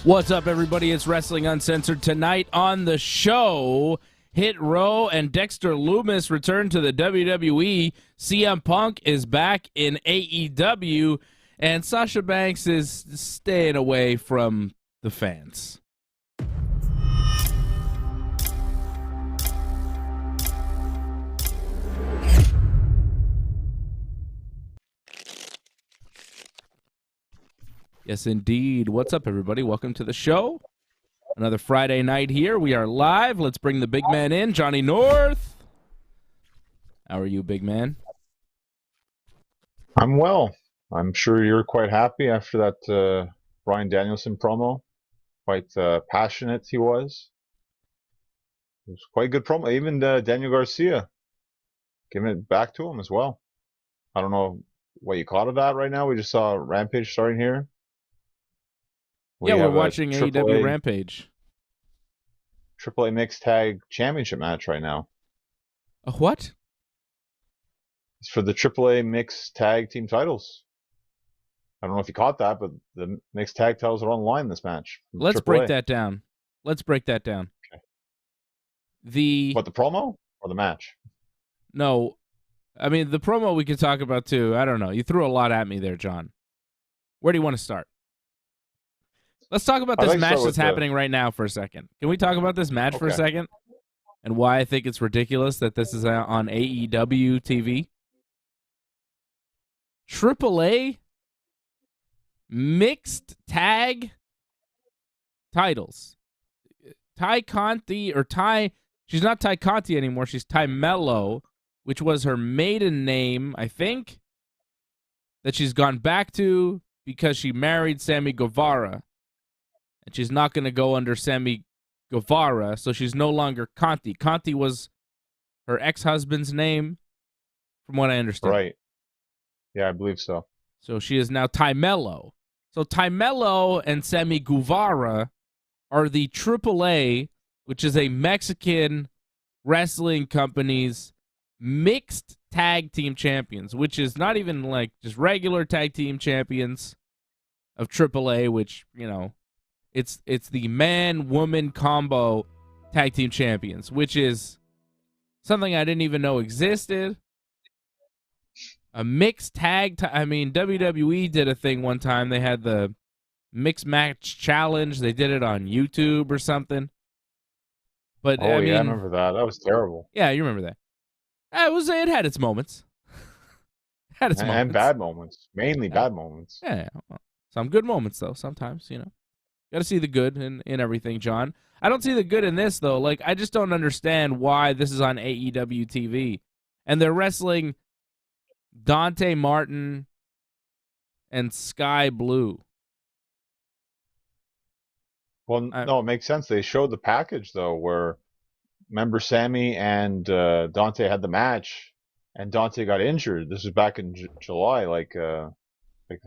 What's up, everybody? It's Wrestling Uncensored. Tonight on the show, Hit Row and Dexter Lumis return to the WWE. CM Punk is back in AEW, and Sasha Banks is staying away from the fans. Yes, indeed. What's up, everybody? Welcome to the show. Another Friday night here. We are live. Let's bring the big man in, Johnny North. How are you, big man? I'm well. I'm sure you're quite happy after that Bryan Danielson promo. Quite passionate he was. It was quite a good promo. Even Daniel Garcia giving it back to him as well. I don't know what you caught of that right now. We just saw Rampage starting here. We're watching AEW Rampage. AAA Mixed Tag Championship match right now. A what? It's for the AAA Mixed Tag Team titles. I don't know if you caught that, but the Mixed Tag titles are on the line in this match. Let's break that down. Okay. The promo or the match? No. I mean, the promo we could talk about too. I don't know. You threw a lot at me there, John. Where do you want to start? Let's talk about this match that's happening right now for a second. Can we talk about this match for a second? And why I think it's ridiculous that this is on AEW TV? AAA mixed tag titles. Ty Conti, she's not Ty Conti anymore. She's Ty Mello, which was her maiden name, I think, that she's gone back to because she married Sammy Guevara. And she's not going to go under Sammy Guevara, so she's no longer Conti. Conti was her ex-husband's name, from what I understand. Right. Yeah, I believe so. So she is now Ty Mello. So Ty Mello and Sammy Guevara are the AAA, which is a Mexican wrestling company's mixed tag team champions, which is not even like just regular tag team champions of AAA, which, you know, it's the man-woman combo tag team champions, which is something I didn't even know existed. A mixed tag. I mean, WWE did a thing one time. They had the mixed match challenge. They did it on YouTube or something. But I remember that. That was terrible. Yeah, you remember that. It had its moments. And bad moments. Mainly bad moments. Yeah. Well, some good moments though. Sometimes, you know. Got to see the good in everything, John. I don't see the good in this, though. Like, I just don't understand why this is on AEW TV. And they're wrestling Dante Martin and Sky Blue. Well, no, it makes sense. They showed the package, though, where, remember, Sammy and Dante had the match, and Dante got injured. This was back in July, like I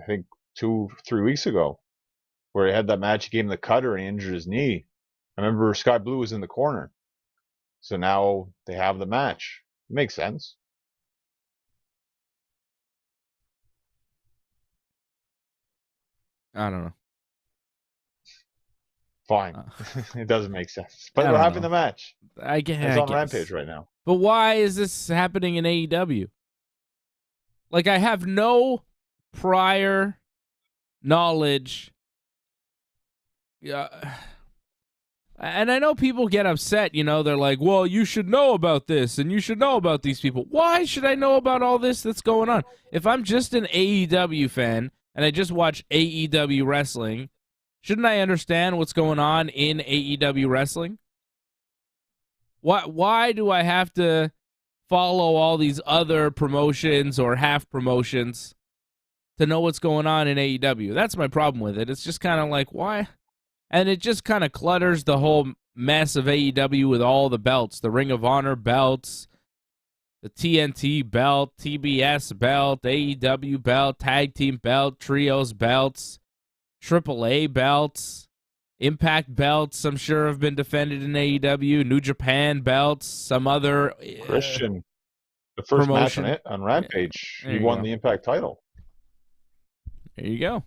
think 2-3 weeks ago, where he had that match. He gave him the cutter and he injured his knee. I remember Sky Blue was in the corner. So now they have the match. It makes sense. I don't know. Fine. It doesn't make sense. But we're having the match. It's on Rampage right now. But why is this happening in AEW? Like, I have no prior knowledge. Yeah. And I know people get upset, you know, they're like, well, you should know about this and you should know about these people. Why should I know about all this that's going on? If I'm just an AEW fan and I just watch AEW wrestling, shouldn't I understand what's going on in AEW wrestling? Why do I have to follow all these other promotions or half promotions to know what's going on in AEW? That's my problem with it. It's just kind of like, why? And it just kind of clutters the whole mess of AEW with all the belts, the Ring of Honor belts, the TNT belt, TBS belt, AEW belt, Tag Team belt, Trios belts, AAA belts, Impact belts, I'm sure have been defended in AEW, New Japan belts, some other... Christian, the first promotion. match on Rampage, he won the Impact title. There you go.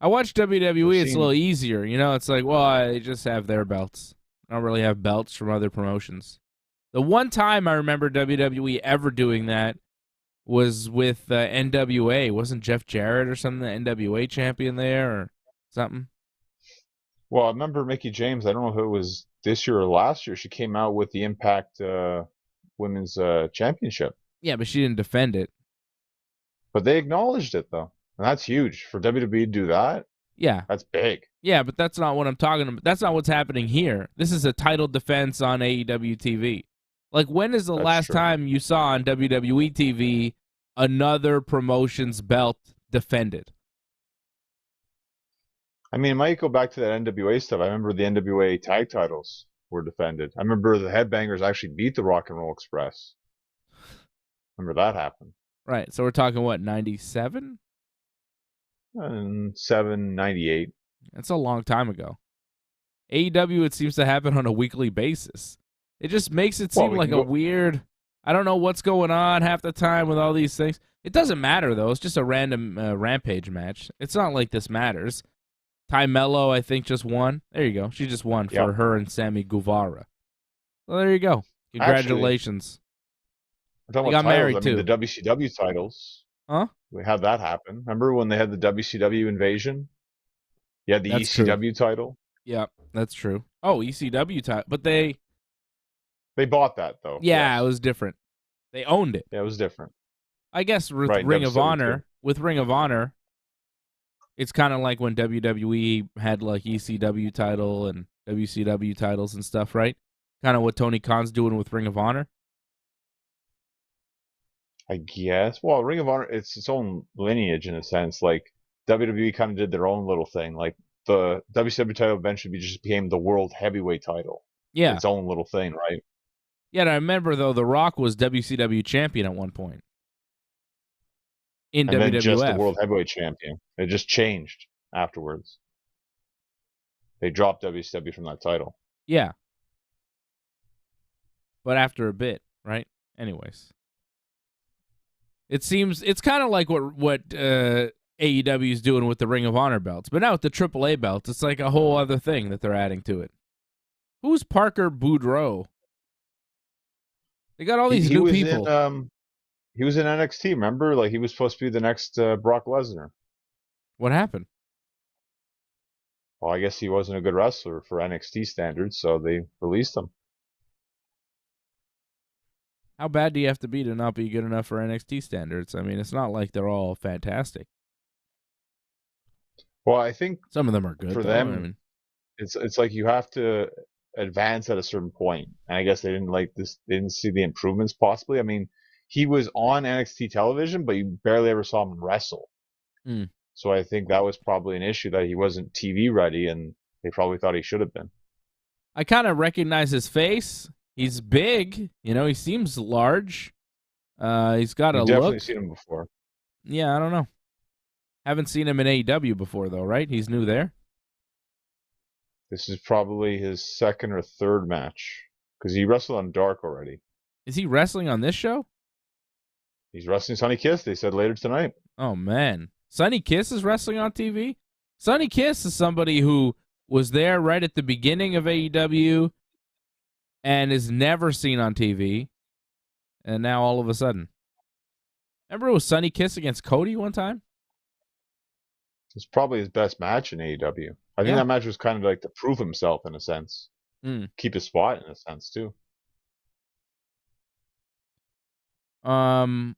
I watch WWE. It's a seen- little easier, you know. It's like, well, I just have their belts. I don't really have belts from other promotions. The one time I remember WWE ever doing that was with NWA. Wasn't Jeff Jarrett or something the NWA champion there or something? Well, I remember Mickey James. I don't know if it was this year or last year. She came out with the Impact Women's Championship, Yeah, but she didn't defend it. but they acknowledged it though, and that's huge for WWE to do that. Yeah. That's big. Yeah, but that's not what I'm talking about. That's not what's happening here. This is a title defense on AEW TV. Like, when is the last time you saw on WWE TV another promotion's belt defended? I mean, it might go back to that NWA stuff. I remember the NWA tag titles were defended. I remember the Headbangers actually beat the Rock and Roll Express. Remember that happened. Right. So we're talking, what, 97? And 98. That's a long time ago. AEW, it seems to happen on a weekly basis. It just makes it seem like a weird... I don't know what's going on half the time with all these things. It doesn't matter, though. It's just a random Rampage match. It's not like this matters. Ty Mello, I think, just won. There you go. She just won for her and Sammy Guevara. Well, there you go. Congratulations. Actually, they got married, too. The WCW titles. Huh? We had that happen. Remember when they had the WCW invasion? You had the ECW title. Yeah, that's true. Oh, ECW title. But they bought that, though. Yeah, It was different. They owned it. Yeah, it was different. I guess with Ring of Honor, it's kind of like when WWE had like ECW title and WCW titles and stuff, right? Kind of what Tony Khan's doing with Ring of Honor. I guess. Well, Ring of Honor, it's its own lineage in a sense. Like WWE kind of did their own little thing. Like the WCW title eventually just became the World Heavyweight title. Yeah. Its own little thing, right? Yeah, and I remember, though, The Rock was WCW champion at one point. In WWF. Then just the World Heavyweight champion. It just changed afterwards. They dropped WCW from that title. Yeah. But after a bit, right? Anyways. It seems, it's kind of like what AEW is doing with the Ring of Honor belts. But now with the AAA belts, it's like a whole other thing that they're adding to it. Who's Parker Boudreaux? They got all these new people. He was in NXT, remember? Like, he was supposed to be the next Brock Lesnar. What happened? Well, I guess he wasn't a good wrestler for NXT standards, so they released him. How bad do you have to be to not be good enough for NXT standards? I mean, it's not like they're all fantastic. Well, I think some of them are good. For them, I mean, it's like you have to advance at a certain point. And I guess they didn't like this. They didn't see the improvements possibly. I mean, he was on NXT television, but you barely ever saw him wrestle. Mm. So I think that was probably an issue that he wasn't TV ready, and they probably thought he should have been. I kind of recognize his face. He's big. You know, he seems large. He's got a look. I've definitely seen him before. Yeah, I don't know. Haven't seen him in AEW before, though, right? He's new there. This is probably his second or third match, because he wrestled on Dark already. Is he wrestling on this show? He's wrestling Sonny Kiss, they said later tonight. Oh, man. Sonny Kiss is wrestling on TV? Sonny Kiss is somebody who was there right at the beginning of AEW and is never seen on TV, and now all of a sudden. Remember it was Sonny Kiss against Cody one time? It's probably his best match in AEW. I think that match was kind of like to prove himself in a sense. Keep his spot in a sense, too. CM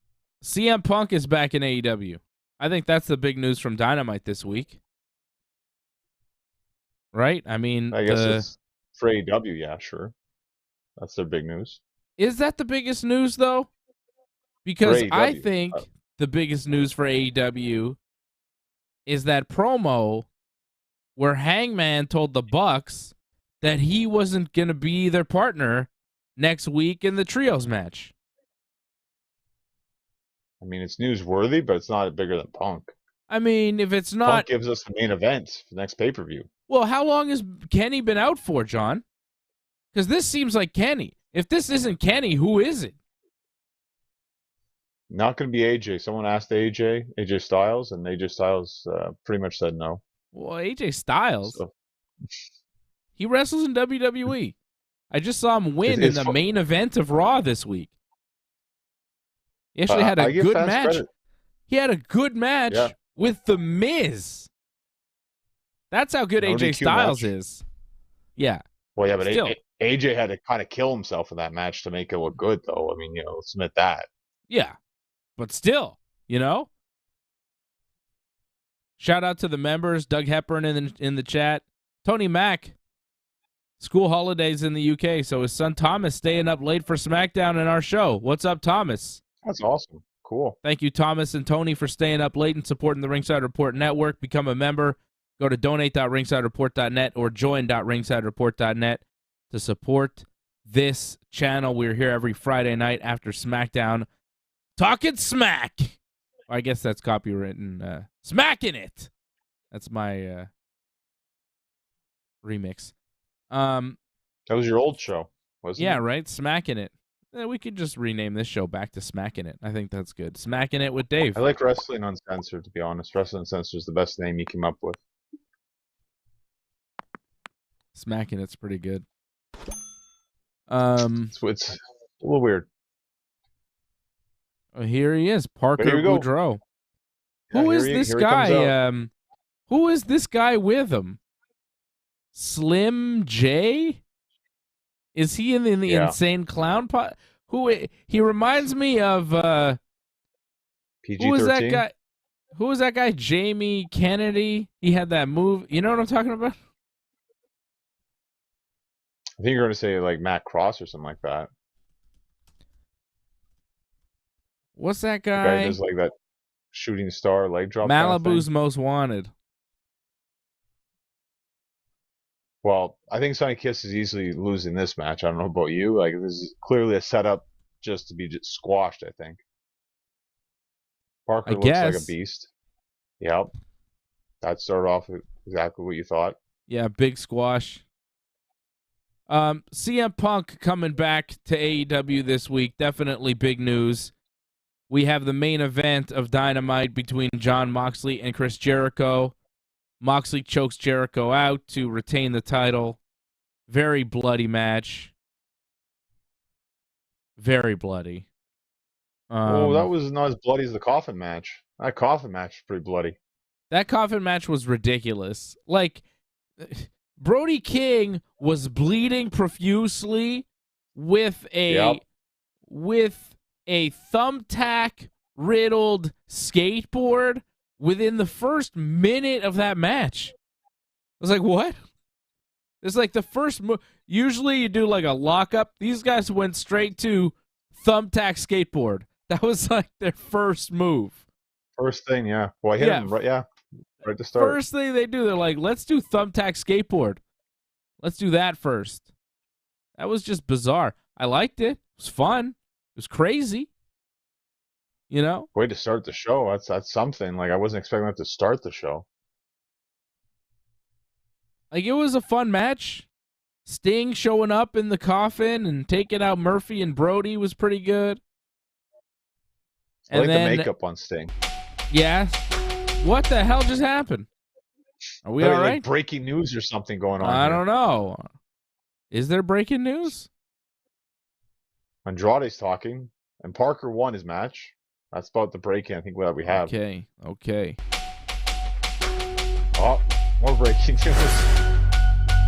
Punk is back in AEW. I think that's the big news from Dynamite this week. Right? I mean, I guess it's for AEW, yeah, sure. That's their big news. Is that the biggest news, though? Because I think the biggest news for AEW is that promo where Hangman told the Bucks that he wasn't going to be their partner next week in the trios match. I mean, it's newsworthy, but it's not bigger than Punk. I mean, if it's not... Punk gives us the main event for the next pay-per-view. Well, how long has Kenny been out for, John? Because this seems like Kenny. If this isn't Kenny, who is it? Not going to be AJ. Someone asked AJ Styles, and AJ Styles pretty much said no. Well, AJ Styles. So, He wrestles in WWE. I just saw him win in the main event of Raw this week. He actually had a good match. Credit. He had a good match with The Miz. That's how good AJ Styles is. Yeah. Well, yeah, but AJ had to kind of kill himself in that match to make it look good, though. I mean, let's admit that. Yeah. But still, Shout out to the members. Doug Hepburn in the chat. Tony Mack. School holidays in the UK, so his son Thomas staying up late for Smackdown in our show. What's up, Thomas? That's awesome. Cool. Thank you, Thomas and Tony, for staying up late and supporting the Ringside Report Network. Become a member. Go to donate.ringsidereport.net or join.ringsidereport.net to support this channel. We're here every Friday night after Smackdown. Talking smack. I guess that's copywritten. Smacking it. That's my remix. That was your old show, wasn't it? Yeah, right? Smacking it. We could just rename this show back to Smacking It. I think that's good. Smacking It with Dave. I like Wrestling Uncensored, to be honest. Wrestling Uncensored is the best name you came up with. Smacking It's pretty good. It's a little weird. Here he is, Parker Boudreaux. Who is this guy? Who is this guy with him? Slim J? Is he in the Insane Clown Pot? He reminds me of PG-13. Who was that guy? Who was that guy? Jamie Kennedy. He had that move. You know what I'm talking about? I think you're going to say like Matt Cross or something like that. What's that guy? The guy does like that shooting star leg drop. Malibu's Most Wanted. Well, I think Sonny Kiss is easily losing this match. I don't know about you. Like, this is clearly a setup just to be squashed, I think. Parker looks like a beast. Yep. That started off with exactly what you thought. Yeah, big squash. CM Punk coming back to AEW this week. Definitely big news. We have the main event of Dynamite between Jon Moxley and Chris Jericho. Moxley chokes Jericho out to retain the title. Very bloody match. Very bloody. That was not as bloody as the coffin match. That coffin match was pretty bloody. That coffin match was ridiculous. Like, Brody King was bleeding profusely with a thumbtack-riddled skateboard within the first minute of that match. I was like, what? It's like the first move. Usually you do like a lockup. These guys went straight to thumbtack skateboard. That was like their first move. First thing, yeah. Well, I hit him right to start. First thing they do, they're like, let's do thumbtack skateboard. Let's do that first. That was just bizarre. I liked it. It was fun. It was crazy. You know? Way to start the show. That's something. Like, I wasn't expecting that to start the show. Like, it was a fun match. Sting showing up in the coffin and taking out Murphy and Brody was pretty good. I like the makeup on Sting. Yeah. What the hell just happened? Are we all right? Like breaking news or something going on. I don't know. Is there breaking news? Andrade's talking, and Parker won his match. That's about the break-in, I think, that we have. Okay. Oh, more breaking news.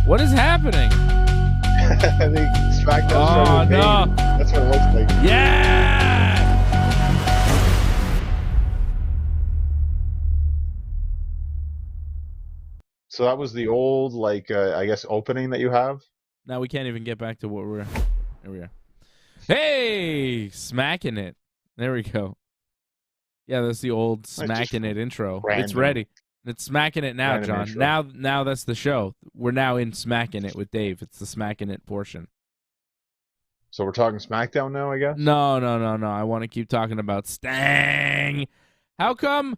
What is happening? I think Smackdown no. That's what it looks like. Yeah! So that was the old, like, I guess, opening that you have? Now we can't even get back to what we're... There we are. Hey! Smacking it. There we go. Yeah, that's the old Smacking It intro. Random. It's ready. It's Smacking It now, Random John. intro. Now that's the show. We're now in Smacking It with Dave. It's the Smacking It portion. So we're talking SmackDown now, I guess? No. I want to keep talking about Sting. How come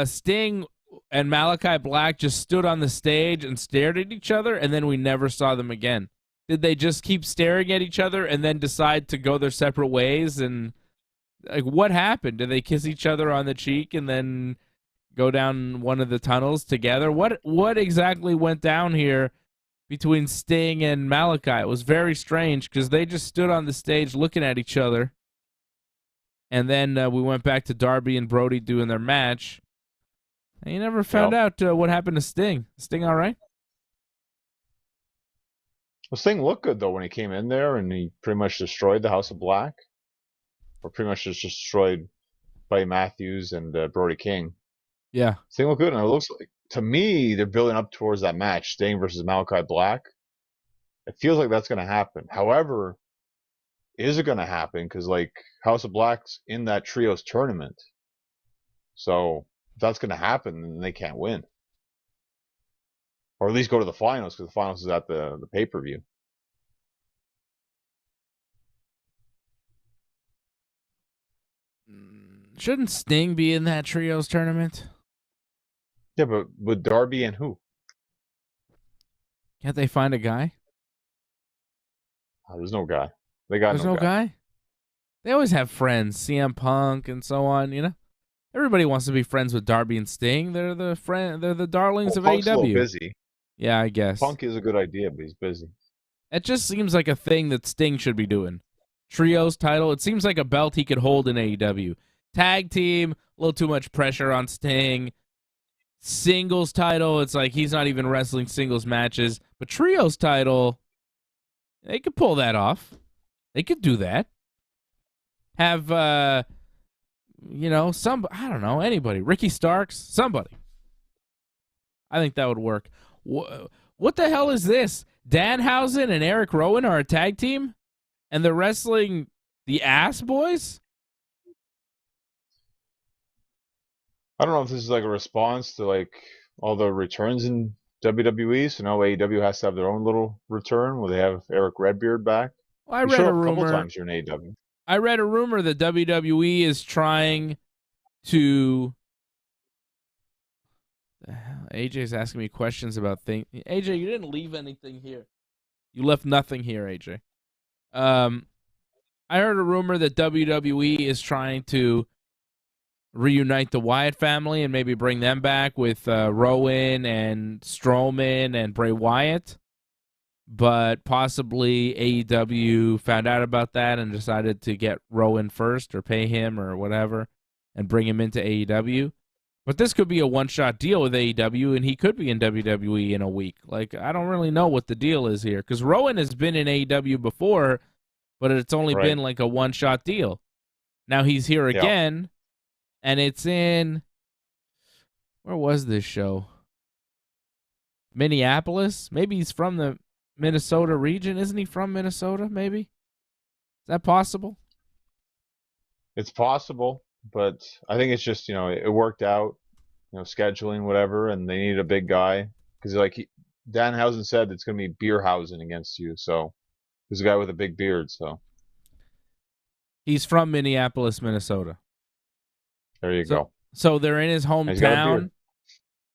Sting and Malachi Black just stood on the stage and stared at each other, and then we never saw them again? Did they just keep staring at each other and then decide to go their separate ways? And like, what happened? Did they kiss each other on the cheek and then go down one of the tunnels together. What exactly went down here between Sting and Malachi? It was very strange because they just stood on the stage looking at each other. And then we went back to Darby and Brody doing their match. And you never found out what happened to Sting. Sting all right? Well, Sting looked good, though, when he came in there, and he pretty much destroyed the House of Black. Or pretty much just destroyed Buddy Matthews and Brody King. Yeah. Sting looked good, and it looks like, to me, they're building up towards that match, Sting versus Malachi Black. It feels like that's going to happen. However, is it going to happen? Because, like, House of Black's in that trios tournament. So, if that's going to happen, then they can't win. Or at least go to the finals, because the finals is at the pay-per-view. Shouldn't Sting be in that trios tournament? Yeah, but with Darby and who? Can't they find a guy? There's no guy. There's no guy? They always have friends, CM Punk and so on, you know? Everybody wants to be friends with Darby and Sting. They're the darlings of Punk's AEW. a little busy. Yeah, I guess. Punk is a good idea, but he's busy. It just seems like a thing that Sting should be doing. Trios title, it seems like a belt he could hold in AEW. Tag team, a little too much pressure on Sting. Singles title, it's like he's not even wrestling singles matches. But trios title, they could pull that off. They could do that. Have, I don't know, anybody. Ricky Starks, somebody. I think that would work. What the hell is this? Danhausen and Eric Rowan are a tag team? And they're wrestling the Ass Boys? I don't know if this is like a response to like all the returns in WWE. So now AEW has to have their own little return where they have Eric Redbeard back. Well, I read a rumor. A couple times here in AEW. I read a rumor that WWE is trying to. AJ's asking me questions about things. AJ, you didn't leave anything here. You left nothing here, AJ. I heard a rumor that WWE is trying to reunite the Wyatt family and maybe bring them back with Rowan and Strowman and Bray Wyatt. But possibly AEW found out about that and decided to get Rowan first or pay him or whatever and bring him into AEW. But this could be a one-shot deal with AEW, and he could be in WWE in a week. Like, I don't really know what the deal is here. Because Rowan has been in AEW before, but it's only been like a one-shot deal. Now he's here again, and it's in... Where was this show? Minneapolis? Maybe he's from the Minnesota region. Isn't he from Minnesota, maybe? Is that possible? It's possible. But I think it's just, it worked out, scheduling, whatever, and they needed a big guy. Because, Danhausen said it's going to be Beerhausen against you, so there's a guy with a big beard, so. He's from Minneapolis, Minnesota. There you go. So they're in his hometown.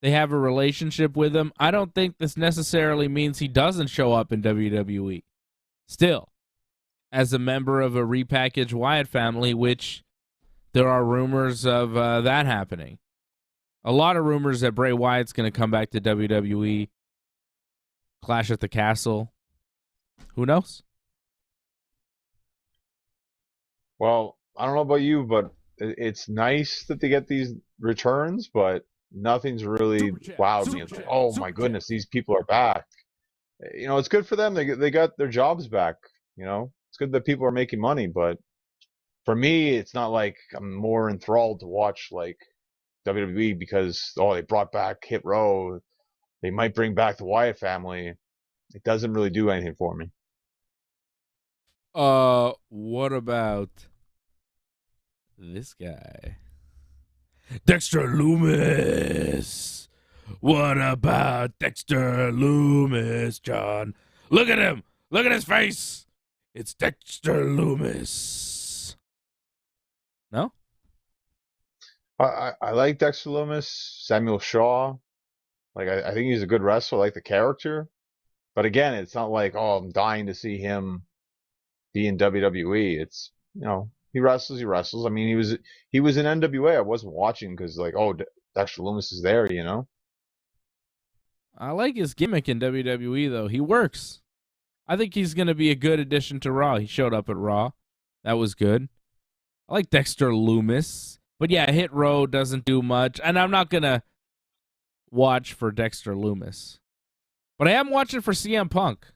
They have a relationship with him. I don't think this necessarily means he doesn't show up in WWE. Still, as a member of a repackaged Wyatt family, which... There are rumors of that happening. A lot of rumors that Bray Wyatt's going to come back to WWE. Clash at the Castle. Who knows? Well, I don't know about you, but it's nice that they get these returns, but nothing's really wowed me. It's like, oh my goodness, these people are back. It's good for them. They got their jobs back. It's good that people are making money, but for me, it's not like I'm more enthralled to watch like WWE because they brought back Hit Row, they might bring back the Wyatt family. It doesn't really do anything for me. What about this guy, Dexter Lumis? What about Dexter Lumis, John? Look at him! Look at his face! It's Dexter Lumis. No? I like Dexter Lumis, Samuel Shaw. Like, I think he's a good wrestler. I like the character. But again, it's not like, I'm dying to see him be in WWE. It's, he wrestles. I mean, he was in NWA. I wasn't watching because, Dexter Lumis is there, you know? I like his gimmick in WWE, though. He works. I think he's going to be a good addition to Raw. He showed up at Raw. That was good. I like Dexter Lumis. But yeah, Hit Row doesn't do much. And I'm not going to watch for Dexter Lumis. But I am watching for CM Punk.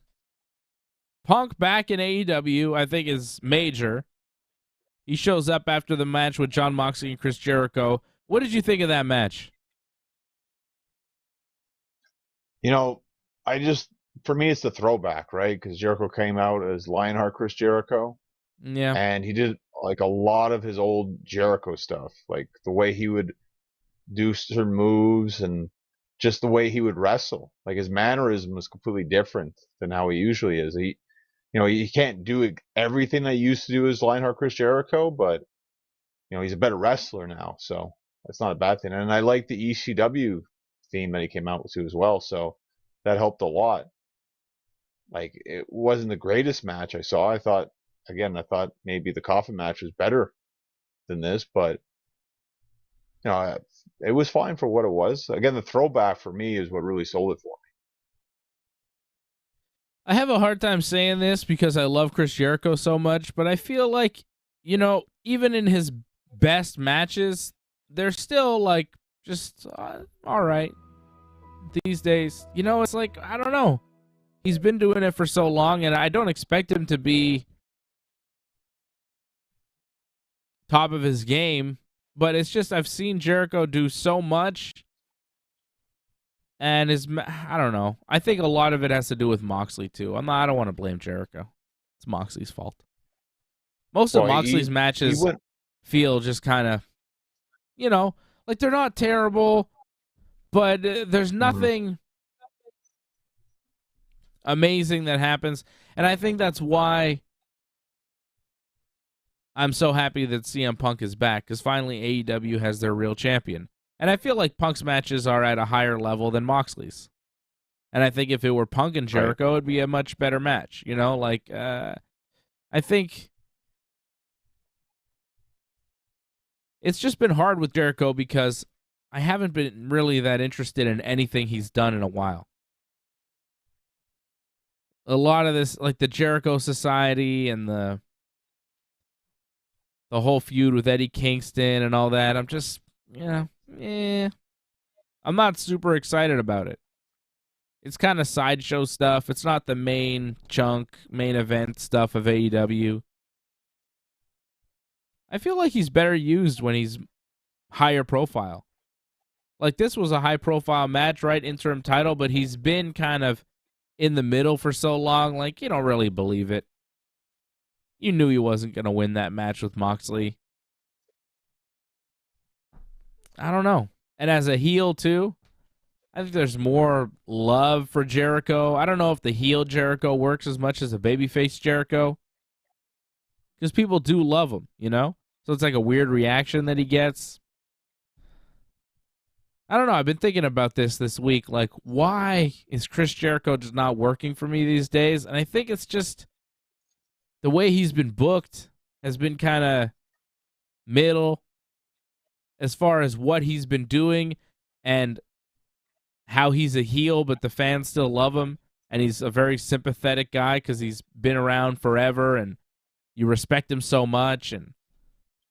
Punk back in AEW, I think, is major. He shows up after the match with Jon Moxley and Chris Jericho. What did you think of that match? You know, for me, it's the throwback, right? Because Jericho came out as Lionheart Chris Jericho. Yeah. And he did like a lot of his old Jericho stuff, like the way he would do certain moves and just the way he would wrestle. Like his mannerism was completely different than how he usually is. He can't do everything that he used to do as Lionheart Chris Jericho, but he's a better wrestler now, so that's not a bad thing. And I like the ECW theme that he came out with as well, so that helped a lot. Like it wasn't the greatest match I saw. I thought maybe the coffin match was better than this, but it was fine for what it was. Again, the throwback for me is what really sold it for me. I have a hard time saying this because I love Chris Jericho so much, but I feel like, even in his best matches, they're still like just all right these days. It's like, I don't know. He's been doing it for so long, and I don't expect him to be top of his game, but it's just I've seen Jericho do so much, and I don't know. I think a lot of it has to do with Moxley too. I don't want to blame Jericho. It's Moxley's fault. Most of Moxley's matches feel just kind of, like they're not terrible, but there's nothing amazing that happens, and I think that's why I'm so happy that CM Punk is back, because finally AEW has their real champion. And I feel like Punk's matches are at a higher level than Moxley's. And I think if it were Punk and Jericho, it'd be a much better match. I think it's just been hard with Jericho because I haven't been really that interested in anything he's done in a while. A lot of this, like the Jericho Society and the whole feud with Eddie Kingston and all that, I'm just, I'm not super excited about it. It's kind of sideshow stuff. It's not the main event stuff of AEW. I feel like he's better used when he's higher profile. Like this was a high profile match, right? Interim title, but he's been kind of in the middle for so long, like you don't really believe it. You knew he wasn't going to win that match with Moxley. I don't know. And as a heel, too, I think there's more love for Jericho. I don't know if the heel Jericho works as much as a babyface Jericho. Because people do love him, So it's like a weird reaction that he gets. I don't know. I've been thinking about this week. Like, why is Chris Jericho just not working for me these days? And I think it's just the way he's been booked has been kind of middle as far as what he's been doing and how he's a heel, but the fans still love him. And he's a very sympathetic guy because he's been around forever and you respect him so much. And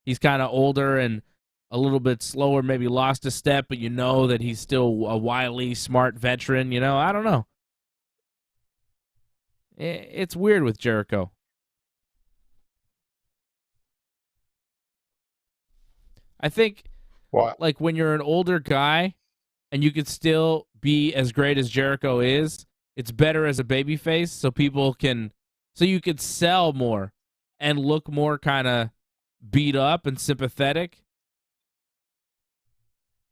he's kind of older and a little bit slower, maybe lost a step, but that he's still a wily, smart veteran. I don't know. It's weird with Jericho. I think, like, when you're an older guy and you could still be as great as Jericho is, it's better as a babyface so you could sell more and look more kind of beat up and sympathetic.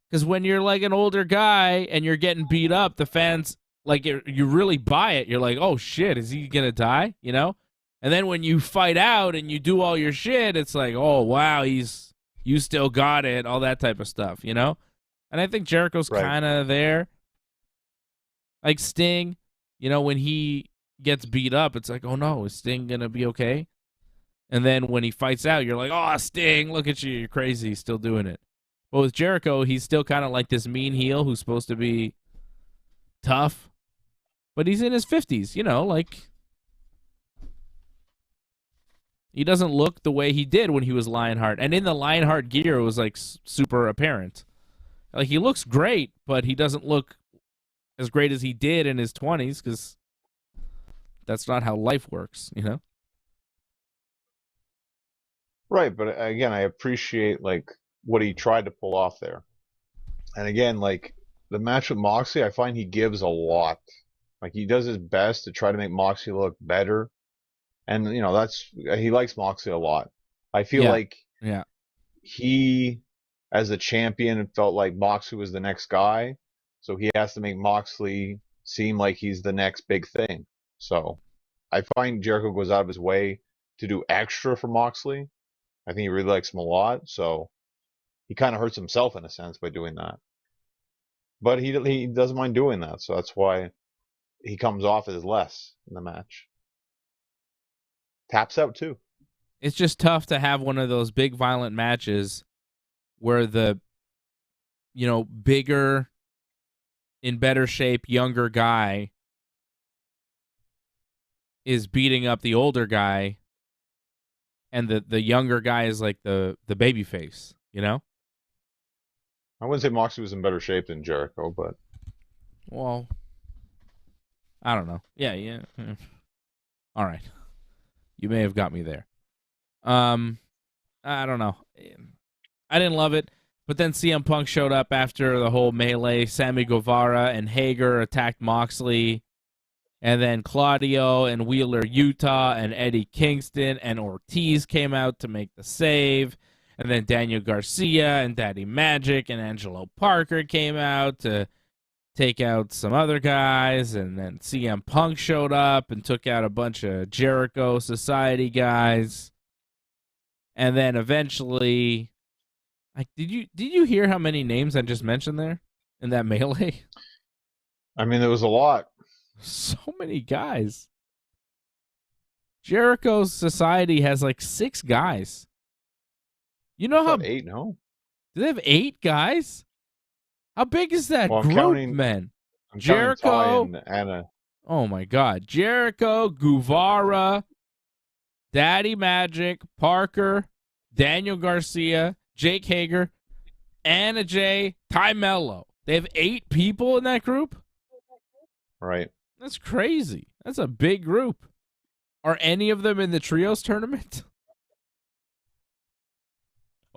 Because when you're like an older guy and you're getting beat up, the fans, like, you really buy it. You're like, oh, shit, is he going to die? And then when you fight out and you do all your shit, it's like, oh, wow, you still got it, all that type of stuff, And I think Jericho's kind of there. Like Sting, when he gets beat up, it's like, oh no, is Sting going to be okay? And then when he fights out, you're like, oh, Sting, look at you, you're crazy, still doing it. But with Jericho, he's still kind of like this mean heel who's supposed to be tough. But he's in his 50s, like he doesn't look the way he did when he was Lionheart. And in the Lionheart gear, it was like super apparent. Like he looks great, but he doesn't look as great as he did in his 20s because that's not how life works, Right, but again, I appreciate like what he tried to pull off there. And again, like the match with Moxley, I find he gives a lot. Like he does his best to try to make Moxley look better. And he likes Moxley a lot. I feel like he, as a champion, felt like Moxley was the next guy, so he has to make Moxley seem like he's the next big thing. So I find Jericho goes out of his way to do extra for Moxley. I think he really likes him a lot, so he kind of hurts himself in a sense by doing that. But he doesn't mind doing that, so that's why he comes off as less in the match. Taps out too. It's just tough to have one of those big violent matches where the bigger, in better shape, younger guy is beating up the older guy, and the younger guy is like the baby face, I wouldn't say Moxley was in better shape than Jericho, but well, I don't know. Yeah. All right. You may have got me there. I don't know. I didn't love it, but then CM Punk showed up after the whole melee. Sammy Guevara and Hager attacked Moxley, and then Claudio and Wheeler Utah and Eddie Kingston and Ortiz came out to make the save, and then Daniel Garcia and Daddy Magic and Angelo Parker came out to take out some other guys, and then CM Punk showed up and took out a bunch of Jericho Society guys. And then eventually, like, did you hear how many names I just mentioned there in that melee? I mean, there was a lot. So many guys. Jericho Society has like 6 guys. You know how 8? No. Do they have 8 guys? How big is that group, man? Jericho and Anna. Oh my God. Jericho, Guevara, Daddy Magic, Parker, Daniel Garcia, Jake Hager, Anna Jay, Ty Mello. They have 8 people in that group? Right. That's crazy. That's a big group. Are any of them in the trios tournament?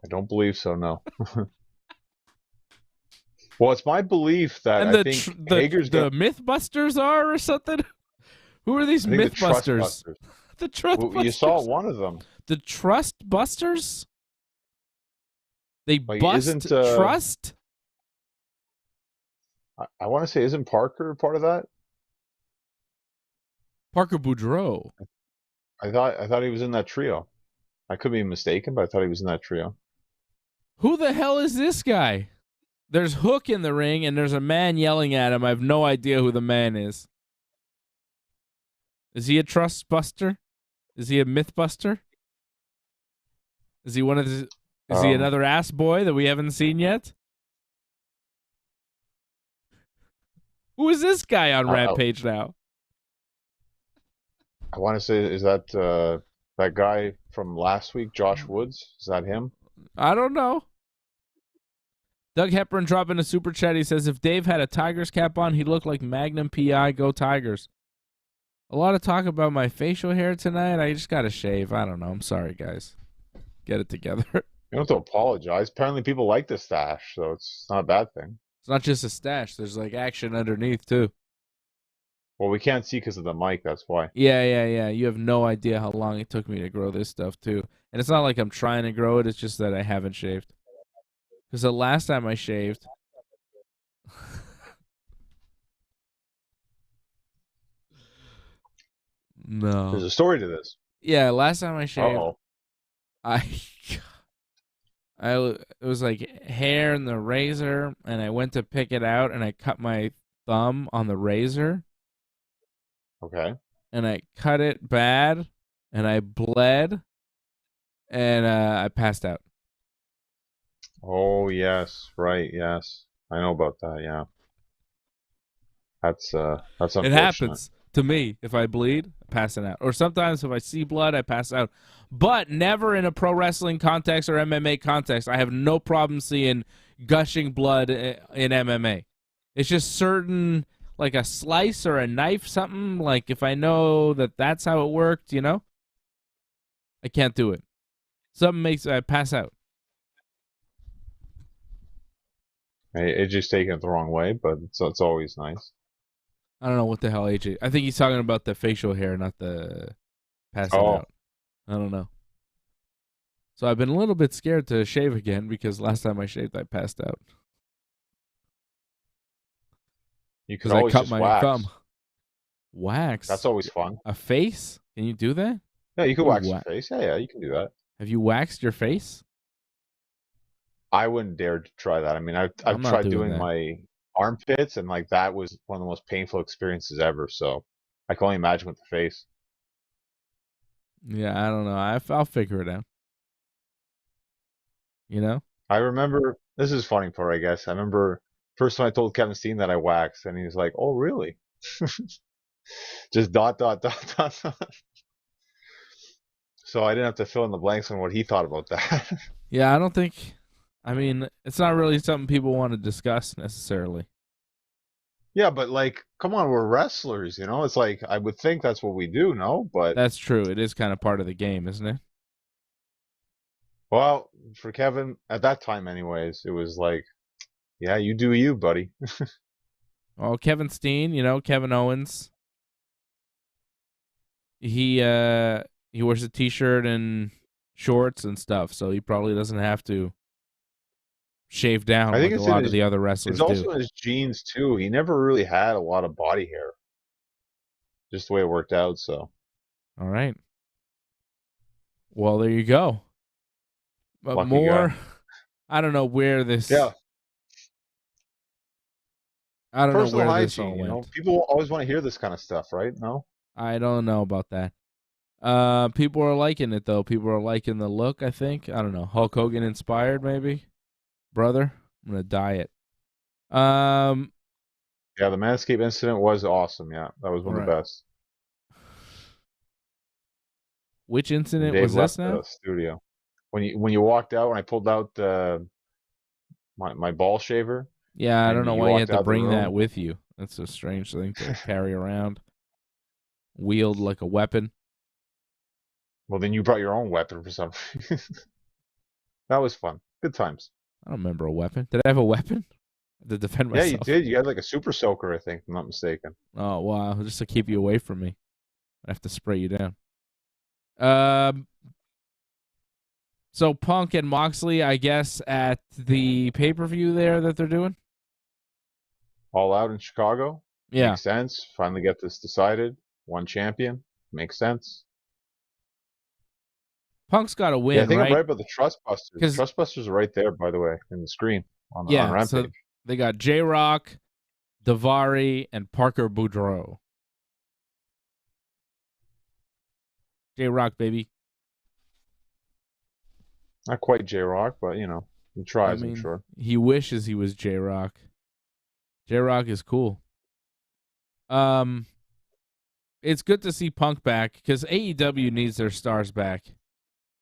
I don't believe so, no. Well, it's my belief that and I think Hager's the Mythbusters are or something? Who are these Mythbusters? The Trustbusters. You saw one of them. The Trustbusters? They bust trust? I want to say, isn't Parker part of that? Parker Boudreaux. I thought he was in that trio. I could be mistaken, but I thought he was in that trio. Who the hell is this guy? There's Hook in the ring, and there's a man yelling at him. I have no idea who the man is. Is he a trust buster? Is he a myth buster? Is he one of the? Is he another ass boy that we haven't seen yet? Who is this guy on Rampage now? I want to say, is that that guy from last week, Josh Woods? Is that him? I don't know. Doug Hepburn dropping a super chat. He says, if Dave had a Tigers cap on, he'd look like Magnum P.I. Go Tigers. A lot of talk about my facial hair tonight. I just got to shave. I don't know. I'm sorry, guys. Get it together. You don't have to apologize. Apparently people like the stash, so it's not a bad thing. It's not just a stash. There's like action underneath, too. Well, we can't see because of the mic. That's why. Yeah. You have no idea how long it took me to grow this stuff, too. And it's not like I'm trying to grow it. It's just that I haven't shaved. Because the last time I shaved, no. There's a story to this. Yeah, last time I shaved, it was like hair in the razor, and I went to pick it out, and I cut my thumb on the razor. Okay. And I cut it bad, and I bled, and I passed out. Oh yes, right, yes. I know about that, yeah. That's It unfortunate. happens to me. If I bleed, I pass it out. Or sometimes if I see blood, I pass out. But never in a pro wrestling context or MMA context. I have no problem seeing gushing blood in MMA. It's just certain, like a slice or a knife, something. Like if I know that that's how it worked, I can't do it. Something makes I pass out. It's just taken it the wrong way, but it's always nice. I don't know what the hell AJ. I think he's talking about the facial hair, not the passing Oh, out. I don't know. So I've been a little bit scared to shave again because last time I shaved, I passed out you could because I always cut just my wax. thumb. That's Wax always fun. a face? Can you do that? Yeah, you could You wax your face. Yeah, you can do that. Have you waxed your face? I wouldn't dare to try that. I mean, I've I'm not tried doing doing that. my armpits, and like that was one of the most painful experiences ever. So I can only imagine with the face. Yeah, I don't know. I'll figure it out. You know? I remember this is funny part, I guess. I remember first time I told Kevin Steen that I waxed, and he was like, "Oh, really?" Just dot. So I didn't have to fill in the blanks on what he thought about that. Yeah, I don't think. I mean, it's not really something people want to discuss necessarily. Yeah, but like, come on, we're wrestlers, you know? It's like I would think that's what we do, no? But That's true. It is kind of part of the game, isn't it? well, for Kevin at that time anyways, it was like, yeah, you do you, buddy. Well, Kevin Steen, Kevin Owens. He wears a t-shirt and shorts and stuff, so he probably doesn't have to shave down I think like a it's in lot of his the other it's wrestlers do. also in his genes too. He never really had a lot of body hair, just the way it worked out, so All right. Well, there you go. But lucky guy. more, I don't know where this. Yeah, I don't know personal where this hygiene, all you know. went. People always want to hear this kind of stuff, right? No? I don't know about that. People are liking it though. People are liking the look. I think. I don't know. Hulk Hogan inspired, maybe. Brother, I'm gonna dye it. Um. Yeah, the Manscaped incident was awesome. Yeah, that was one of the Right. best. Which When incident Dave was this left now? the studio, when you walked out, when I pulled out my ball shaver, Yeah, I don't and know you why you walked had to out the bring that room. with you. That's a strange thing to carry around, wield like a weapon. Well, then you brought your own weapon for some reason. That was fun. Good times. I don't remember a weapon. Did I have a weapon to defend Yeah, you myself? did. You had like a super soaker, I think, if I'm not mistaken. Oh wow, just to keep you away from me. I have to spray you down. Um. So Punk and Moxley, I guess, at the pay-per-view there that they're doing. All out in Chicago. Yeah. Makes sense. Finally get this decided. One champion. Makes sense. Punk's got to Yeah, I win, think I'm right? right about the Trustbusters. Because Trustbusters are right there, by the way, in the screen on yeah, so Rampage. they got J-Rock, Daivari, and Parker Boudreaux. J-Rock, baby. Not quite J-Rock, but you know, he I tries, I'm mean, sure. he wishes he was J-Rock. J-Rock is cool. Um, it's good to see Punk back because AEW needs their stars back.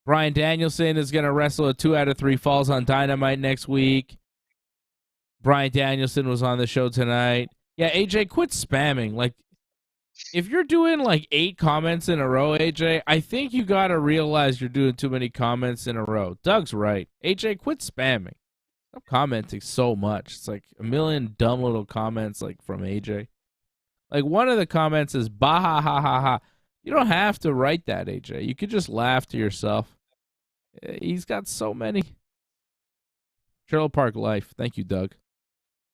Bryan Danielson is going to wrestle a 2 out of 3 falls on Dynamite next week. Bryan Danielson was on the show tonight. Yeah, AJ, quit spamming. Like, if you're doing like 8 comments in a row, AJ, I think you got to realize you're doing too many comments in a row. Doug's right. AJ, quit spamming. Stop commenting so much. It's like a million dumb little comments like from AJ. Like one of the comments is bah ha ha ha ha. You don't have to write that, AJ. You could just laugh to yourself. He's got so many. Trailer Park Life. Thank you, Doug.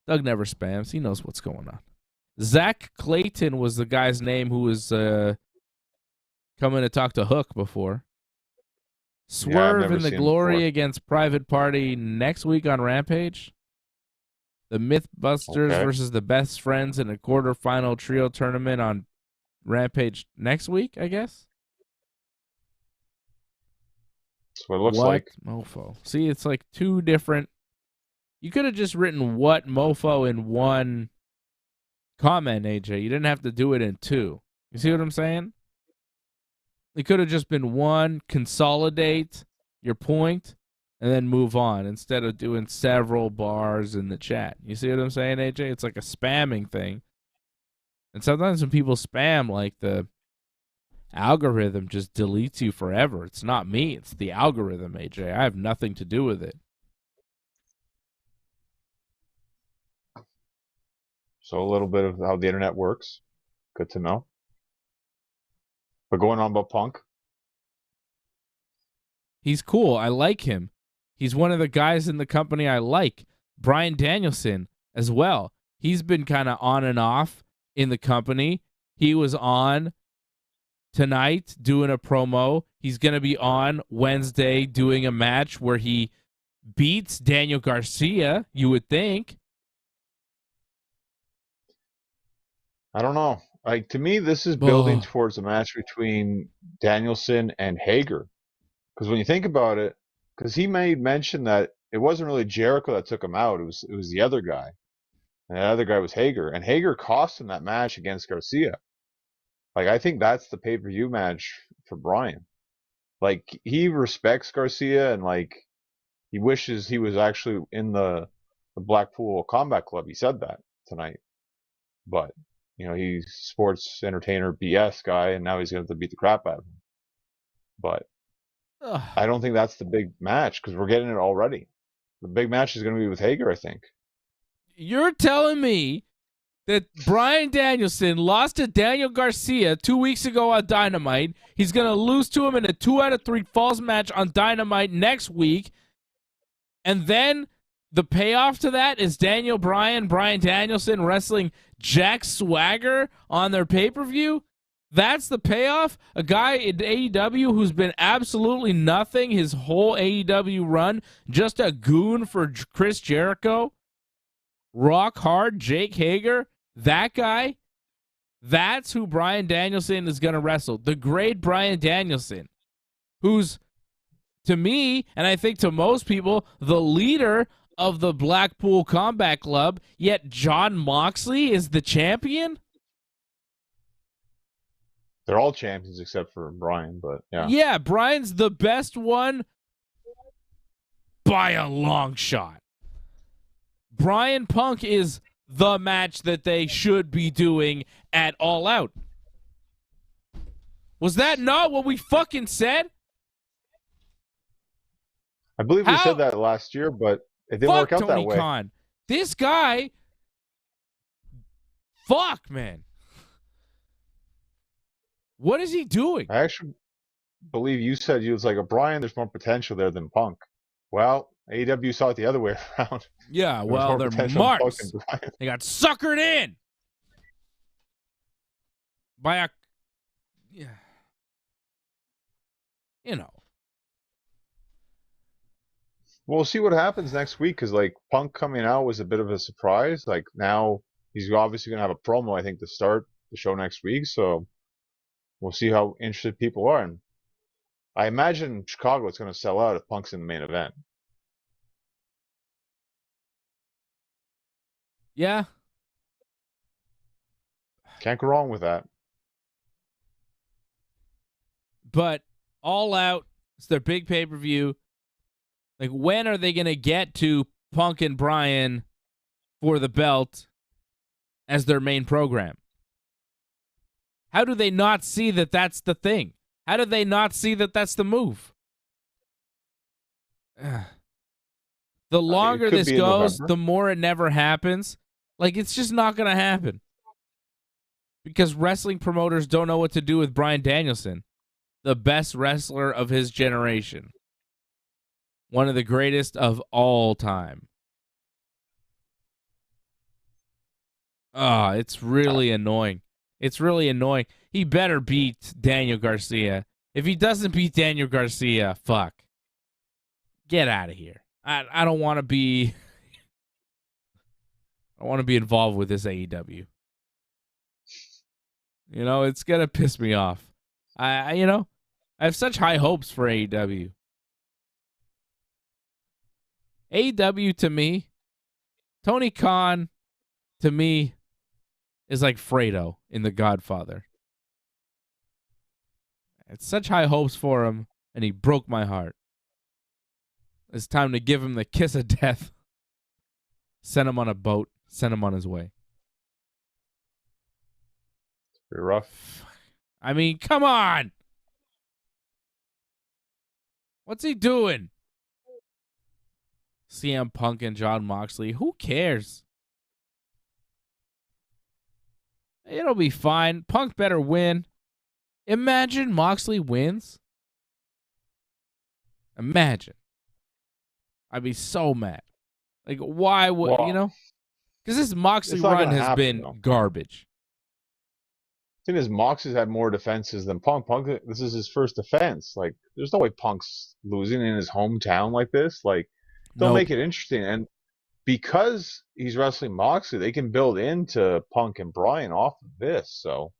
Doug never spams. He knows what's going on. Zach Clayton was the guy's name who was coming to talk to Hook before. Yeah, I've Swerve never in the seen him Glory before. against Private Party next week on Rampage. The Mythbusters Okay. versus the Best Friends in a quarterfinal trio tournament on Rampage next week, I guess. That's what it looks What like. mofo? See, it's like 2 different You could have just written "what mofo" in one comment, AJ. You didn't have to do it in two. You see what I'm saying? It could have just been one, consolidate your point, and then move on instead of doing several bars in the chat. You see what I'm saying, AJ? It's like a spamming thing. And sometimes when people spam, like the algorithm just deletes you forever. It's not me. It's the algorithm, AJ. I have nothing to do with it. So a little bit of how the internet works. Good to know. But going on about Punk. He's cool. I like him. He's one of the guys in the company I like. Bryan Danielson as well. He's been kind of on and off in the company. He was on tonight doing a promo. He's going to be on Wednesday doing a match where he beats Daniel Garcia, you would think. I don't know. Like, to me, this is building towards a match between Danielson and Hager. Because when you think about it, because he made mention that it wasn't really Jericho that took him out. It was the other guy. And the other guy was Hager. And Hager cost him that match against Garcia. Like, I think that's the pay-per-view match for Bryan. Like, he respects Garcia and, like, he wishes he was actually in the Blackpool Combat Club. He said that tonight. But, you know, he's sports entertainer BS guy, and now he's going to have to beat the crap out of him. But I don't think that's the big match because we're getting it already. The big match is going to be with Hager, I think. You're telling me that Bryan Danielson lost to Daniel Garcia 2 weeks ago on Dynamite. He's going to lose to him in a 2 out of 3 falls match on Dynamite next week. And then the payoff to that is Bryan Danielson wrestling Jack Swagger on their pay-per-view. That's the payoff? A guy in AEW who's been absolutely nothing his whole AEW run, just a goon for Chris Jericho? Rock hard Jake Hager? That guy? That's who Bryan Danielson is going to wrestle. The great Bryan Danielson, who's, to me, and I think to most people, the leader of the Blackpool Combat Club, yet Jon Moxley is the champion? They're all champions except for Bryan, but yeah. Yeah, Bryan's the best one by a long shot. Bryan Punk is the match that they should be doing at All Out. Was that not what we fucking said? I believe we said that last year, but it didn't work out Tony that way. Khan. This guy, fuck, man. What is he doing? I actually believe you said you was like, Bryan, there's more potential there than Punk. Well, AEW saw it the other way around. Yeah, well, they're marks. They got suckered in by a, you know. We'll see what happens next week because, like, Punk coming out was a bit of a surprise. Like, now he's obviously going to have a promo, I think, to start the show next week. So we'll see how interested people are. And I imagine Chicago is going to sell out if Punk's in the main event. Yeah. Can't go wrong with that. But All Out, it's their big pay-per-view. Like, when are they going to get to Punk and Bryan for the belt as their main program? How do they not see that that's the thing? How do they not see that that's the move? The longer this goes, the more it never happens. Like, it's just not going to happen. Because wrestling promoters don't know what to do with Bryan Danielson, the best wrestler of his generation. One of the greatest of all time. It's really annoying. It's really annoying. He better beat Daniel Garcia. If he doesn't beat Daniel Garcia, fuck. Get out of here. I don't want to be involved with this AEW. You know, it's going to piss me off. I have such high hopes for AEW. AEW, to me, Tony Khan, to me, is like Fredo in The Godfather. It's such high hopes for him, and he broke my heart. It's time to give him the kiss of death. Send him on a boat. Send him on his way. Pretty rough. I mean, come on. What's he doing? CM Punk and Jon Moxley. Who cares? It'll be fine. Punk better win. Imagine Moxley wins. Imagine. I'd be so mad. Like, why would, Because this Moxley run has been garbage. The thing is, Moxley's had more defenses than Punk. Punk, this is his first defense. Like, there's no way Punk's losing in his hometown like this. Like, they'll make it interesting. And because he's wrestling Moxley, they can build into Punk and Bryan off of this. So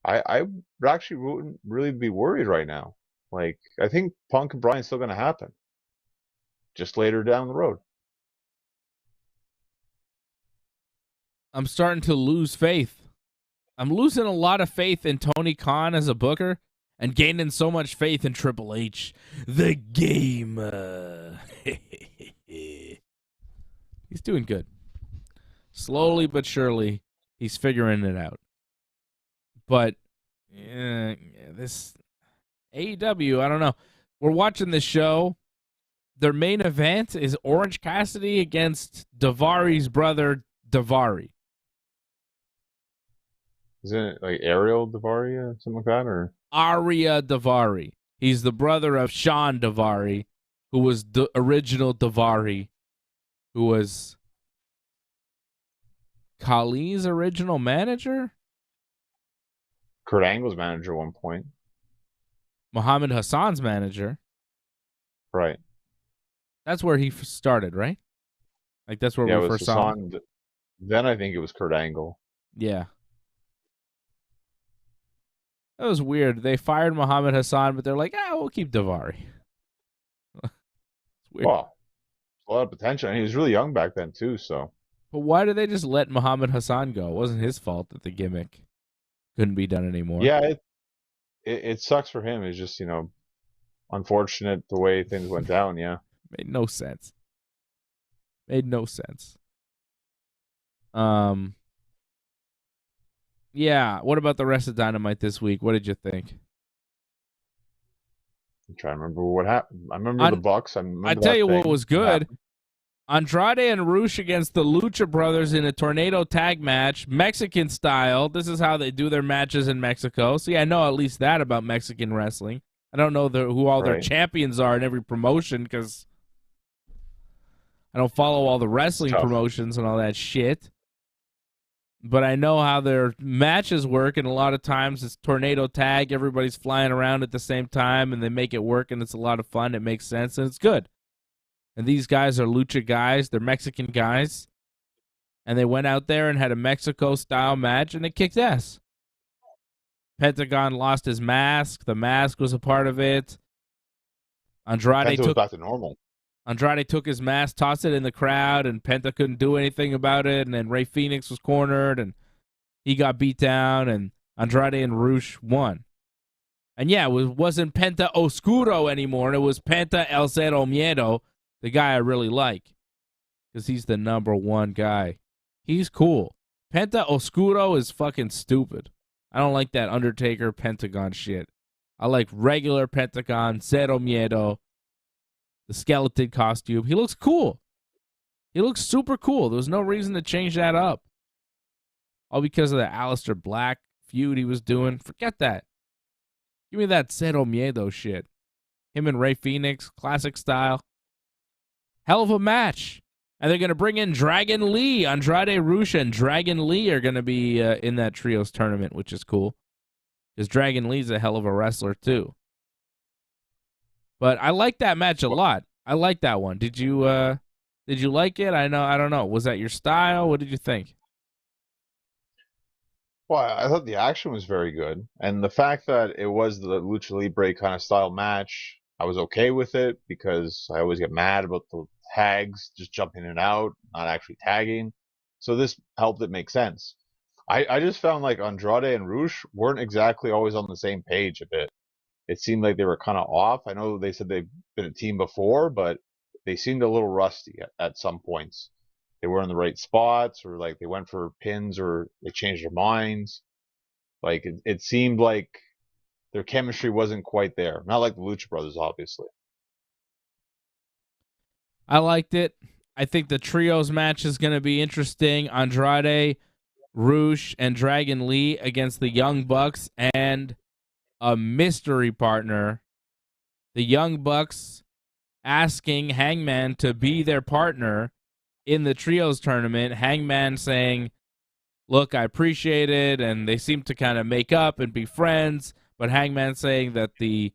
I would actually wouldn't really be worried right now. Like, I think Punk and Bryan's still going to happen. Just later down the road. I'm starting to lose faith. I'm losing a lot of faith in Tony Khan as a booker and gaining so much faith in Triple H. The game. He's doing good. Slowly but surely, he's figuring it out. But this AEW, I don't know. We're watching the show. Their main event is Orange Cassidy against Daivari's brother, Daivari. Isn't it like Ariel Daivari or something like that? Or Arya Daivari. He's the brother of Sean Daivari, who was the original Daivari, who was Khali's original manager? Kurt Angle's manager at one point. Muhammad Hassan's manager. Right. That's where he started, right? Like, that's where we first saw him. Then I think it was Kurt Angle. Yeah. That was weird. They fired Muhammad Hassan, but they're like, we'll keep Daivari. It's weird. Well, a lot of potential. And he was really young back then, too, so. But why did they just let Muhammad Hassan go? It wasn't his fault that the gimmick couldn't be done anymore. Yeah, it sucks for him. It's just, unfortunate the way things went down, yeah. Made no sense. Yeah, what about the rest of Dynamite this week? What did you think? I'm trying to remember what happened. I remember the Bucks. I tell you what was good. Andrade and Rush against the Lucha Brothers in a tornado tag match, Mexican style. This is how they do their matches in Mexico. See, I know at least that about Mexican wrestling. I don't know who all their champions are in every promotion because I don't follow all the wrestling promotions and all that shit. But I know how their matches work, and a lot of times it's tornado tag. Everybody's flying around at the same time, and they make it work, and it's a lot of fun. It makes sense, and it's good. And these guys are lucha guys. They're Mexican guys. And they went out there and had a Mexico-style match, and it kicked ass. Pentagon lost his mask. The mask was a part of it. Andrade took back to normal. Andrade took his mask, tossed it in the crowd, and Penta couldn't do anything about it. And then Rey Fenix was cornered, and he got beat down, and Andrade and Rush won. And yeah, it wasn't Penta Oscuro anymore. It was Penta El Cero Miedo, the guy I really like, because he's the number one guy. He's cool. Penta Oscuro is fucking stupid. I don't like that Undertaker Pentagon shit. I like regular Pentagon, Cero Miedo, the skeleton costume. He looks cool. He looks super cool. There was no reason to change that up. All because of the Aleister Black feud he was doing. Forget that. Give me that Cero Miedo shit. Him and Rey Fenix, classic style. Hell of a match. And they're going to bring in Dragon Lee. Andrade Rush and Dragon Lee are going to be in that trios tournament, which is cool. Because Dragon Lee's a hell of a wrestler, too. But I like that match a lot. I like that one. Did you like it? I don't know. Was that your style? What did you think? Well, I thought the action was very good. And the fact that it was the Lucha Libre kind of style match, I was okay with it because I always get mad about the tags, just jumping in and out, not actually tagging. So this helped it make sense. I just found like Andrade and Rush weren't exactly always on the same page a bit. It seemed like they were kind of off. I know they said they've been a team before, but they seemed a little rusty at some points. They were in the right spots, or like they went for pins, or they changed their minds. Like it seemed like their chemistry wasn't quite there. Not like the Lucha Brothers, obviously. I liked it. I think the trios match is going to be interesting. Andrade, Rush, and Dragon Lee against the Young Bucks and a mystery partner. The Young Bucks asking Hangman to be their partner in the trios tournament. Hangman saying, look, I appreciate it, and they seem to kind of make up and be friends, but Hangman saying that the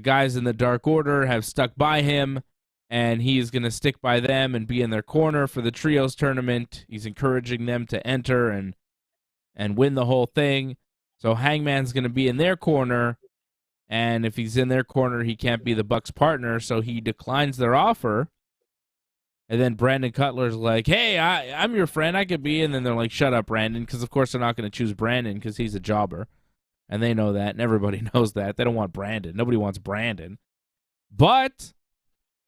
guys in the Dark Order have stuck by him, and he is going to stick by them and be in their corner for the trios tournament. He's encouraging them to enter and win the whole thing. So Hangman's going to be in their corner, and if he's in their corner, he can't be the Bucks' partner, so he declines their offer. And then Brandon Cutler's like, hey, I'm your friend, I could be. And then they're like, shut up, Brandon, because of course they're not going to choose Brandon because he's a jobber. And they know that, and everybody knows that. They don't want Brandon. Nobody wants Brandon. But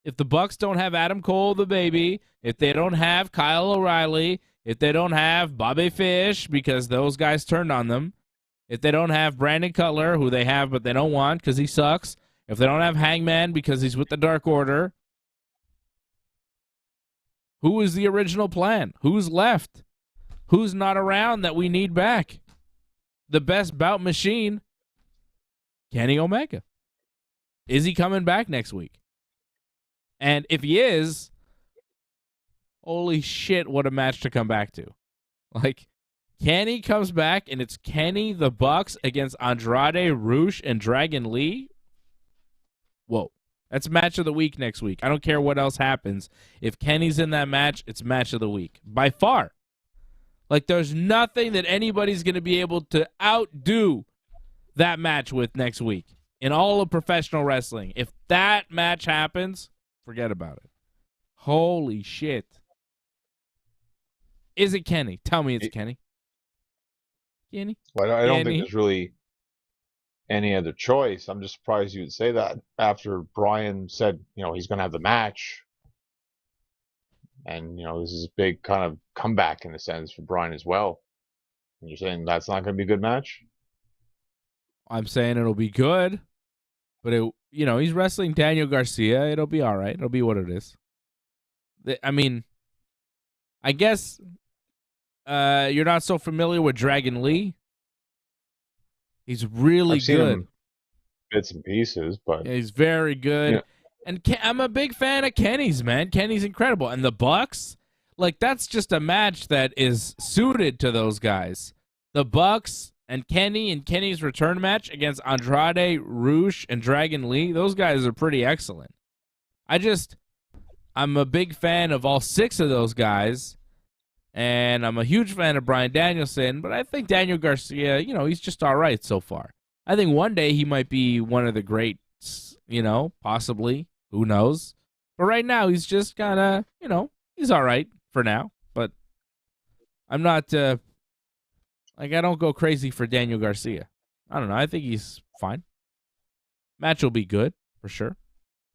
if the Bucks don't have Adam Cole, the baby, if they don't have Kyle O'Reilly, if they don't have Bobby Fish because those guys turned on them, if they don't have Brandon Cutler, who they have but they don't want because he sucks, if they don't have Hangman because he's with the Dark Order, who is the original plan? Who's left? Who's not around that we need back? The best bout machine, Kenny Omega. Is he coming back next week? And if he is, holy shit, what a match to come back to. Like, Kenny comes back, and it's Kenny, the Bucks, against Andrade, Rush, and Dragon Lee. Whoa. That's match of the week next week. I don't care what else happens. If Kenny's in that match, it's match of the week. By far. Like, there's nothing that anybody's going to be able to outdo that match with next week in all of professional wrestling. If that match happens, forget about it. Holy shit. Is it Kenny? Tell me it's Kenny. Kenny? Well, I don't think there's really any other choice. I'm just surprised you would say that after Brian said, he's going to have the match. And, this is a big kind of comeback in a sense for Brian as well. And you're saying that's not going to be a good match? I'm saying it'll be good. But, he's wrestling Daniel Garcia. It'll be all right. It'll be what it is. I mean, I guess you're not so familiar with Dragon Lee. He's really I've seen good. Him bits and pieces, but yeah, he's very good. Yeah. And I'm a big fan of Kenny's, man. Kenny's incredible. And the Bucks, like, that's just a match that is suited to those guys. The Bucks and Kenny's return match against Andrade, Rush, and Dragon Lee, those guys are pretty excellent. I'm a big fan of all six of those guys. And I'm a huge fan of Bryan Danielson, but I think Daniel Garcia, he's just all right so far. I think one day he might be one of the greats, possibly. Who knows? But right now he's just kind of, he's all right for now. But I'm not, I don't go crazy for Daniel Garcia. I don't know. I think he's fine. Match will be good, for sure.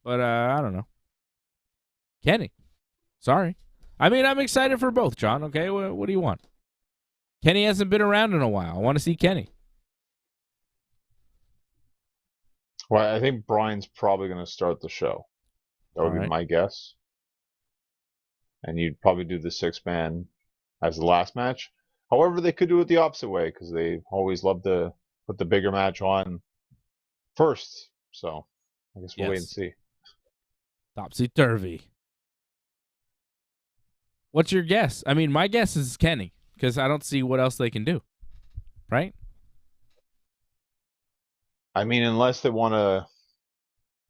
But I don't know. Kenny. Sorry. I mean, I'm excited for both, John, okay? What do you want? Kenny hasn't been around in a while. I want to see Kenny. Well, I think Brian's probably going to start the show. That would be my guess. And you'd probably do the six-man as the last match. However, they could do it the opposite way because they always love to put the bigger match on first. So I guess we'll wait and see. Topsy-turvy. What's your guess? I mean, my guess is Kenny because I don't see what else they can do. Right? I mean, unless they want to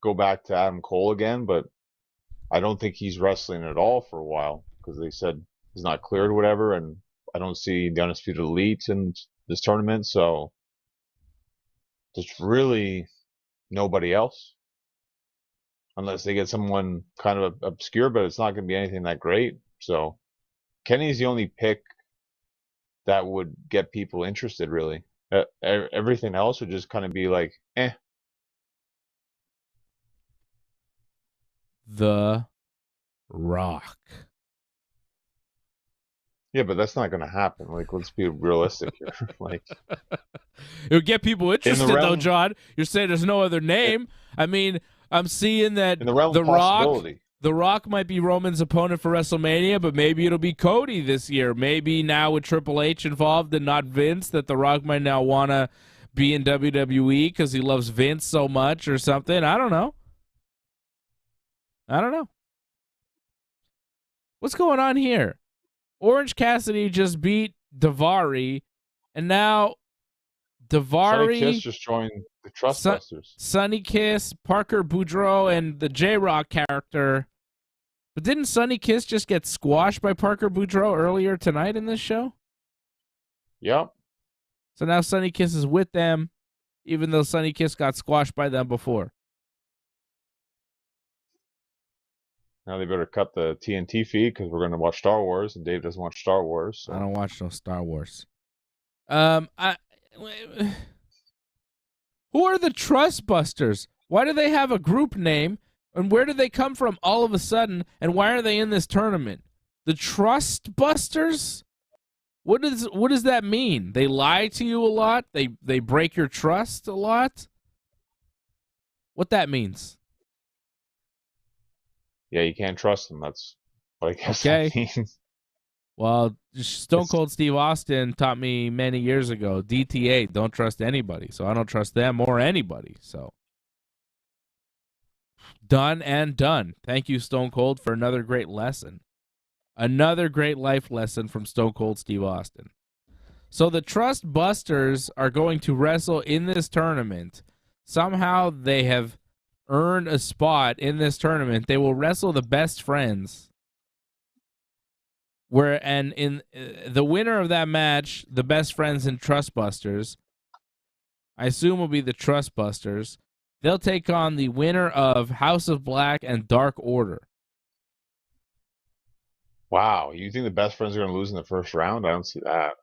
go back to Adam Cole again, but I don't think he's wrestling at all for a while because they said he's not cleared or whatever, and I don't see the Undisputed Elite in this tournament, so there's really nobody else. unless they get someone kind of obscure, but it's not going to be anything that great. So Kenny's the only pick that would get people interested, really. Everything else would just kind of be like, eh. The Rock. Yeah, but that's not going to happen. Like, let's be realistic here. Like, it would get people interested, though, John. You're saying there's no other name. I mean, I'm seeing that in the realm of possibility. The Rock might be Roman's opponent for WrestleMania, but maybe it'll be Cody this year. Maybe now with Triple H involved and not Vince, that The Rock might now want to be in WWE because he loves Vince so much or something. I don't know. What's going on here? Orange Cassidy just beat Daivari, and now Daivari... Sonny Kiss just joined the Trustbusters. Sonny Kiss, Parker Boudreaux, and the J-Rock character. But didn't Sonny Kiss just get squashed by Parker Boudreaux earlier tonight in this show? Yep. So now Sonny Kiss is with them, even though Sonny Kiss got squashed by them before. Now they better cut the TNT feed because we're going to watch Star Wars, and Dave doesn't watch Star Wars. So. I don't watch no Star Wars. Who are the Trustbusters? Why do they have a group name, and where did they come from all of a sudden, and why are they in this tournament? The Trustbusters? What does that mean? They lie to you a lot? They break your trust a lot? What that means? Yeah, you can't trust them. That's what I guess that means. Well, Stone Cold Steve Austin taught me many years ago, DTA, don't trust anybody. So I don't trust them or anybody. So done and done. Thank you, Stone Cold, for another great lesson. Another great life lesson from Stone Cold Steve Austin. So the Trust Busters are going to wrestle in this tournament. Somehow they have earned a spot in this tournament. They will wrestle the Best Friends. In the winner of that match, the Best Friends and Trust Busters, I assume will be the Trust Busters. They'll take on the winner of House of Black and Dark Order. Wow, you think the Best Friends are going to lose in the first round? I don't see that.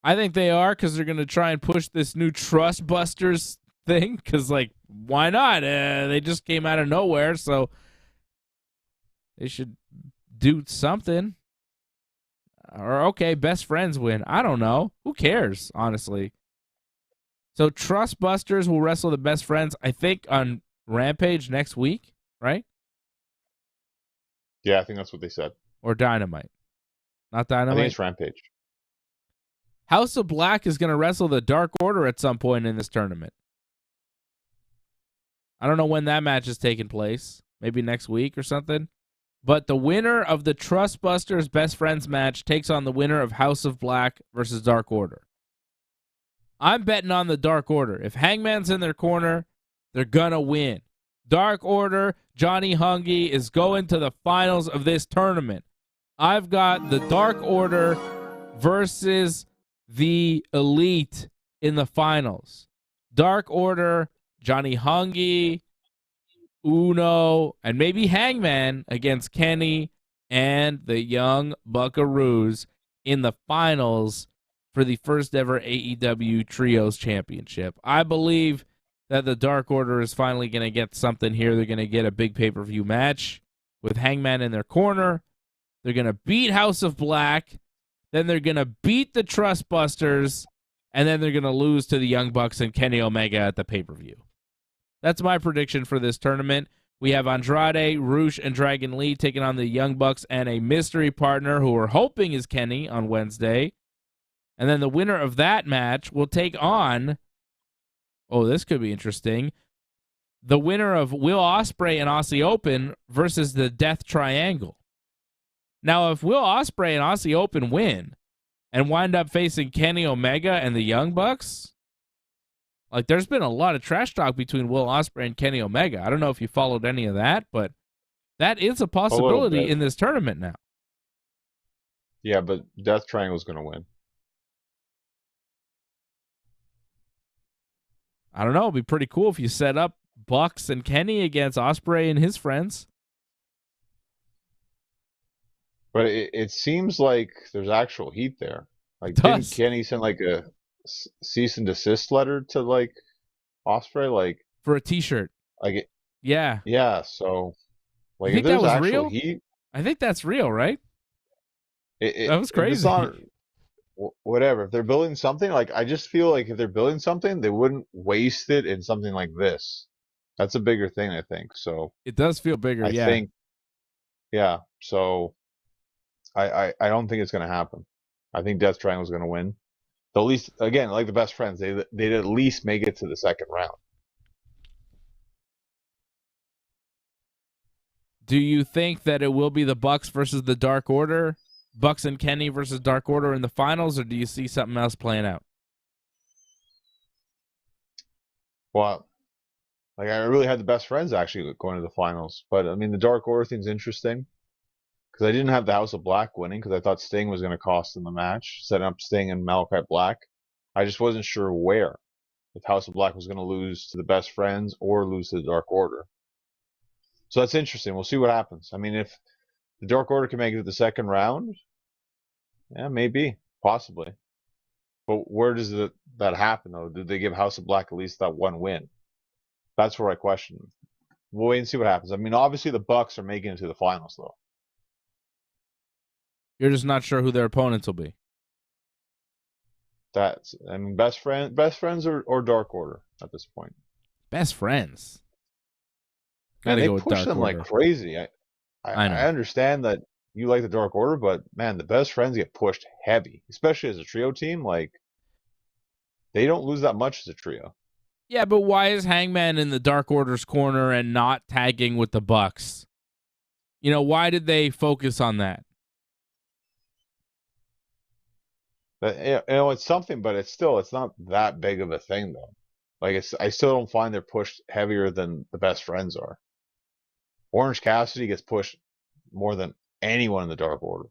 I think they are, because they're going to try and push this new Trust Busters thing, because, like, why not? They just came out of nowhere, so they should do something. Or, okay, Best Friends win. I don't know. Who cares, honestly? So Trust Busters will wrestle the Best Friends, I think, on Rampage next week, right? Yeah, I think that's what they said. Or Dynamite. Not Dynamite? I think it's Rampage. House of Black is going to wrestle the Dark Order at some point in this tournament. I don't know when that match is taking place. Maybe next week or something. But the winner of the Trust Busters Best Friends match takes on the winner of House of Black versus Dark Order. I'm betting on the Dark Order. If Hangman's in their corner, they're going to win. Dark Order, Johnny Hungy is going to the finals of this tournament. I've got the Dark Order versus the Elite in the finals. Dark Order, Johnny Hungy, Uno, and maybe Hangman against Kenny and the Young Buckaroos in the finals for the first ever AEW Trios Championship. I believe that the Dark Order is finally going to get something here. They're going to get a big pay-per-view match with Hangman in their corner. They're going to beat House of Black. Then they're going to beat the Trust Busters. And then they're going to lose to the Young Bucks and Kenny Omega at the pay-per-view. That's my prediction for this tournament. We have Andrade, Rush, and Dragon Lee taking on the Young Bucks and a mystery partner who we're hoping is Kenny on Wednesday. And then the winner of that match will take on, oh, this could be interesting, the winner of Will Ospreay and Aussie Open versus the Death Triangle. Now, if Will Ospreay and Aussie Open win and wind up facing Kenny Omega and the Young Bucks, like, there's been a lot of trash talk between Will Ospreay and Kenny Omega. I don't know if you followed any of that, but that is a possibility in this tournament now. Yeah, but Death Triangle's going to win. I don't know. It'd be pretty cool if you set up Bucks and Kenny against Ospreay and his friends. But it seems like there's actual heat there. Like, didn't Kenny send like a cease and desist letter to like Ospreay, like for a T-shirt? Like, yeah. So, like, if there's actual real? heat, I think that's real, right? That was crazy. It's not, whatever. If they're building something, like, I just feel like if they're building something, they wouldn't waste it in something like this. That's a bigger thing, I think. So it does feel bigger. I think, yeah. So I don't think it's going to happen. I think Death Triangle is going to win. They'll at least, again, like the best friends, they'd at least make it to the second round. Do you think that it will be the Bucks versus the Dark Order? Bucks and Kenny versus Dark Order in the finals, or do you see something else playing out? Well, like, I really had the best friends actually going to the finals. But, I mean, the Dark Order thing's interesting. Because I didn't have the House of Black winning, because I thought Sting was going to cost them the match, setting up Sting and Malachi Black. I just wasn't sure where. If House of Black was going to lose to the best friends or lose to the Dark Order. So that's interesting. We'll see what happens. I mean, if the Dark Order can make it to the second round, yeah, maybe, possibly. But where does that happen, though? Did they give House of Black at least that one win? That's where I question them. We'll wait and see what happens. I mean, obviously the Bucks are making it to the finals, though. You're just not sure who their opponents will be. I mean, best friends or Dark Order at this point. Best friends. And they push them like crazy. I understand that you like the Dark Order, but man, the best friends get pushed heavy, especially as a trio team. Like, they don't lose that much as a trio. Yeah, but why is Hangman in the Dark Order's corner and not tagging with the Bucks? You know, why did they focus on that? But, you know, it's something, but it's not that big of a thing, though. Like, I still don't find they're pushed heavier than the best friends are. Orange Cassidy gets pushed more than anyone in the Dark Order.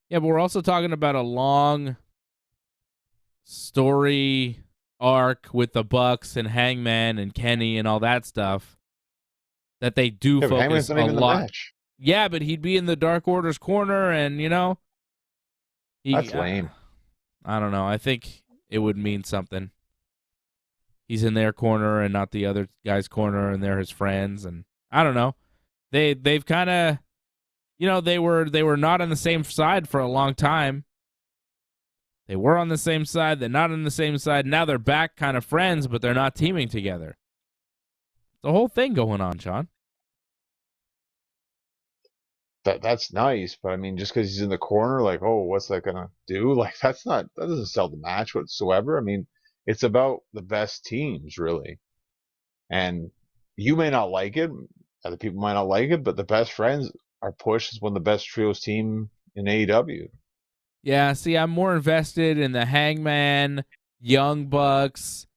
Yeah, but we're also talking about a long story arc with the Bucks and Hangman and Kenny and all that stuff that they do focus a lot. Yeah, but he'd be in the Dark Order's corner, and you know, that's lame. I don't know. I think it would mean something. He's in their corner and not the other guy's corner, and they're his friends, and I don't know. They've kind of, you know, they were not on the same side for a long time. They were on the same side, they're not on the same side. Now they're back kind of friends, but they're not teaming together. The whole thing going on, Sean. That's nice, but I mean, just because he's in the corner, like, oh, what's that gonna do? Like, that doesn't sell the match whatsoever. I mean, it's about the best teams, really. And you may not like it, other people might not like it, but the best friends are pushed as one of the best trios team in AEW. Yeah, see, I'm more invested in the Hangman, Young Bucks,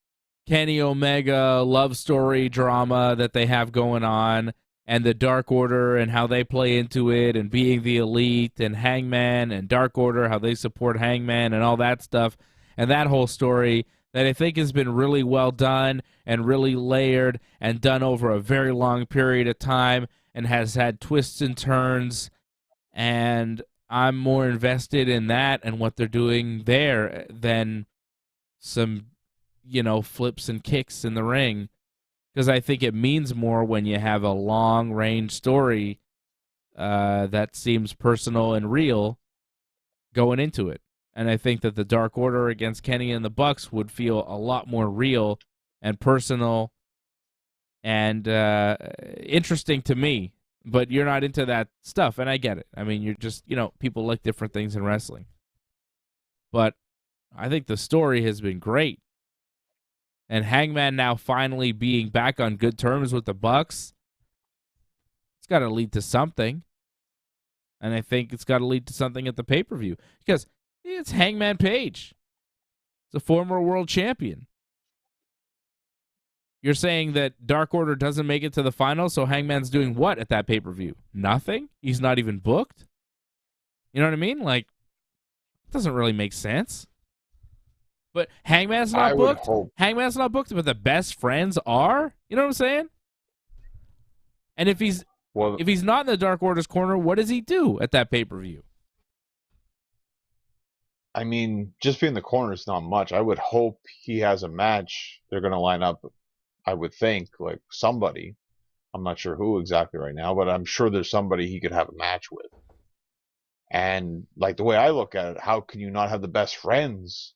Kenny Omega love story drama that they have going on, and the Dark Order and how they play into it, and being the elite, and Hangman and Dark Order, how they support Hangman and all that stuff, and that whole story that I think has been really well done and really layered and done over a very long period of time and has had twists and turns, and I'm more invested in that and what they're doing there than some, you know, flips and kicks in the ring, because I think it means more when you have a long-range story that seems personal and real going into it. And I think that the Dark Order against Kenny and the Bucks would feel a lot more real and personal and interesting to me. But you're not into that stuff, and I get it. I mean, you're just, you know, people like different things in wrestling. But I think the story has been great. And Hangman now finally being back on good terms with the Bucks, it's got to lead to something. And I think it's got to lead to something at the pay-per-view. Because it's Hangman Page. It's a former world champion. You're saying that Dark Order doesn't make it to the final, so Hangman's doing what at that pay-per-view? Nothing? He's not even booked? You know what I mean? Like, it doesn't really make sense. But Hangman's not booked? Hangman's not booked, but the best friends are? You know what I'm saying? And if he's not in the Dark Order's corner, what does he do at that pay-per-view? I mean, just being in the corner is not much. I would hope he has a match. They're going to line up, I would think, like somebody. I'm not sure who exactly right now, but I'm sure there's somebody he could have a match with. And like the way I look at it, how can you not have the best friends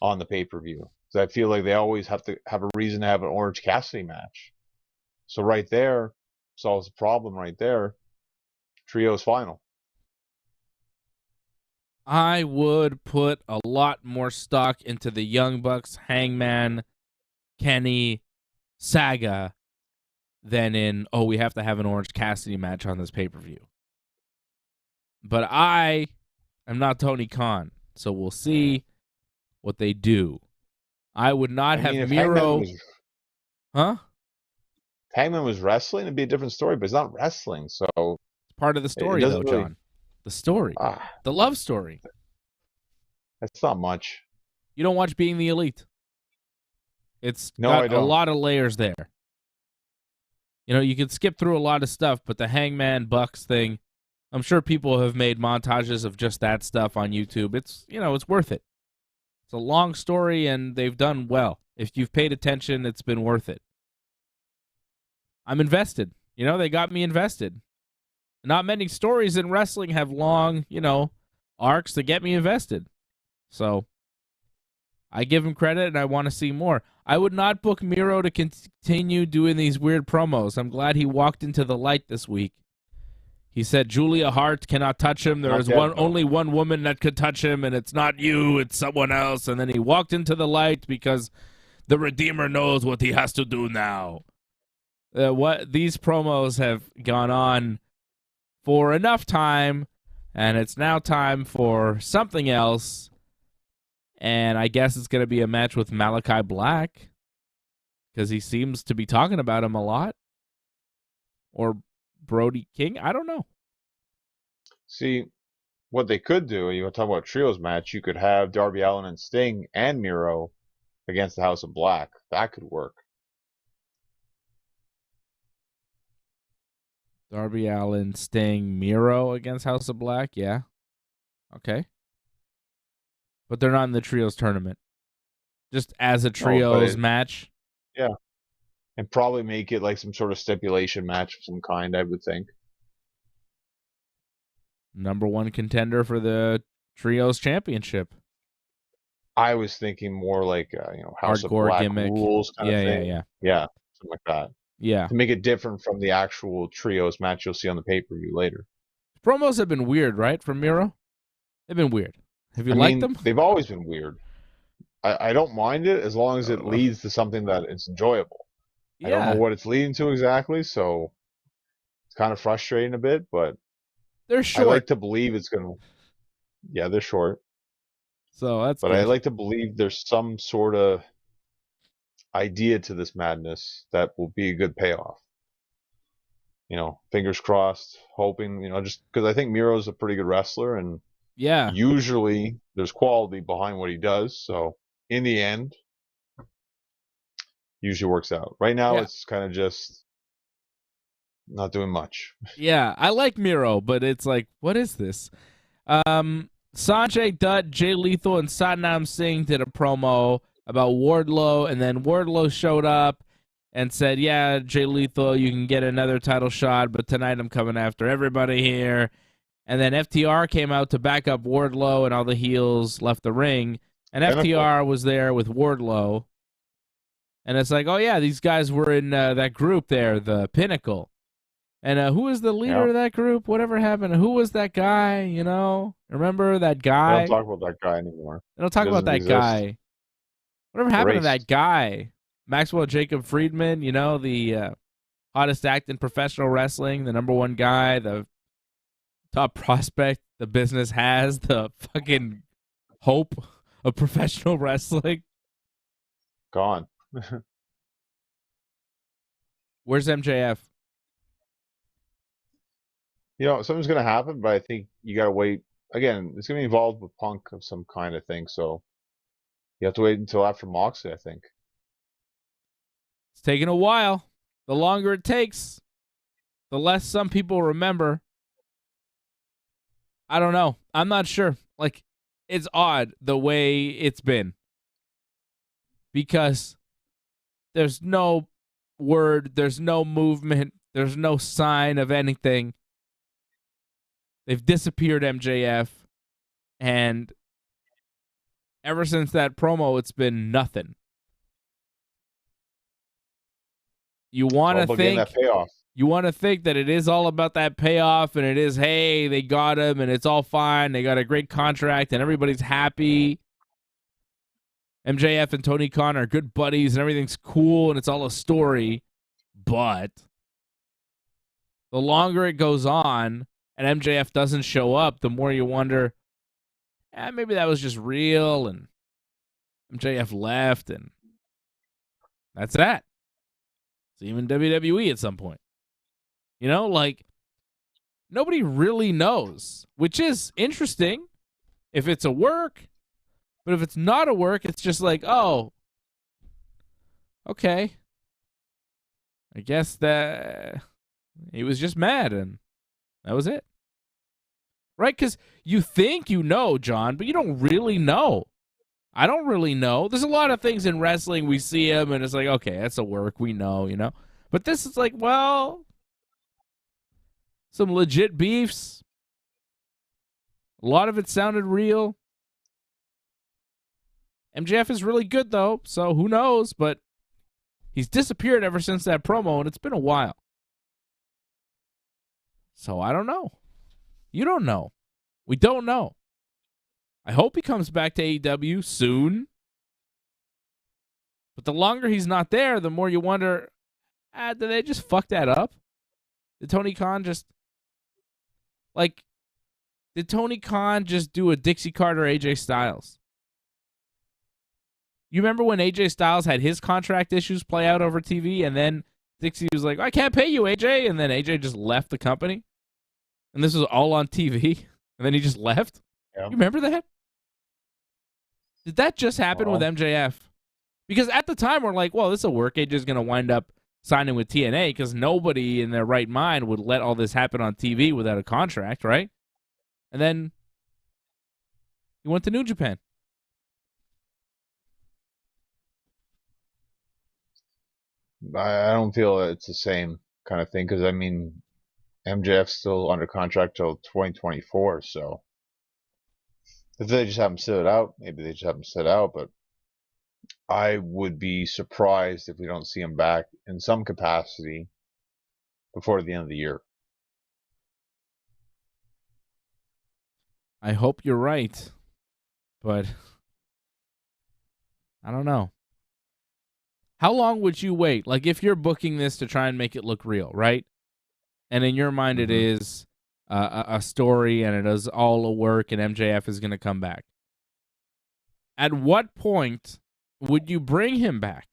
on the pay-per-view? Because I feel like they always have to have a reason to have an Orange Cassidy match. So right there solves the problem right there. Trios final. I would put a lot more stock into the Young Bucks, Hangman, Kenny saga than in, we have to have an Orange Cassidy match on this pay-per-view. But I am not Tony Khan, so we'll see what they do. I would not have Miro. Hangman was wrestling, it'd be a different story, but it's not wrestling, so it's part of the story, though, really... John. The story. The love story. That's not much. You don't watch Being the Elite. It's got a lot of layers there. You know, you can skip through a lot of stuff, but the Hangman Bucks thing, I'm sure people have made montages of just that stuff on YouTube. It's, it's worth it. It's a long story, and they've done well. If you've paid attention, it's been worth it. I'm invested. They got me invested. Not many stories in wrestling have long, arcs to get me invested. So I give him credit, and I want to see more. I would not book Miro to continue doing these weird promos. I'm glad he walked into the light this week. He said Julia Hart cannot touch him. There is only one woman that could touch him, and it's not you, it's someone else. And then he walked into the light because the Redeemer knows what he has to do now. These promos have gone on for enough time, and it's now time for something else. And I guess it's going to be a match with Malachi Black, because he seems to be talking about him a lot. Or Brody King, I don't know. See, what they could do, you want to talk about trios match, you could have Darby Allin and Sting and Miro against the House of Black. That could work. Darby Allin, Sting, Miro against House of Black, yeah. Okay. But they're not in the trios tournament. Just as a trios match. Yeah. And probably make it like some sort of stipulation match of some kind, I would think. Number one contender for the trios championship. I was thinking more like, House hardcore of Black gimmick. Rules kind of thing. Yeah, something like that. Yeah. To make it different from the actual trios match you'll see on the pay-per-view later. Promos have been weird, right, from Miro? They've been weird. Have you liked them? They've always been weird. I don't mind it as long as it leads to something that is enjoyable. Yeah. I don't know what it's leading to exactly, so it's kind of frustrating a bit, but they're short. I like to believe it's going to... Yeah, they're short. So that's But good. I like to believe there's some sort of idea to this madness that will be a good payoff. Fingers crossed, hoping, just because I think Miro's a pretty good wrestler, and usually there's quality behind what he does, so in the end, usually works out. Right now, it's kind of just not doing much. Yeah, I like Miro, but it's like, what is this? Sanjay Dutt, Jay Lethal, and Satnam Singh did a promo about Wardlow, and then Wardlow showed up and said, yeah, Jay Lethal, you can get another title shot, but tonight I'm coming after everybody here. And then FTR came out to back up Wardlow, and all the heels left the ring. And FTR was there with Wardlow. And it's like, oh, yeah, these guys were in that group there, the Pinnacle. And who was the leader of that group? Whatever happened? Who was that guy, Remember that guy? They don't talk about that guy anymore. They don't talk about that guy. Whatever happened to that guy? Maxwell Jacob Friedman, the hottest act in professional wrestling, the number one guy, the top prospect the business has, the fucking hope of professional wrestling. Gone. Where's MJF? Something's going to happen, but I think you got to wait. Again, it's going to be involved with Punk of some kind, I think, so you have to wait until after Moxley, I think. It's taking a while. The longer it takes, the less some people remember. I don't know. I'm not sure. Like, it's odd the way it's been. Because there's no word, there's no movement, there's no sign of anything. They've disappeared, MJF. And ever since that promo, it's been nothing. You want to think that payoff. You want to think that it is all about that payoff, and it is, hey, they got him, and it's all fine. They got a great contract, and everybody's happy. MJF and Tony Khan are good buddies, and everything's cool, and it's all a story. But the longer it goes on, and MJF doesn't show up, the more you wonder, maybe that was just real, and MJF left, and that's that. See him in WWE at some point. You know, like, nobody really knows, which is interesting if it's a work. But if it's not a work, it's just like, oh, okay. I guess that he was just mad, and that was it. Right? Because you think you know, John, but you don't really know. I don't really know. There's a lot of things in wrestling, we see him, and it's like, okay, that's a work, we know, you know? But this is like, well, some legit beefs. A lot of it sounded real. MJF is really good, though, so who knows? But he's disappeared ever since that promo, and it's been a while. So I don't know. You don't know. We don't know. I hope he comes back to AEW soon. But the longer he's not there, the more you wonder, did they just fuck that up? Did Tony Khan just... Like, did Tony Khan just do a Dixie Carter AJ Styles? You remember when AJ Styles had his contract issues play out over TV, and then Dixie was like, I can't pay you, AJ, and then AJ just left the company? And this was all on TV, and then he just left? Yeah. You remember that? Did that just happen with MJF? Because at the time, we're like, well, this will work. AJ's going to wind up signing with TNA, because nobody in their right mind would let all this happen on TV without a contract, right? And then he went to New Japan. I don't feel it's the same kind of thing, because, I mean, MJF's still under contract till 2024, so if they just have him sit it out, maybe they just have him sit out, but I would be surprised if we don't see him back in some capacity before the end of the year. I hope you're right, but I don't know. How long would you wait? Like, if you're booking this to try and make it look real, right? And in your mind, it is a story, and it is all a work, and MJF is going to come back. At what point would you bring him back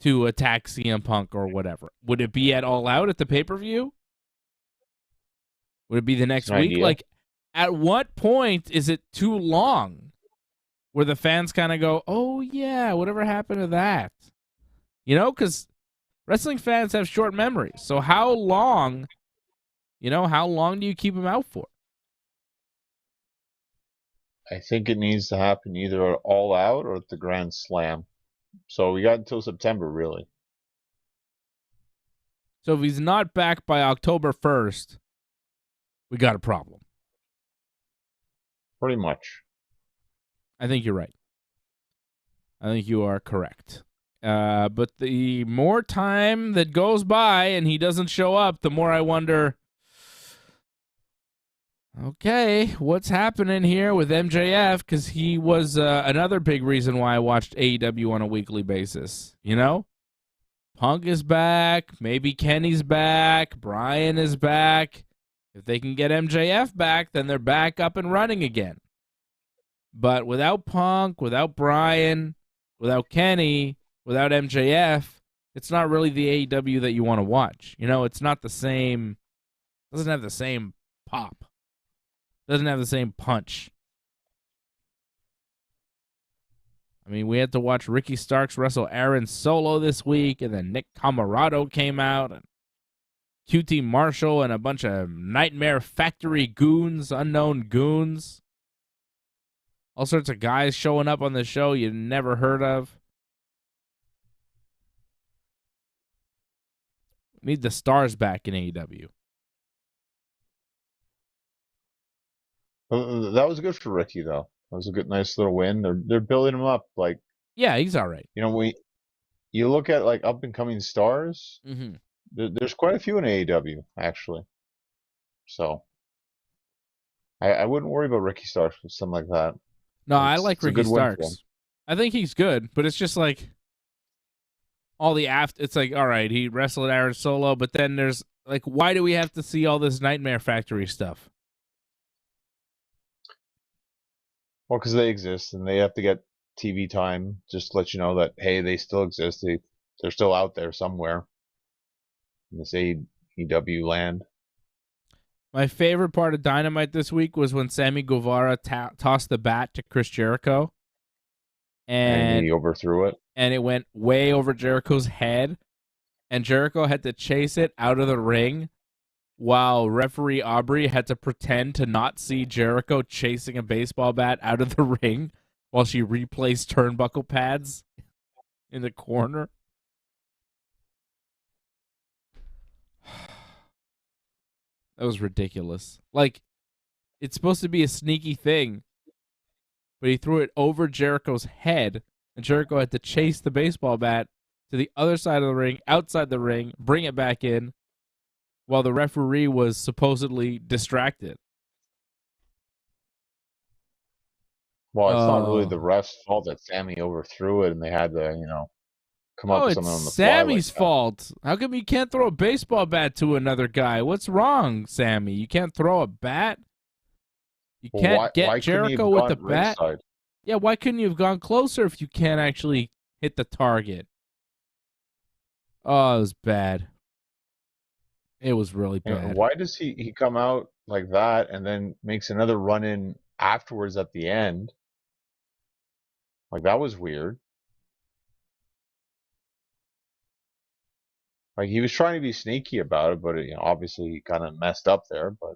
to attack CM Punk or whatever? Would it be at All Out at the pay-per-view? Would it be the next week? Idea. Like, at what point is it too long where the fans kind of go, oh, yeah, whatever happened to that? You know, because wrestling fans have short memories. So how long, how long do you keep them out for? I think it needs to happen either at All Out or at the Grand Slam. So we got until September, really. So if he's not back by October 1st, we got a problem. Pretty much. I think you're right. I think you are correct. But the more time that goes by and he doesn't show up, the more I wonder, okay, what's happening here with MJF? Because he was another big reason why I watched AEW on a weekly basis. You know? Punk is back. Maybe Kenny's back. Bryan is back. If they can get MJF back, then they're back up and running again. But without Punk, without Bryan, without Kenny, without MJF, it's not really the AEW that you want to watch. You know, it's not the same. Doesn't have the same pop. Doesn't have the same punch. I mean, we had to watch Ricky Starks wrestle Aaron Solo this week, and then Nick Camarado came out. And QT Marshall and a bunch of Nightmare Factory goons, unknown goons. All sorts of guys showing up on the show you never heard of. Need the stars back in AEW. That was good for Ricky, though. That was a good, nice little win. They're building him up. Like, yeah, he's all right. You look at like up and coming stars. Mm-hmm. There's quite a few in AEW actually. So I wouldn't worry about Ricky Starks or something like that. No, I like Ricky Starks. I think he's good, but it's just like all the it's like, all right, he wrestled Aaron Solo, but then there's like, why do we have to see all this Nightmare Factory stuff? Well, because they exist and they have to get TV time just to let you know that, hey, they still exist. They're still out there somewhere in this AEW land. My favorite part of Dynamite this week was when Sammy Guevara tossed the bat to Chris Jericho. And he overthrew it. And it went way over Jericho's head. And Jericho had to chase it out of the ring while referee Aubrey had to pretend to not see Jericho chasing a baseball bat out of the ring while she replaced turnbuckle pads in the corner. That was ridiculous. Like, it's supposed to be a sneaky thing, but he threw it over Jericho's head, and Jericho had to chase the baseball bat to the other side of the ring, outside the ring, bring it back in, while the referee was supposedly distracted. Well, it's not really the ref's fault that Sammy overthrew it and they had to, come up with something on the fly. Oh, it's Sammy's fault. How come you can't throw a baseball bat to another guy? What's wrong, Sammy? You can't throw a bat? You can't get Jericho with the bat? Yeah, why couldn't you have gone closer if you can't actually hit the target? Oh, it was bad. It was really bad. And why does he come out like that and then makes another run in afterwards at the end? Like, that was weird. Like, he was trying to be sneaky about it, but obviously he kind of messed up there. But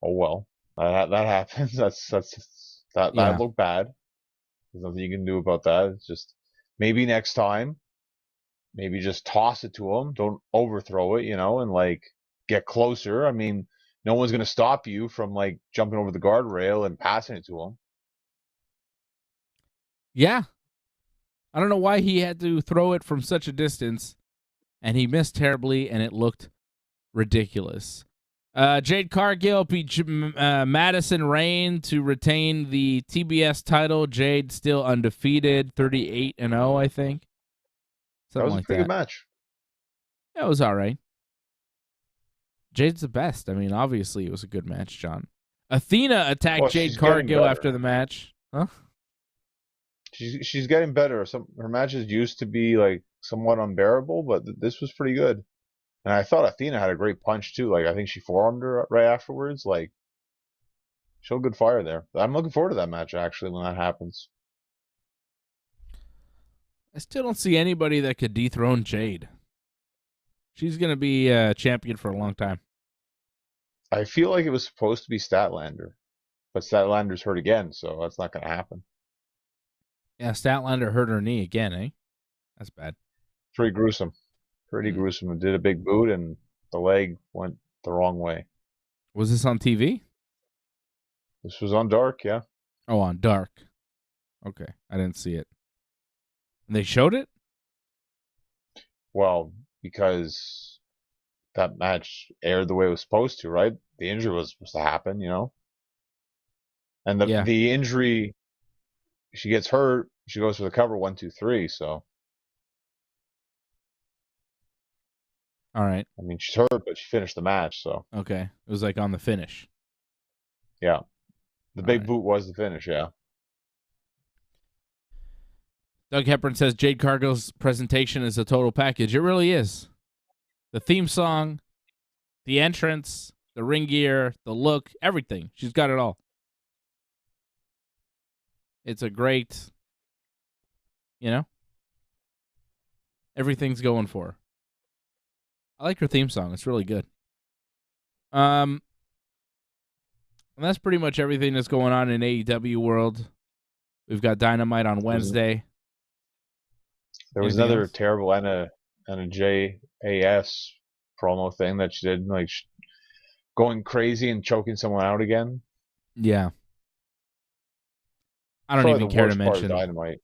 oh well, that happens. That looked bad. There's nothing you can do about that. It's just maybe next time, maybe just toss it to him. Don't overthrow it, and like get closer. I mean, no one's gonna stop you from like jumping over the guardrail and passing it to him. Yeah, I don't know why he had to throw it from such a distance. And he missed terribly, and it looked ridiculous. Jade Cargill beat Madison Rayne to retain the TBS title. Jade still undefeated, 38-0, I think. That was a pretty good match. Yeah, it was all right. Jade's the best. I mean, obviously, it was a good match, John. Athena attacked Jade Cargill after the match. Huh? She's getting better. Her matches used to be like somewhat unbearable, but this was pretty good. And I thought Athena had a great punch too. Like, I think she forearmed her right afterwards. Like, showed good fire there. I'm looking forward to that match actually when that happens. I still don't see anybody that could dethrone Jade. She's gonna be champion for a long time. I feel like it was supposed to be Statlander, but Statlander's hurt again, so that's not gonna happen. Yeah, Statlander hurt her knee again, eh? That's bad. Pretty gruesome. Pretty gruesome. It did a big boot, and the leg went the wrong way. Was this on TV? This was on Dark, yeah. Oh, on Dark. Okay, I didn't see it. And they showed it? Well, because that match aired the way it was supposed to, right? The injury was supposed to happen, And the injury, she gets hurt, she goes for the cover 1, 2, 3, so. All right. I mean, she's hurt, but she finished the match, so. Okay. It was like on the finish. Yeah. The big boot was the finish, yeah. Doug Hepburn says Jade Cargill's presentation is a total package. It really is. The theme song, the entrance, the ring gear, the look, everything. She's got it all. It's a great, everything's going for her. I like her theme song. It's really good. And that's pretty much everything that's going on in AEW world. We've got Dynamite on Wednesday. There was Anything another else? terrible Anna JAS promo thing that she did, like going crazy and choking someone out again. Yeah. I don't Probably even the care to worst part of mention. Dynamite.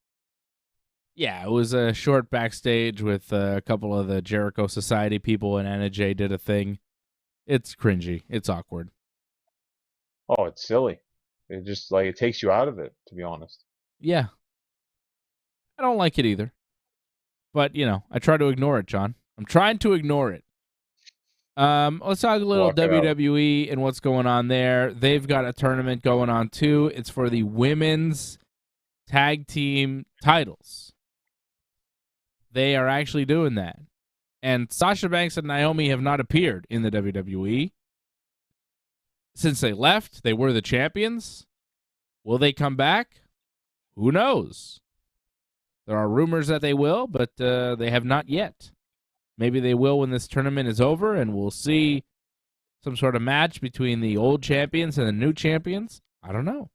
Yeah, it was a short backstage with a couple of the Jericho Society people, and Anna Jay did a thing. It's cringy. It's awkward. Oh, it's silly. It just like it takes you out of it, to be honest. Yeah. I don't like it either. But, I try to ignore it, John. I'm trying to ignore it. Let's talk a little Block it out. WWE and what's going on there. They've got a tournament going on, too. It's for the women's tag team titles. They are actually doing that. And Sasha Banks and Naomi have not appeared in the WWE. Since they left, they were the champions. Will they come back? Who knows? There are rumors that they will, but they have not yet. Maybe they will when this tournament is over, and we'll see some sort of match between the old champions and the new champions. I don't know.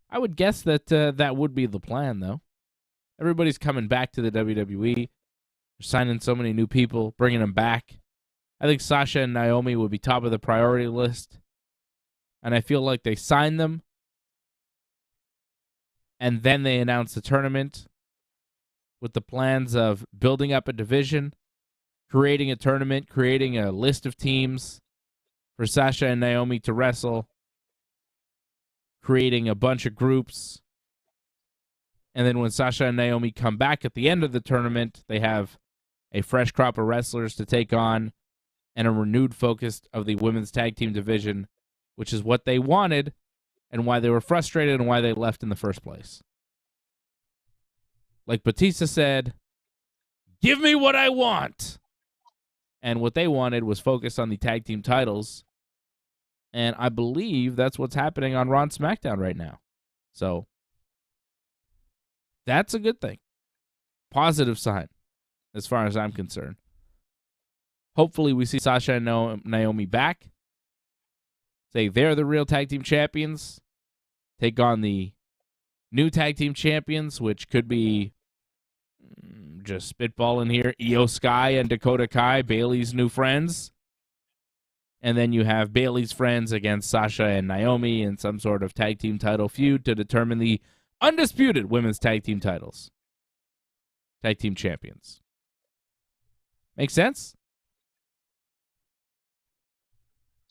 I would guess that that would be the plan, though. Everybody's coming back to the WWE. They're signing so many new people, bringing them back. I think Sasha and Naomi would be top of the priority list. And I feel like they signed them. And then they announced the tournament with the plans of building up a division, creating a tournament, creating a list of teams for Sasha and Naomi to wrestle, creating a bunch of groups. And then when Sasha and Naomi come back at the end of the tournament, they have a fresh crop of wrestlers to take on and a renewed focus of the women's tag team division, which is what they wanted and why they were frustrated and why they left in the first place. Like Batista said, give me what I want. And what they wanted was focus on the tag team titles. And I believe that's what's happening on Raw and SmackDown right now. So that's a good thing. Positive sign, as far as I'm concerned. Hopefully we see Sasha and Naomi back. Say they're the real tag team champions. Take on the new tag team champions, which could be just spitballing here. Io Sky and Dakota Kai, Bayley's new friends. And then you have Bayley's friends against Sasha and Naomi in some sort of tag team title feud to determine the undisputed women's tag team titles. Tag team champions. Make sense?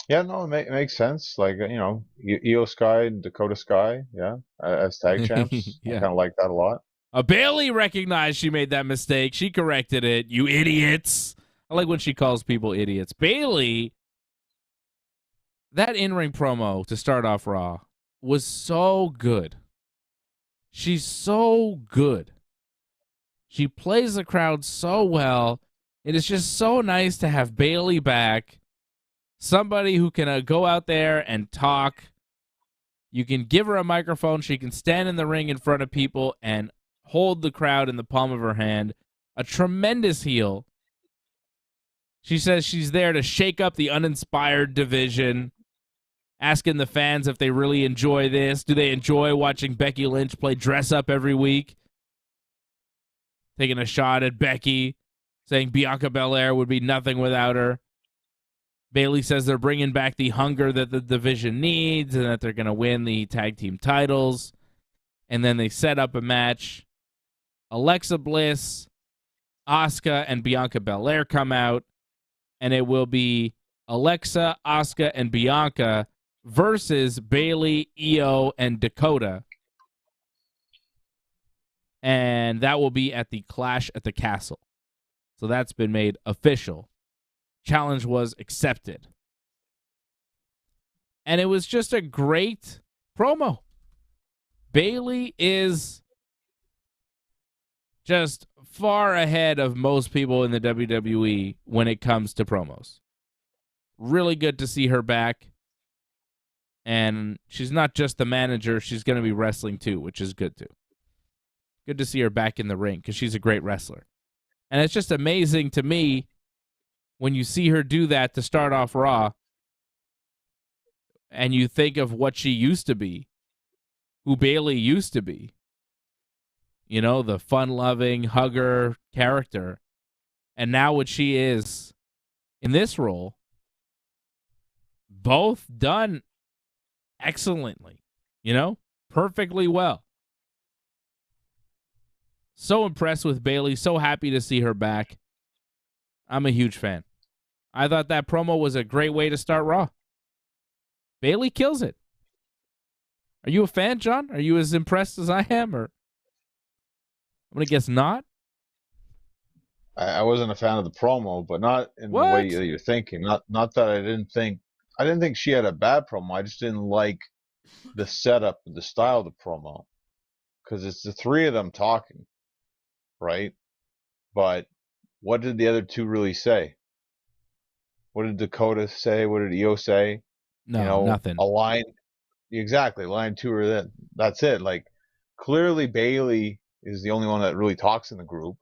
Yeah, no, it makes sense. Like, Io Sky and Dakota Sky, yeah, as tag champs. Yeah. I kind of like that a lot. Bayley recognized she made that mistake. She corrected it. You idiots. I like when she calls people idiots. Bayley, that in-ring promo to start off Raw was so good. She's so good. She plays the crowd so well. It is just so nice to have Bayley back. Somebody who can go out there and talk. You can give her a microphone. She can stand in the ring in front of people and hold the crowd in the palm of her hand. A tremendous heel. She says she's there to shake up the uninspired division. Asking the fans if they really enjoy this. Do they enjoy watching Becky Lynch play dress up every week? Taking a shot at Becky. Saying Bianca Belair would be nothing without her. Bayley says they're bringing back the hunger that the division needs and that they're going to win the tag team titles. And then they set up a match. Alexa Bliss, Asuka, and Bianca Belair come out. And it will be Alexa, Asuka, and Bianca versus Bayley, Io, and Dakota. And that will be at the Clash at the Castle. So that's been made official. Challenge was accepted. And it was just a great promo. Bayley is just far ahead of most people in the WWE when it comes to promos. Really good to see her back. And she's not just the manager, she's going to be wrestling too, which is good too. Good to see her back in the ring because she's a great wrestler. And it's just amazing to me when you see her do that to start off Raw, and you think of what she used to be, who Bayley used to be, you know, the fun-loving hugger character, and now what she is in this role, both done excellently, you know, perfectly well. So impressed with Bayley, so happy to see her back. I'm a huge fan. I thought that promo was a great way to start Raw. Bayley kills it. Are you a fan, John? Are you as impressed as I am? Or I'm going to guess not. I wasn't a fan of the promo, but not in the way that you're thinking. Not that I didn't think she had a bad promo. I just didn't like the setup, the style of the promo, because it's the three of them talking, right? But what did the other two really say? What did Dakota say? What did Io say? No, nothing. A line, exactly. Line two or that. That's it. Like, clearly Bayley is the only one that really talks in the group.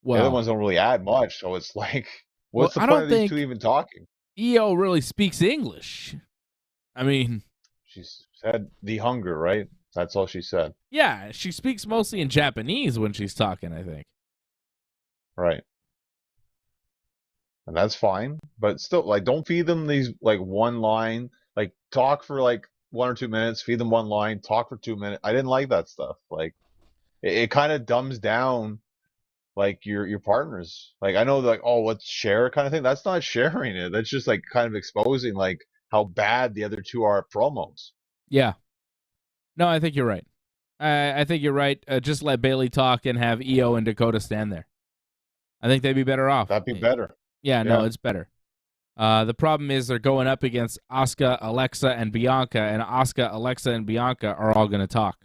Well, the other ones don't really add much, so it's like, what's the point of these two even talking? Io really speaks English. I mean, she said the hunger, right? That's all she said. Yeah, she speaks mostly in Japanese when she's talking, I think. Right. And that's fine, but still, like, don't feed them these, like, one line, like, talk for, like, 1 or 2 minutes, feed them one line, talk for 2 minutes. I didn't like that stuff. Like, it kind of dumbs down, like, your partners. Like, I know, like, oh, let's share kind of thing. That's not sharing it. That's just, like, kind of exposing, like, how bad the other two are at promos. Yeah. No, I think you're right. I think you're right. Just let Bayley talk and have Io and Dakota stand there. I think they'd be better off. That'd be better. Yeah, no, it's better. The problem is they're going up against Asuka, Alexa, and Bianca, and Asuka, Alexa, and Bianca are all going to talk.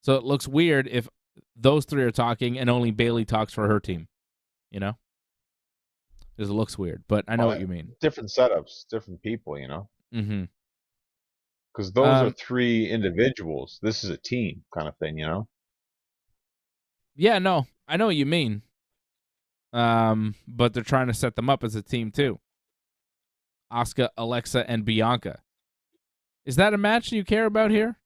So it looks weird if those three are talking and only Bayley talks for her team. You know? Because it looks weird, but I know what you mean. Different setups, different people, you know? Mm-hmm. Because those are three individuals. This is a team kind of thing, you know? Yeah, no, I know what you mean. But they're trying to set them up as a team too. Asuka, Alexa, and Bianca. Is that a match you care about here?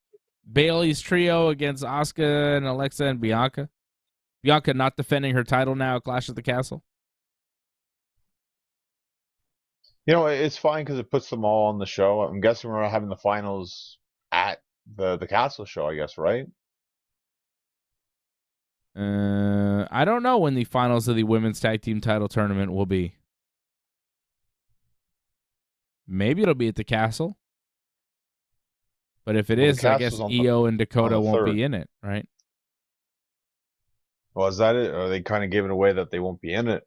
Bayley's trio against Asuka and Alexa and Bianca? Bianca not defending her title now at Clash at the Castle? You know, it's fine because it puts them all on the show. I'm guessing we're having the finals at the Castle show, I guess, right? I don't know when the finals of the women's tag team title tournament will be. Maybe it'll be at the Castle. But if it is, I guess Io and Dakota won't be in it, right? Well, is that it? Or are they kind of giving away that they won't be in it?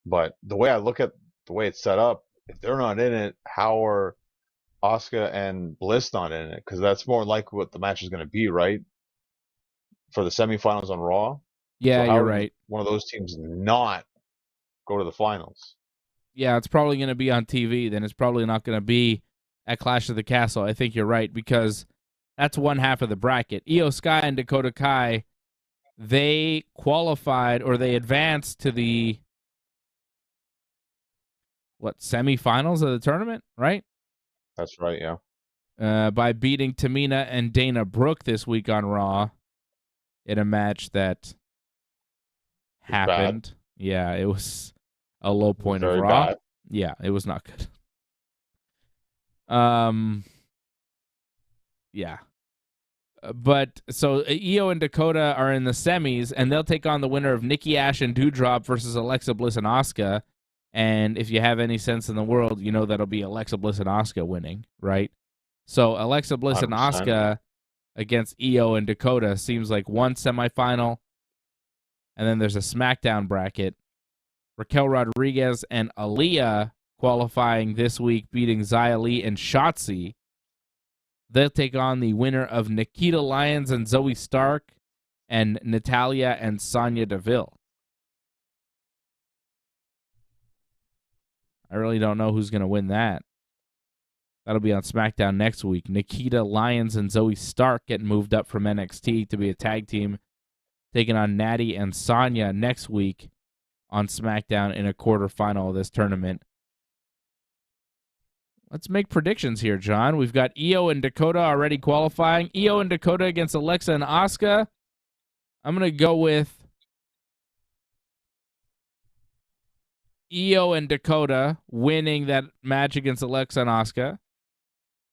But the way I look at the way it's set up, if they're not in it, how are Asuka and Bliss not in it? Because that's more likely what the match is going to be, right? For the semifinals on Raw. Yeah, so you're right. One of those teams not go to the finals. Yeah, it's probably going to be on TV. Then it's probably not going to be at Clash of the Castle. I think you're right, because that's one half of the bracket. Io Sky and Dakota Kai, they qualified, or they advanced to the semifinals of the tournament, right? That's right, yeah. By beating Tamina and Dana Brooke this week on Raw in a match that happened. Bad. Yeah, it was a low point of Raw. Bad. Yeah, it was not good. Yeah. But so Io and Dakota are in the semis, and they'll take on the winner of Nikki Ash and Doudrop versus Alexa Bliss and Asuka. And if you have any sense in the world, you know that'll be Alexa Bliss and Asuka winning, right? So Alexa Bliss 100%. And Asuka against Io and Dakota seems like one semifinal, and then there's a SmackDown bracket. Raquel Rodriguez and Aaliyah qualifying this week, beating Xia Li and Shotzi. They'll take on the winner of Nikita Lyons and Zoe Stark, and Natalya and Sonya Deville. I really don't know who's going to win that. That'll be on SmackDown next week. Nikita Lyons and Zoe Stark getting moved up from NXT to be a tag team, taking on Natty and Sonya next week. on SmackDown in a quarterfinal of this tournament. Let's make predictions here, John. We've got Io and Dakota already qualifying. Io and Dakota against Alexa and Asuka. I'm going to go with Io and Dakota winning that match against Alexa and Asuka.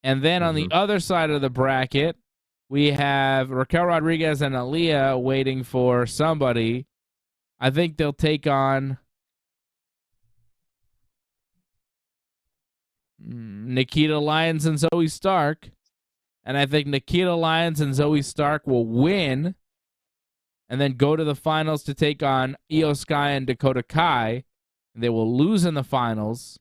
And then on the other side of the bracket, we have Raquel Rodriguez and Aaliyah waiting for somebody. I think they'll take on Nikita Lyons and Zoe Stark. And I think Nikita Lyons and Zoe Stark will win and then go to the finals to take on Io Sky and Dakota Kai. They will lose in the finals.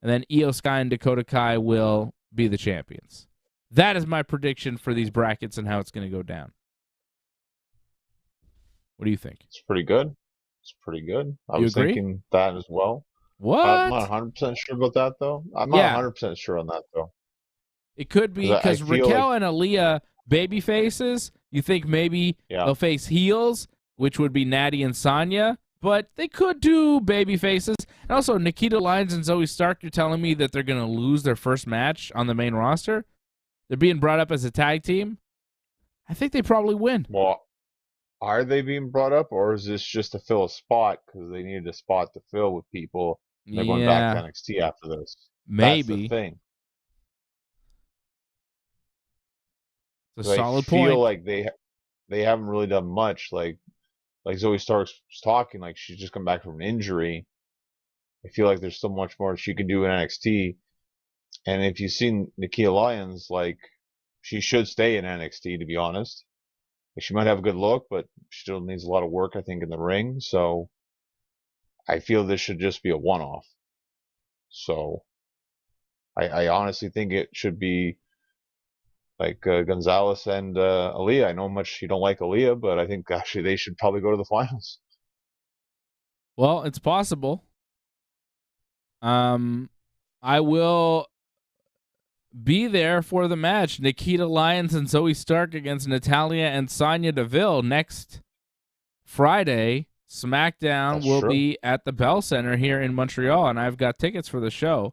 And then Io Sky and Dakota Kai will be the champions. That is my prediction for these brackets and how it's going to go down. What do you think? It's pretty good. I was thinking that as well. What? I'm not 100% sure about that, though. I'm not 100% sure on that, though. It could be because Raquel and Aaliyah baby faces. You think maybe they'll face heels, which would be Natty and Sonya, but they could do baby faces. And also, Nikita Lyons and Zoe Stark, you're telling me that they're going to lose their first match on the main roster? They're being brought up as a tag team? I think they probably win. Well, are they being brought up, or is this just to fill a spot because they needed a spot to fill with people? They're going back to NXT after this. Maybe. That's the thing. It's a solid point. I feel like they haven't really done much. Like Zoe Stark's talking, like she's just come back from an injury. I feel like there's so much more she can do in NXT. And if you've seen Nikita Lyons, like she should stay in NXT, to be honest. Like, she might have a good look, but she still needs a lot of work, I think, in the ring. So I feel this should just be a one-off. So I honestly think it should be like Gonzalez and Aaliyah. I know much you don't like Aaliyah, but I think actually they should probably go to the finals. Well, it's possible. I will be there for the match. Nikita Lyons and Zoe Stark against Natalya and Sonya Deville next Friday. SmackDown will be at the Bell Center here in Montreal, and I've got tickets for the show.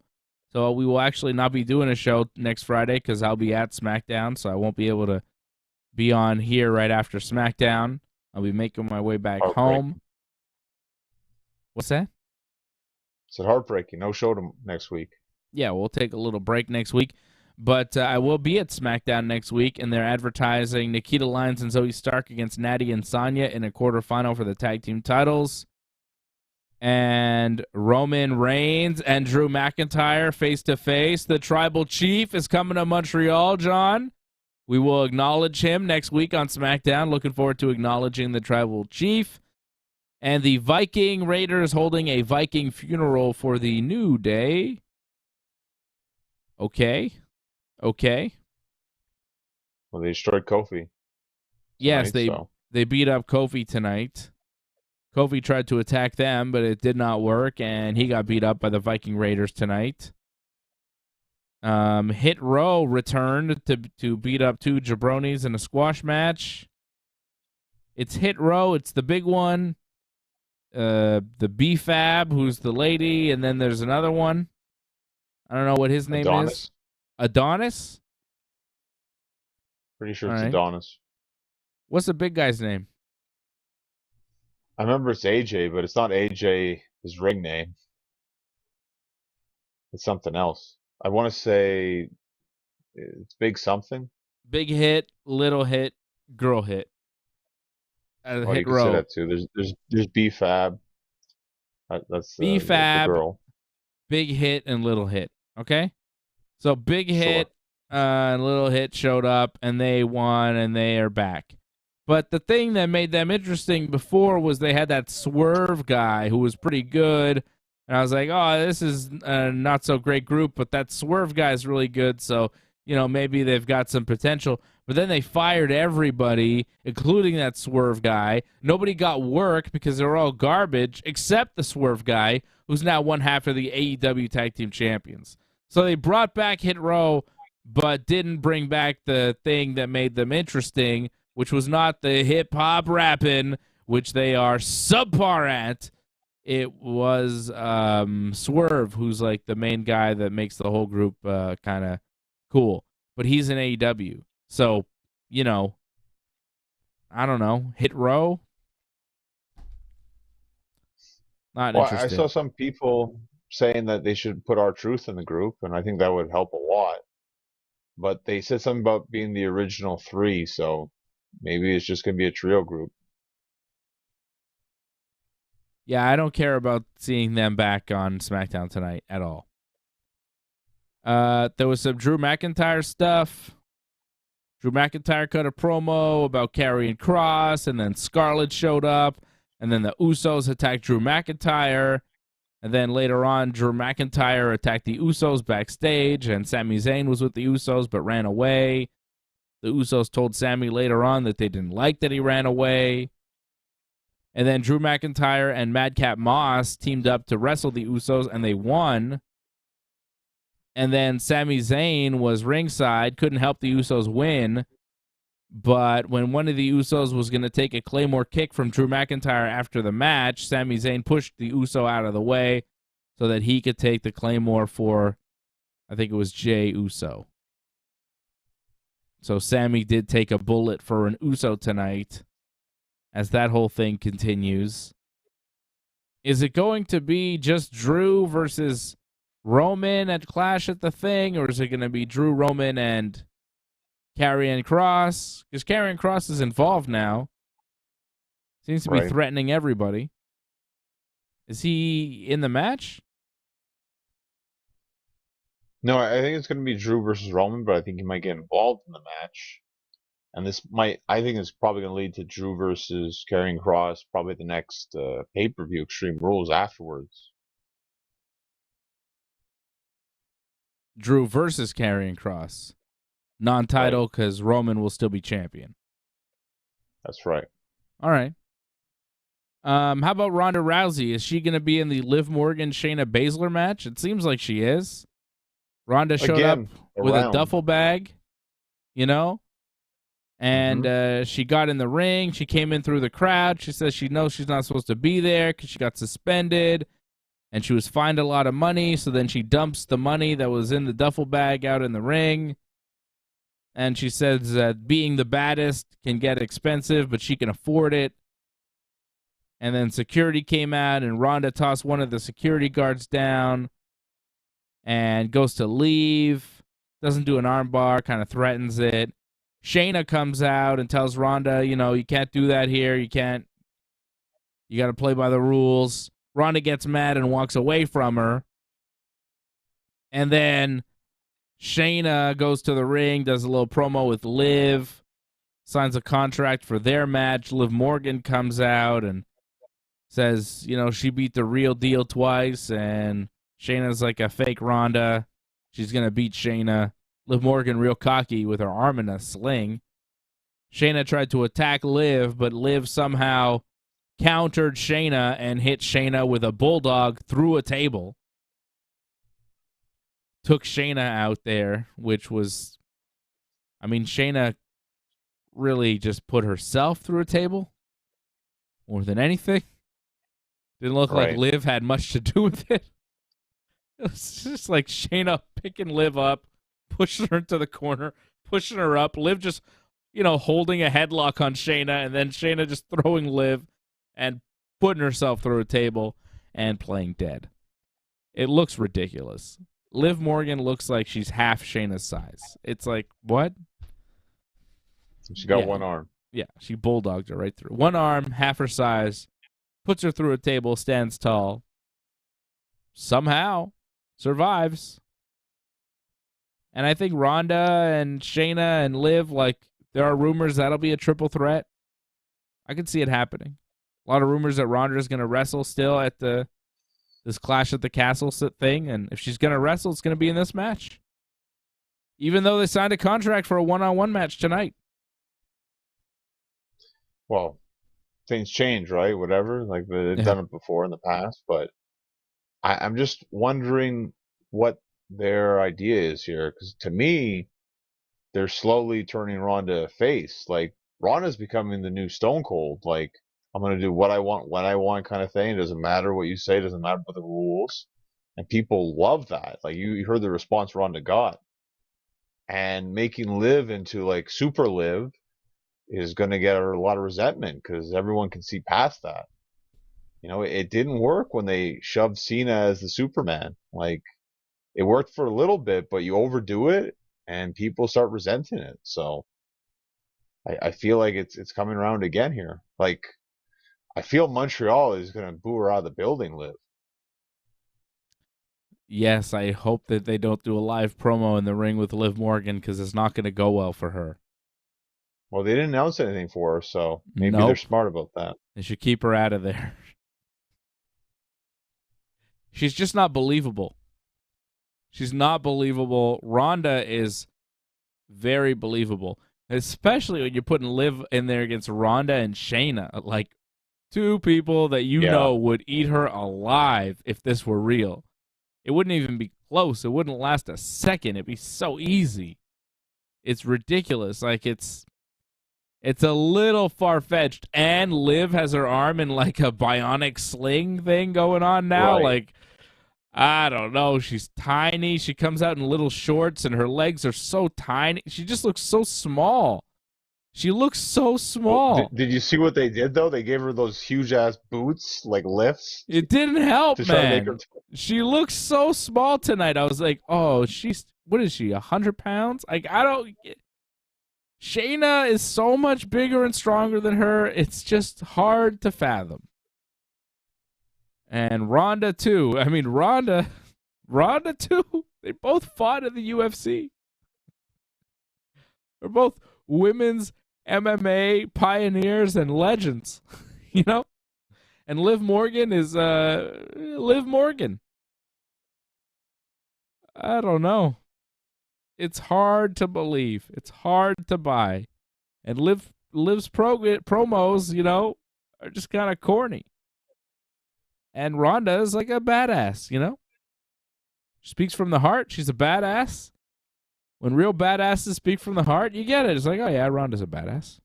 So we will actually not be doing a show next Friday because I'll be at SmackDown, so I won't be able to be on here right after SmackDown. I'll be making my way back home. What's that? It's heartbreaking. No show next week. Yeah, we'll take a little break next week. But I will be at SmackDown next week, and they're advertising Nikita Lyons and Zoe Stark against Natty and Sonya in a quarterfinal for the tag team titles. And Roman Reigns and Drew McIntyre face-to-face. The Tribal Chief is coming to Montreal, John. We will acknowledge him next week on SmackDown. Looking forward to acknowledging the Tribal Chief. And the Viking Raiders holding a Viking funeral for the New Day. Okay. Well, they destroyed Kofi. Yes, they beat up Kofi tonight. Kofi tried to attack them, but it did not work, and he got beat up by the Viking Raiders tonight. Hit Row returned to beat up two jabronis in a squash match. It's Hit Row. It's the big one. The B-Fab, who's the lady, and then there's another one. I don't know what his name is. Adonis? Pretty sure it's Adonis. What's the big guy's name? I remember it's AJ, but it's not AJ, his ring name. It's something else. I want to say it's Big something. Big Hit, Little Hit, Girl Hit. Hit Row. Say that too. There's B-Fab. That's B-Fab, the girl. Big Hit, and Little Hit. Okay? So Big Hit and Little Hit showed up, and they won, and they are back. But the thing that made them interesting before was they had that Swerve guy who was pretty good. And I was like, oh, this is a not-so-great group, but that Swerve guy is really good, so, maybe they've got some potential. But then they fired everybody, including that Swerve guy. Nobody got work because they're all garbage, except the Swerve guy, who's now one half of the AEW Tag Team Champions. So they brought back Hit Row, but didn't bring back the thing that made them interesting, which was not the hip-hop rapping, which they are subpar at. It was Swerve, who's like the main guy that makes the whole group kind of cool. But he's in AEW. So, you know, I don't know. Hit Row? Not Well, I interested. saw some people saying that they should put R-Truth in the group, and I think that would help a lot. But they said something about being the original three, so maybe it's just going to be a trio group. Yeah, I don't care about seeing them back on SmackDown tonight at all. There was some Drew McIntyre stuff. Drew McIntyre cut a promo about Karrion Kross, and then Scarlett showed up, and then the Usos attacked Drew McIntyre, and then later on, Drew McIntyre attacked the Usos backstage, and Sami Zayn was with the Usos but ran away. The Usos told Sami later on that they didn't like that he ran away. And then Drew McIntyre and Madcap Moss teamed up to wrestle the Usos, and they won. And then Sami Zayn was ringside, couldn't help the Usos win. But when one of the Usos was going to take a Claymore kick from Drew McIntyre after the match, Sami Zayn pushed the Uso out of the way so that he could take the Claymore for, I think it was Jey Uso. So Sami did take a bullet for an Uso tonight as that whole thing continues. Is it going to be just Drew versus Roman at Clash at the Thing, or is it going to be Drew, Roman, and Karrion Kross? Because Karrion Kross is involved now. Seems to be threatening everybody. Is he in the match? No, I think it's going to be Drew versus Roman, but I think he might get involved in the match. And I think it's probably going to lead to Drew versus Karrion Kross, probably the next pay-per-view Extreme Rules afterwards. Drew versus Karrion Kross. Non-title, because Roman will still be champion. That's right. All right. How about Ronda Rousey? Is she going to be in the Liv Morgan Shayna Baszler match? It seems like she is. Ronda showed up with a duffel bag, you know? And she got in the ring. She came in through the crowd. She says she knows she's not supposed to be there because she got suspended. And she was fined a lot of money. So then she dumps the money that was in the duffel bag out in the ring. And she says that being the baddest can get expensive, but she can afford it. And then security came out, and Ronda tossed one of the security guards down and goes to leave. Doesn't do an armbar, kind of threatens it. Shayna comes out and tells Ronda, you can't do that here. You got to play by the rules. Ronda gets mad and walks away from her. And then Shayna goes to the ring, does a little promo with Liv, signs a contract for their match. Liv Morgan comes out and says, she beat the real deal twice, and Shayna's like a fake Ronda. She's going to beat Shayna. Liv Morgan real cocky with her arm in a sling. Shayna tried to attack Liv, but Liv somehow countered Shayna and hit Shayna with a bulldog through a table. Took Shayna out there, which was, Shayna really just put herself through a table more than anything. Didn't look like Liv had much to do with it. It was just like Shayna picking Liv up, pushing her into the corner, pushing her up. Liv just, holding a headlock on Shayna, and then Shayna just throwing Liv and putting herself through a table and playing dead. It looks ridiculous. Liv Morgan looks like she's half Shayna's size. It's like, what? She got one arm. Yeah, she bulldogged her right through. One arm, half her size, puts her through a table, stands tall. Somehow survives. And I think Ronda and Shayna and Liv, there are rumors that'll be a triple threat. I could see it happening. A lot of rumors that Ronda is going to wrestle still at this Clash at the Castle thing, and if she's going to wrestle, it's going to be in this match. Even though they signed a contract for a one-on-one match tonight. Well, things change, right? Whatever. They've done it before in the past, but I'm just wondering what their idea is here, because to me, they're slowly turning Ronda face. Ronda's becoming the new Stone Cold. I'm going to do what I want, when I want kind of thing. It doesn't matter what you say. It doesn't matter about the rules. And people love that. Like you heard the response Ronda got. And making Liv into like Super Liv is going to get a lot of resentment because everyone can see past that. You know, it didn't work when they shoved Cena as the Superman. Like, it worked for a little bit, but you overdo it and people start resenting it. So I feel like it's coming around again here. Like, I feel Montreal is going to boo her out of the building, Liv. Yes, I hope that they don't do a live promo in the ring with Liv Morgan because it's not going to go well for her. Well, they didn't announce anything for her, so maybe they're smart about that. They should keep her out of there. She's just not believable. She's not believable. Ronda is very believable, especially when you're putting Liv in there against Ronda and Shayna, like two people that you know would eat her alive if this were real. It wouldn't even be close. It wouldn't last a second. It'd be so easy. It's ridiculous. Like, it's a little far-fetched. And Liv has her arm in like a bionic sling thing going on now. Right. Like, I don't know. She's tiny. She comes out in little shorts and her legs are so tiny. She just looks so small. She looks so small. Well, did you see what they did, though? They gave her those huge-ass boots, like lifts. It didn't help, man. She looks so small tonight. I was like, oh, what is she, 100 pounds? Like, I don't... Shayna is so much bigger and stronger than her. It's just hard to fathom. And Ronda, too. I mean, Ronda, too. They both fought in the UFC. They're both women's MMA pioneers and legends, you know? And Liv Morgan is Liv Morgan. I don't know. It's hard to believe. It's hard to buy. And Liv's promos, you know, are just kind of corny. And Ronda is like a badass, you know? She speaks from the heart. She's a badass. When real badasses speak from the heart, you get it. It's like, oh yeah, Ronda's a badass.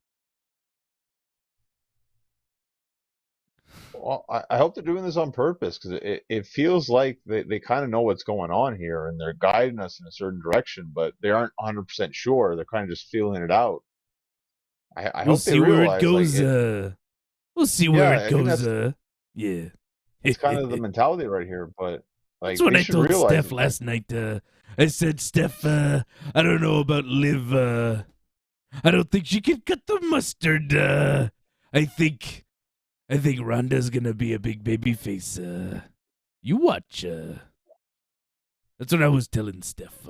Well, I hope they're doing this on purpose because it feels like they kind of know what's going on here and they're guiding us in a certain direction, but they aren't 100% sure. They're kind of just feeling it out. I hope they realize, we'll see where it goes. We'll see where it goes. Yeah. It's kind of the mentality right here, but like, that's what I told Steph last night. I said, Steph, I don't know about Liv. I don't think she can cut the mustard. I think Ronda's gonna be a big baby face. You watch. That's what I was telling Steph.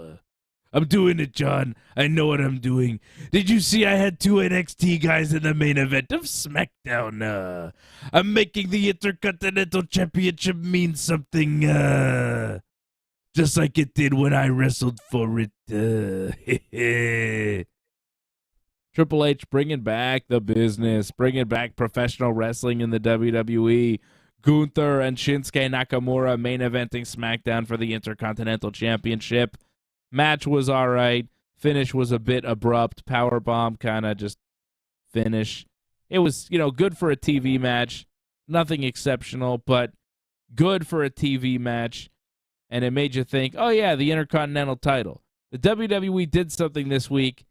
I'm doing it, John. I know what I'm doing. Did you see I had 2 NXT guys in the main event of SmackDown? I'm making the Intercontinental Championship mean something, just like it did when I wrestled for it. Triple H bringing back the business, bringing back professional wrestling in the WWE. Gunther and Shinsuke Nakamura main eventing SmackDown for the Intercontinental Championship. Match was all right. Finish was a bit abrupt. Powerbomb kind of just finish. It was, good for a TV match. Nothing exceptional, but good for a TV match. And it made you think, oh, yeah, the Intercontinental title. The WWE did something this week.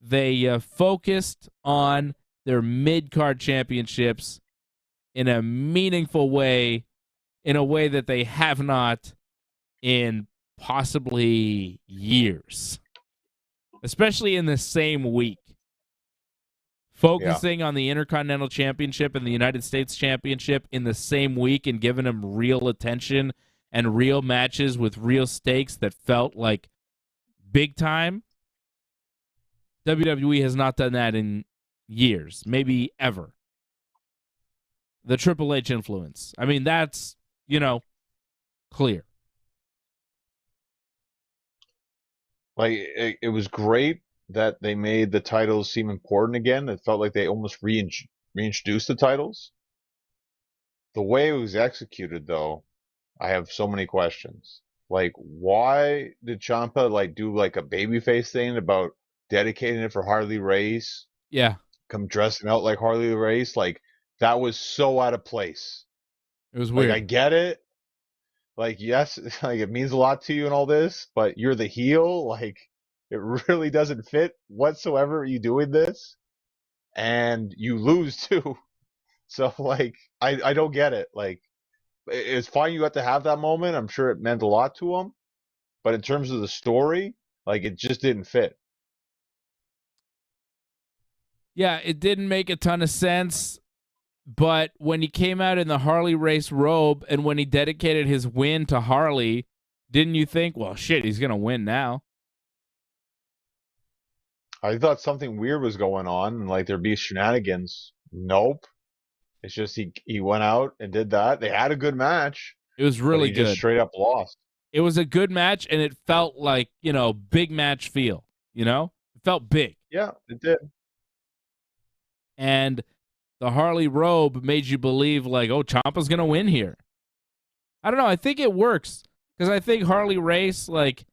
They focused on their mid-card championships in a meaningful way, in a way that they have not in possibly years, especially in the same week. Focusing on the Intercontinental Championship and the United States Championship in the same week and giving them real attention and real matches with real stakes that felt like big time. WWE has not done that in years, maybe ever. The Triple H influence. I mean, that's, clear. Like, it was great that they made the titles seem important again. It felt like they almost reintroduced the titles. The way it was executed, though, I have so many questions. Like, why did Ciampa do a babyface thing about dedicating it for Harley Race? Yeah. Come dressing out like Harley Race. Like, that was so out of place. It was weird. Like, I get it. Like, yes, like it means a lot to you and all this, but you're the heel. Like, it really doesn't fit whatsoever. You doing this, and you lose too. So, like, I don't get it. Like, it's fine you got to have that moment. I'm sure it meant a lot to him, but in terms of the story, like, it just didn't fit. Yeah, it didn't make a ton of sense. But when he came out in the Harley Race robe and when he dedicated his win to Harley, didn't you think, well, shit, he's going to win now? I thought something weird was going on, and like there'd be shenanigans. Nope. It's just he went out and did that. They had a good match. It was really good. Just straight up lost. It was a good match, and it felt like, big match feel, It felt big. Yeah, it did. And the Harley robe made you believe, like, oh, Ciampa's going to win here. I don't know. I think it works because I think Harley Race, like,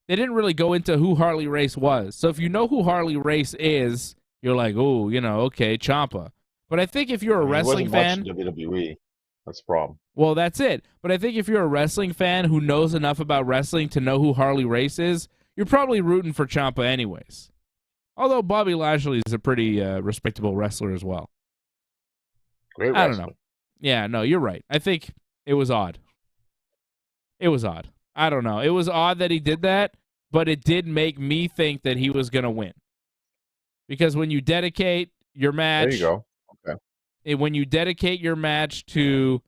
they didn't really go into who Harley Race was. So if you know who Harley Race is, you're like, oh, okay, Ciampa. But I think if you're a wrestling fan, WWE, that's the problem. Well, that's it. But I think if you're a wrestling fan who knows enough about wrestling to know who Harley Race is, you're probably rooting for Ciampa anyways. Although Bobby Lashley is a pretty respectable wrestler as well. Great wrestler. I don't know. Yeah, no, you're right. I think it was odd. It was odd. I don't know. It was odd that he did that, but it did make me think that he was going to win. Because when you dedicate your match... There you go. Okay. When you dedicate your match to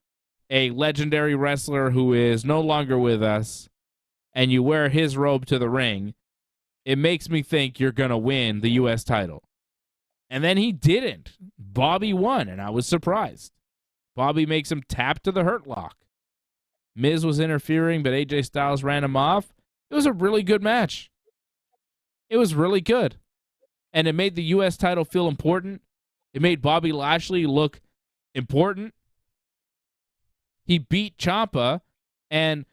a legendary wrestler who is no longer with us, and you wear his robe to the ring, it makes me think you're going to win the U.S. title. And then he didn't. Bobby won, and I was surprised. Bobby makes him tap to the Hurt Lock. Miz was interfering, but AJ Styles ran him off. It was a really good match. It was really good. And it made the U.S. title feel important. It made Bobby Lashley look important. He beat Ciampa, and,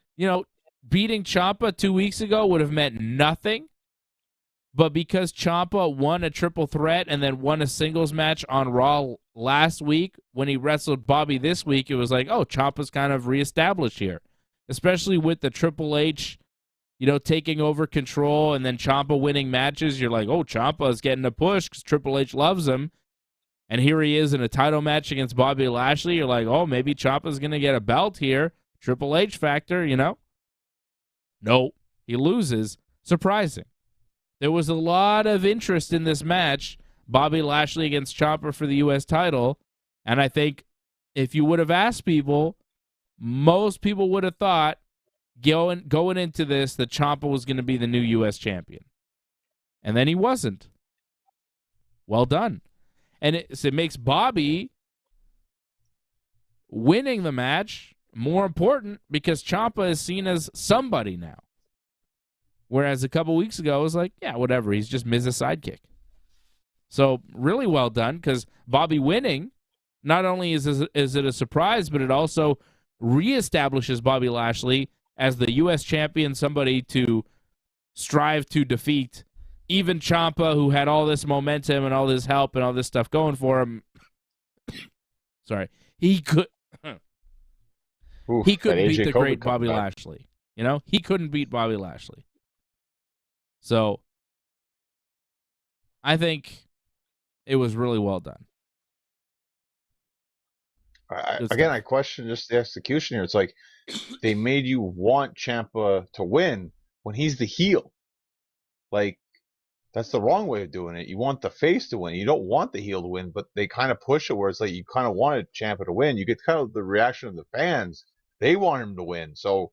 beating Ciampa 2 weeks ago would have meant nothing. But because Ciampa won a triple threat and then won a singles match on Raw last week, when he wrestled Bobby this week, it was like, oh, Ciampa's kind of reestablished here. Especially with the Triple H, taking over control and then Ciampa winning matches. You're like, oh, Ciampa's getting a push because Triple H loves him. And here he is in a title match against Bobby Lashley. You're like, oh, maybe Ciampa's going to get a belt here. Triple H factor, No, he loses. Surprising. There was a lot of interest in this match, Bobby Lashley against Ciampa for the U.S. title, and I think if you would have asked people, most people would have thought going into this that Ciampa was going to be the new U.S. champion. And then he wasn't. Well done. And it makes Bobby winning the match more important because Ciampa is seen as somebody now. Whereas a couple weeks ago, it was like, yeah, whatever. He's just Miz's sidekick. So really well done because Bobby winning, not only is it a surprise, but it also reestablishes Bobby Lashley as the U.S. champion, somebody to strive to defeat. Even Ciampa, who had all this momentum and all this help and all this stuff going for him, sorry, he couldn't beat the great Bobby Lashley. He couldn't beat Bobby Lashley. So, I think it was really well done. I question just the execution here. It's like they made you want Ciampa to win when he's the heel. Like, that's the wrong way of doing it. You want the face to win. You don't want the heel to win, but they kind of push it where it's like you kind of wanted Ciampa to win. You get kind of the reaction of the fans. They want him to win. So,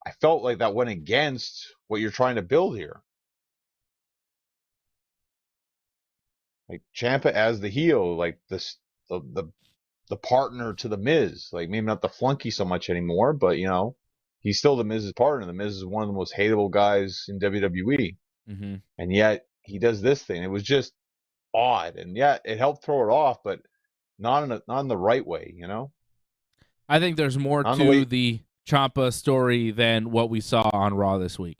I felt like that went against what you're trying to build here. Like Ciampa as the heel, like the partner to the Miz, like maybe not the flunky so much anymore, but he's still the Miz's partner. The Miz is one of the most hateable guys in WWE, and yet he does this thing. It was just odd, and yet it helped throw it off, but not in the right way. I think there's more to the Ciampa story than what we saw on Raw this week.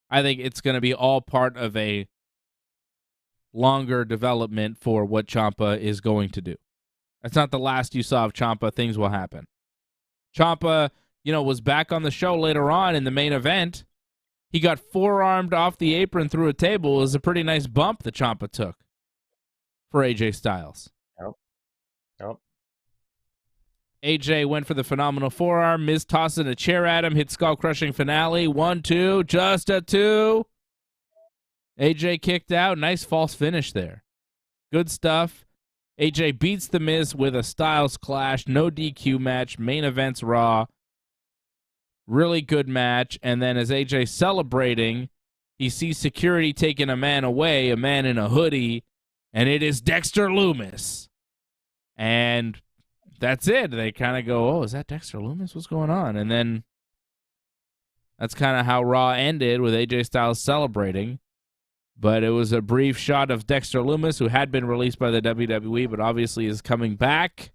I think it's going to be all part of a longer development for what Ciampa is going to do. That's not the last you saw of Ciampa. Things will happen. Ciampa, was back on the show later on in the main event. He got forearmed off the apron through a table. It was a pretty nice bump that Ciampa took for AJ Styles. Yep. AJ went for the phenomenal forearm. Miz tossing a chair at him. Hit skull-crushing finale. 1, 2. Just a 2. AJ kicked out. Nice false finish there. Good stuff. AJ beats The Miz with a Styles Clash. No DQ match. Main event's Raw. Really good match. And then as AJ's celebrating, he sees security taking a man away, a man in a hoodie, and it is Dexter Lumis. And that's it. They kind of go, oh, is that Dexter Lumis? What's going on? And then that's kind of how Raw ended, with AJ Styles celebrating. But it was a brief shot of Dexter Lumis, who had been released by the WWE, but obviously is coming back,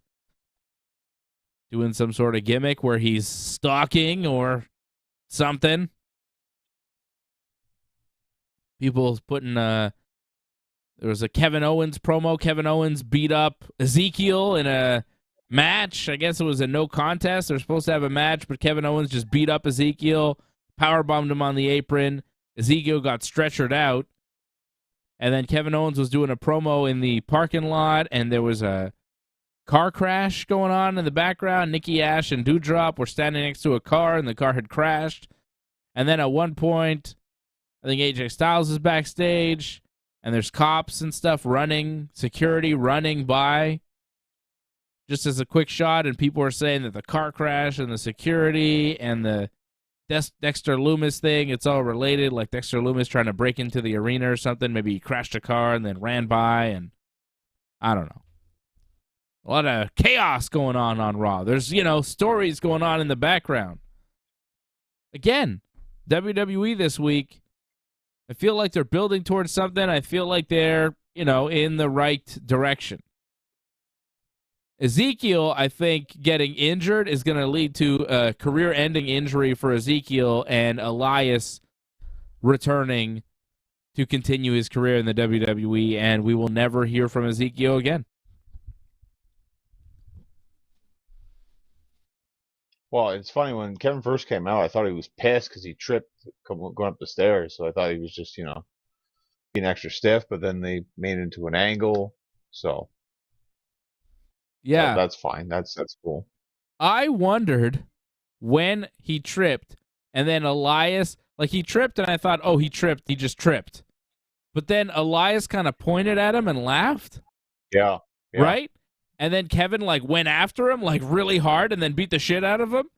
doing some sort of gimmick where he's stalking or something. People putting there was a Kevin Owens promo. Kevin Owens beat up Ezekiel in a match. I guess it was a no contest. They're supposed to have a match, but Kevin Owens just beat up Ezekiel, powerbombed him on the apron. Ezekiel got stretchered out. And then Kevin Owens was doing a promo in the parking lot, and there was a car crash going on in the background. Nikki Ash and Doudrop were standing next to a car, and the car had crashed. And then at one point, I think AJ Styles is backstage, and there's cops and stuff running, security running by, just as a quick shot, and people are saying that the car crash and the security and the Dexter Lumis thing, it's all related, like Dexter Lumis trying to break into the arena or something. Maybe he crashed a car and then ran by, and I don't know. A lot of chaos going on Raw. There's, stories going on in the background. Again, WWE this week, I feel like they're building towards something. I feel like they're, in the right direction. Ezekiel, I think, getting injured is going to lead to a career-ending injury for Ezekiel, and Elias returning to continue his career in the WWE, and we will never hear from Ezekiel again. Well, it's funny, when Kevin first came out, I thought he was pissed because he tripped going up the stairs, so I thought he was just, being extra stiff, but then they made it into an angle, so... Yeah, that's fine. That's cool. I wondered when he tripped, and then Elias, he tripped, and I thought, oh, he tripped. He just tripped. But then Elias kind of pointed at him and laughed. Yeah. Right? And then Kevin, went after him, really hard, and then beat the shit out of him.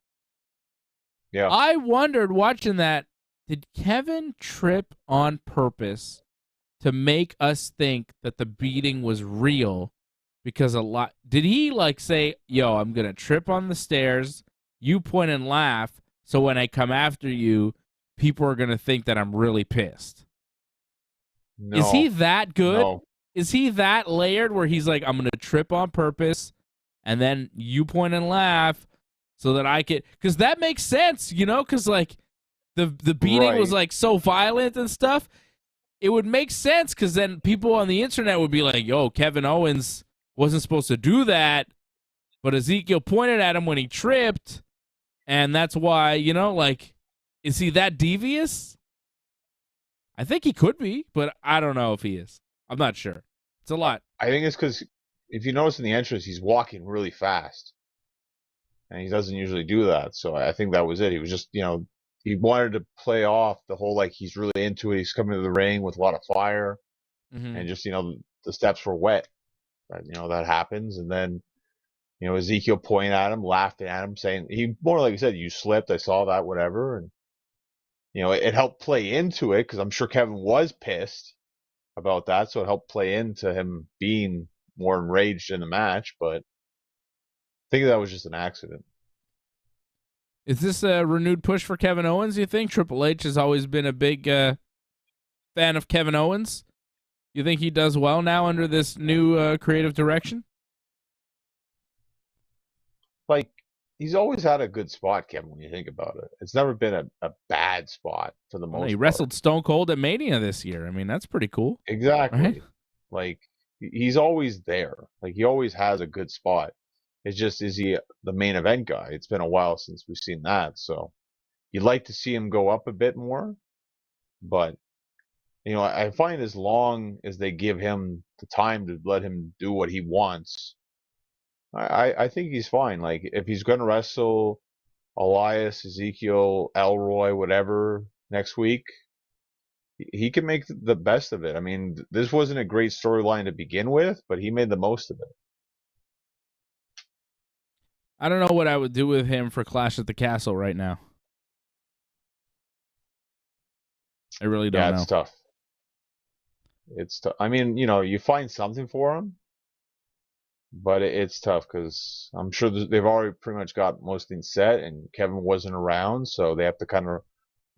Yeah. I wondered, watching that, did Kevin trip on purpose to make us think that the beating was real? Because did he say, yo, I'm going to trip on the stairs, you point and laugh, so when I come after you, people are going to think that I'm really pissed? No. Is he that good? No. Is he that layered where he's like, I'm going to trip on purpose, and then you point and laugh so that I can... Because that makes sense, because the beating was so violent and stuff. It would make sense, because then people on the internet would be like, yo, Kevin Owens wasn't supposed to do that, but Ezekiel pointed at him when he tripped, and that's why, is he that devious? I think he could be, but I don't know if he is. I'm not sure. It's a lot. I think it's because, if you notice in the entrance, he's walking really fast, and he doesn't usually do that, so I think that was it. He was just, he wanted to play off the whole, he's really into it, he's coming to the ring with a lot of fire, and just, the steps were wet. That happens, and then Ezekiel pointed at him, laughing at him, saying, he more like he said, you slipped, I saw that, whatever, and it helped play into it, because I'm sure Kevin was pissed about that, so it helped play into him being more enraged in the match, but I think that was just an accident. Is this a renewed push for Kevin Owens, you think? Triple H has always been a big fan of Kevin Owens. You think he does well now under this new creative direction? He's always had a good spot, Kevin, when you think about it. It's never been a bad spot for the most part. He wrestled Stone Cold at Mania this year. I mean, that's pretty cool. Exactly. Right? He's always there. Like, he always has a good spot. It's just, is he the main event guy? It's been a while since we've seen that. So you'd like to see him go up a bit more, but I find as long as they give him the time to let him do what he wants, I think he's fine. Like, if he's going to wrestle Elias, Ezekiel, Elroy, whatever next week, he can make the best of it. I mean, this wasn't a great storyline to begin with, but he made the most of it. I don't know what I would do with him for Clash at the Castle right now. I really don't know. Yeah, it's tough. It's tough. I mean, you find something for him, but it's tough because I'm sure they've already pretty much got most things set, and Kevin wasn't around, so they have to kind of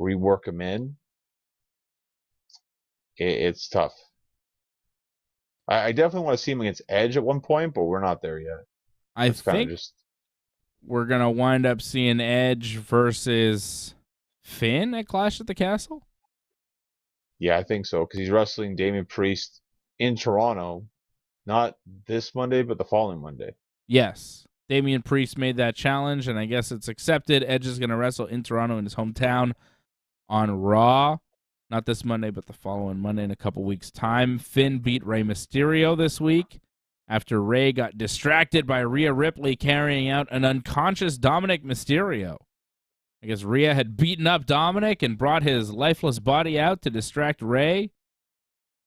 rework him in. It's tough. I definitely want to see him against Edge at one point, but we're not there yet. I think we're going to wind up seeing Edge versus Finn at Clash at the Castle? Yeah, I think so, because he's wrestling Damian Priest in Toronto, not this Monday, but the following Monday. Yes. Damian Priest made that challenge, and I guess it's accepted. Edge is going to wrestle in Toronto in his hometown on Raw. Not this Monday, but the following Monday in a couple weeks' time. Finn beat Rey Mysterio this week after Rey got distracted by Rhea Ripley carrying out an unconscious Dominic Mysterio. I guess Rhea had beaten up Dominic and brought his lifeless body out to distract Rey,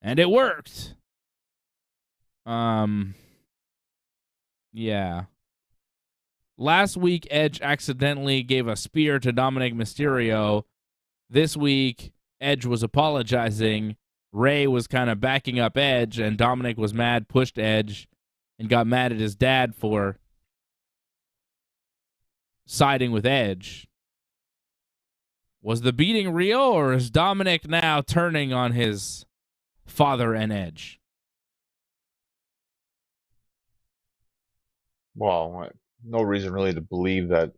and it worked. Yeah. Last week, Edge accidentally gave a spear to Dominic Mysterio. This week, Edge was apologizing. Rey was kind of backing up Edge, and Dominic was mad, pushed Edge, and got mad at his dad for siding with Edge. Was the beating real, or is Dominic now turning on his father and Edge? Well, no reason really to believe that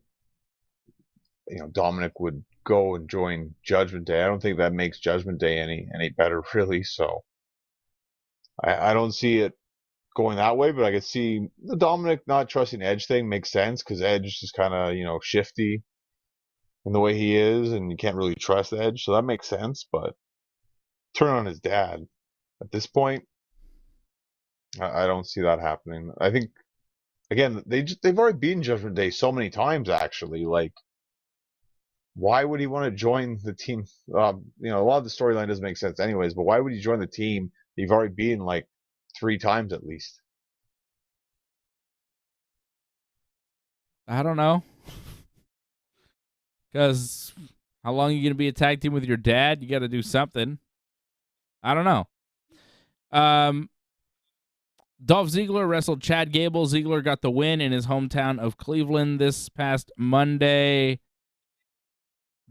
Dominic would go and join Judgment Day. I don't think that makes Judgment Day any better, really. So I don't see it going that way, but I could see the Dominic not trusting Edge thing makes sense because Edge is kind of shifty in the way he is, and you can't really trust Edge, so that makes sense. But turn on his dad at this point, I don't see that happening. I think again they've already beaten Judgment Day so many times. Actually, like, why would he want to join the team? A lot of the storyline doesn't make sense anyways, but why would he join the team you've already beaten like 3 times at least? I don't know. Because how long are you going to be a tag team with your dad? You got to do something. I don't know. Dolph Ziggler wrestled Chad Gable. Ziggler got the win in his hometown of Cleveland this past Monday,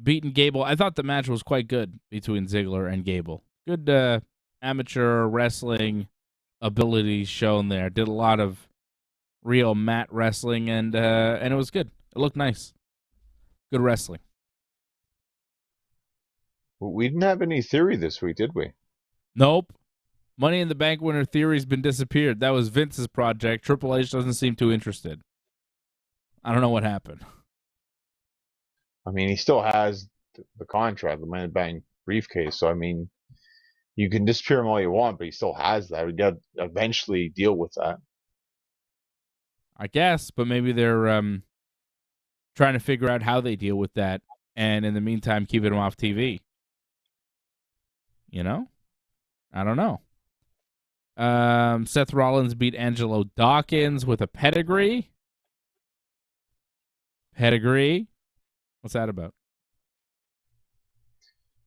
beating Gable. I thought the match was quite good between Ziggler and Gable. Good amateur wrestling abilities shown there. Did a lot of real mat wrestling, and it was good. It looked nice. Good wrestling. We didn't have any theory this week, did we? Nope. Money in the Bank winner theory's been disappeared. That was Vince's project. Triple H doesn't seem too interested. I don't know what happened. I mean, he still has the contract, the Money in the Bank briefcase. So, I mean, you can disappear him all you want, but he still has that. We got to eventually deal with that. I guess, but maybe they're trying to figure out how they deal with that, and in the meantime, keeping him off TV. I don't know. Seth Rollins beat Angelo Dawkins with a pedigree. Pedigree? What's that about?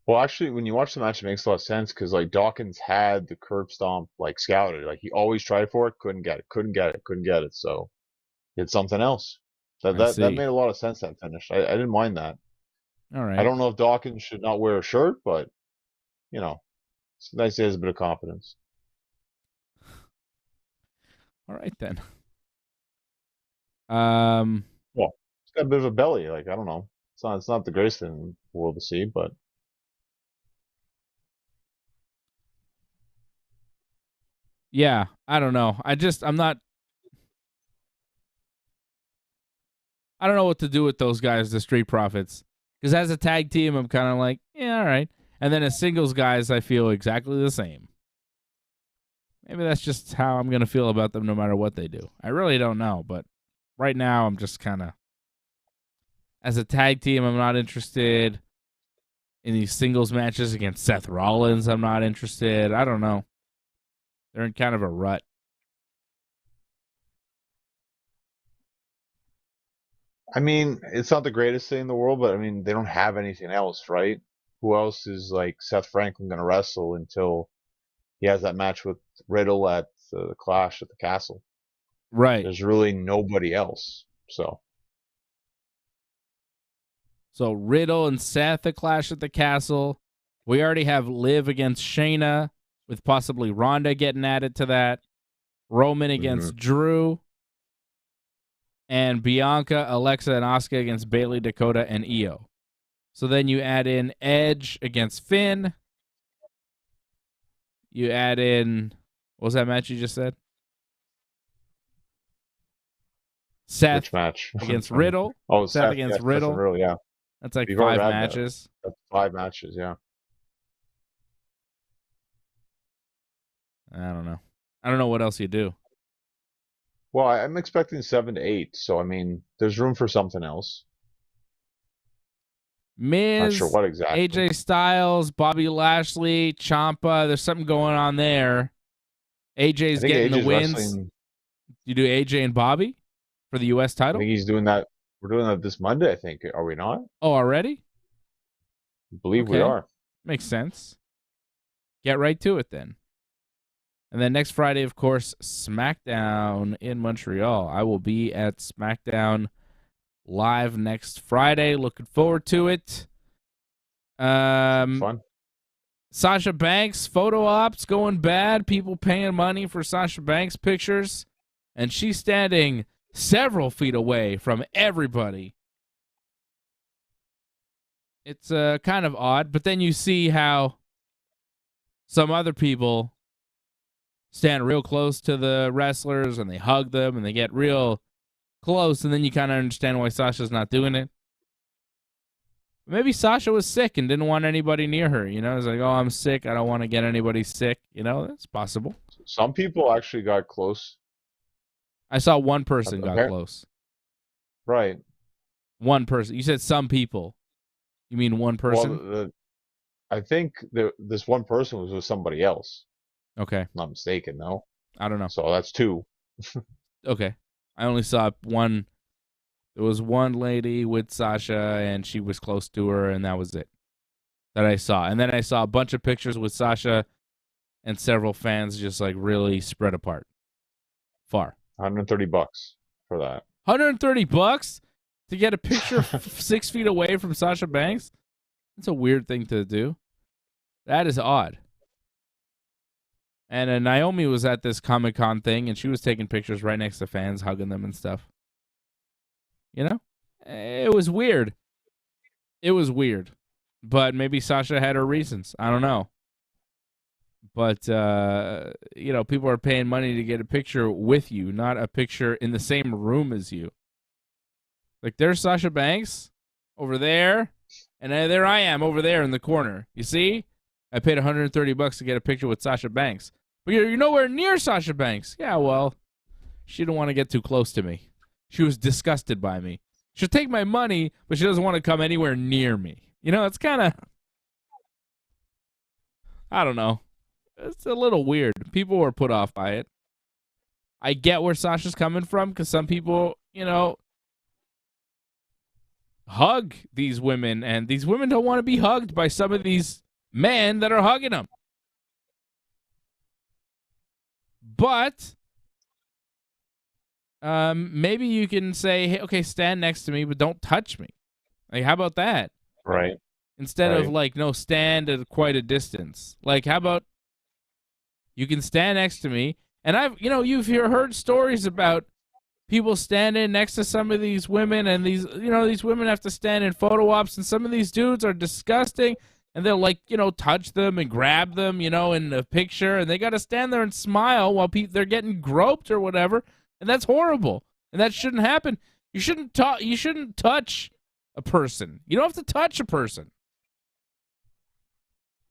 Well, actually, when you watch the match, it makes a lot of sense because, like, Dawkins had the curb stomp, like, scouted. Like, he always tried for it, couldn't get it. So, he had something else. That made a lot of sense, that finish. I didn't mind that. All right. I don't know if Dawkins should not wear a shirt, but, it's nice he has a bit of confidence. All right, then. Well, he's got a bit of a belly. Like, I don't know. It's not the greatest thing in the world to see, but. Yeah, I don't know. I don't know what to do with those guys, the Street Profits. Because as a tag team, I'm kind of like, yeah, all right. And then as singles guys, I feel exactly the same. Maybe that's just how I'm going to feel about them no matter what they do. I really don't know, but right now I'm just kind of... As a tag team, I'm not interested in these singles matches against Seth Rollins. I'm not interested. I don't know. They're in kind of a rut. I mean, it's not the greatest thing in the world, but I mean, they don't have anything else, right? Who else is like Seth Franklin going to wrestle until he has that match with Riddle at the Clash at the Castle? Right. There's really nobody else. So Riddle and Seth at Clash at the Castle. We already have Liv against Shayna, with possibly Ronda getting added to that. Roman against Drew. And Bianca, Alexa, and Asuka against Bayley, Dakota, and Io. So then you add in Edge against Finn. You add in... What was that match you just said? Seth which match? against Riddle. Oh, Seth against Riddle. Yeah. That's like 5 matches. That's 5 matches, yeah. I don't know. I don't know what else you do. Well, I'm expecting 7 to 8, so I mean, there's room for something else. Miz, not sure what exactly. AJ Styles, Bobby Lashley, Ciampa. There's something going on there. AJ's getting the wins. Wrestling. You do AJ and Bobby for the U.S. title? I think he's doing that. We're doing that this Monday, I think. Are we not? Oh, already? I believe we are. Makes sense. Get right to it then. And then next Friday, of course, SmackDown in Montreal. I will be at SmackDown live next Friday. Looking forward to it. Fun. Sasha Banks, photo ops going bad. People paying money for Sasha Banks pictures. And she's standing several feet away from everybody. It's kind of odd. But then you see how some other people stand real close to the wrestlers and they hug them and they get real close, and then you kind of understand why Sasha's not doing it. Maybe Sasha was sick and didn't want anybody near her, you know? It's like, oh, I'm sick. I don't want to get anybody sick. You know, that's possible. Some people actually got close. I saw one person got close. Right. One person. You said some people. You mean one person? Well, I think this one person was with somebody else. Okay. If I'm not mistaken, no? I don't know. So that's 2. Okay. I only saw one. There was one lady with Sasha, and she was close to her, and that was it that I saw. And then I saw a bunch of pictures with Sasha and several fans just like really spread apart. Far. $130 for that. $130 to get a picture 6 feet away from Sasha Banks? That's a weird thing to do. That is odd. And Naomi was at this Comic-Con thing, and she was taking pictures right next to fans, hugging them and stuff. You know? It was weird. It was weird. But maybe Sasha had her reasons. I don't know. But, you know, people are paying money to get a picture with you, not a picture in the same room as you. Like, there's Sasha Banks over there, and there I am over there in the corner. You see? I paid $130 to get a picture with Sasha Banks. But you're nowhere near Sasha Banks. Yeah, well, she didn't want to get too close to me. She was disgusted by me. She'll take my money, but she doesn't want to come anywhere near me. You know, it's kind of... I don't know. It's a little weird. People were put off by it. I get where Sasha's coming from, because some people, you know, hug these women, and these women don't want to be hugged by some of these men that are hugging them. But maybe you can say, hey, okay, stand next to me, but don't touch me. Like, how about that? Right. Instead of like, no, stand at quite a distance. Like, how about you can stand next to me? And you've heard stories about people standing next to some of these women, and these women have to stand in photo ops, and some of these dudes are disgusting. and they'll like, touch them and grab them, in a picture, and they got to stand there and smile while they're getting groped or whatever, and that's horrible, and that shouldn't happen. You shouldn't touch a person. You don't have to touch a person.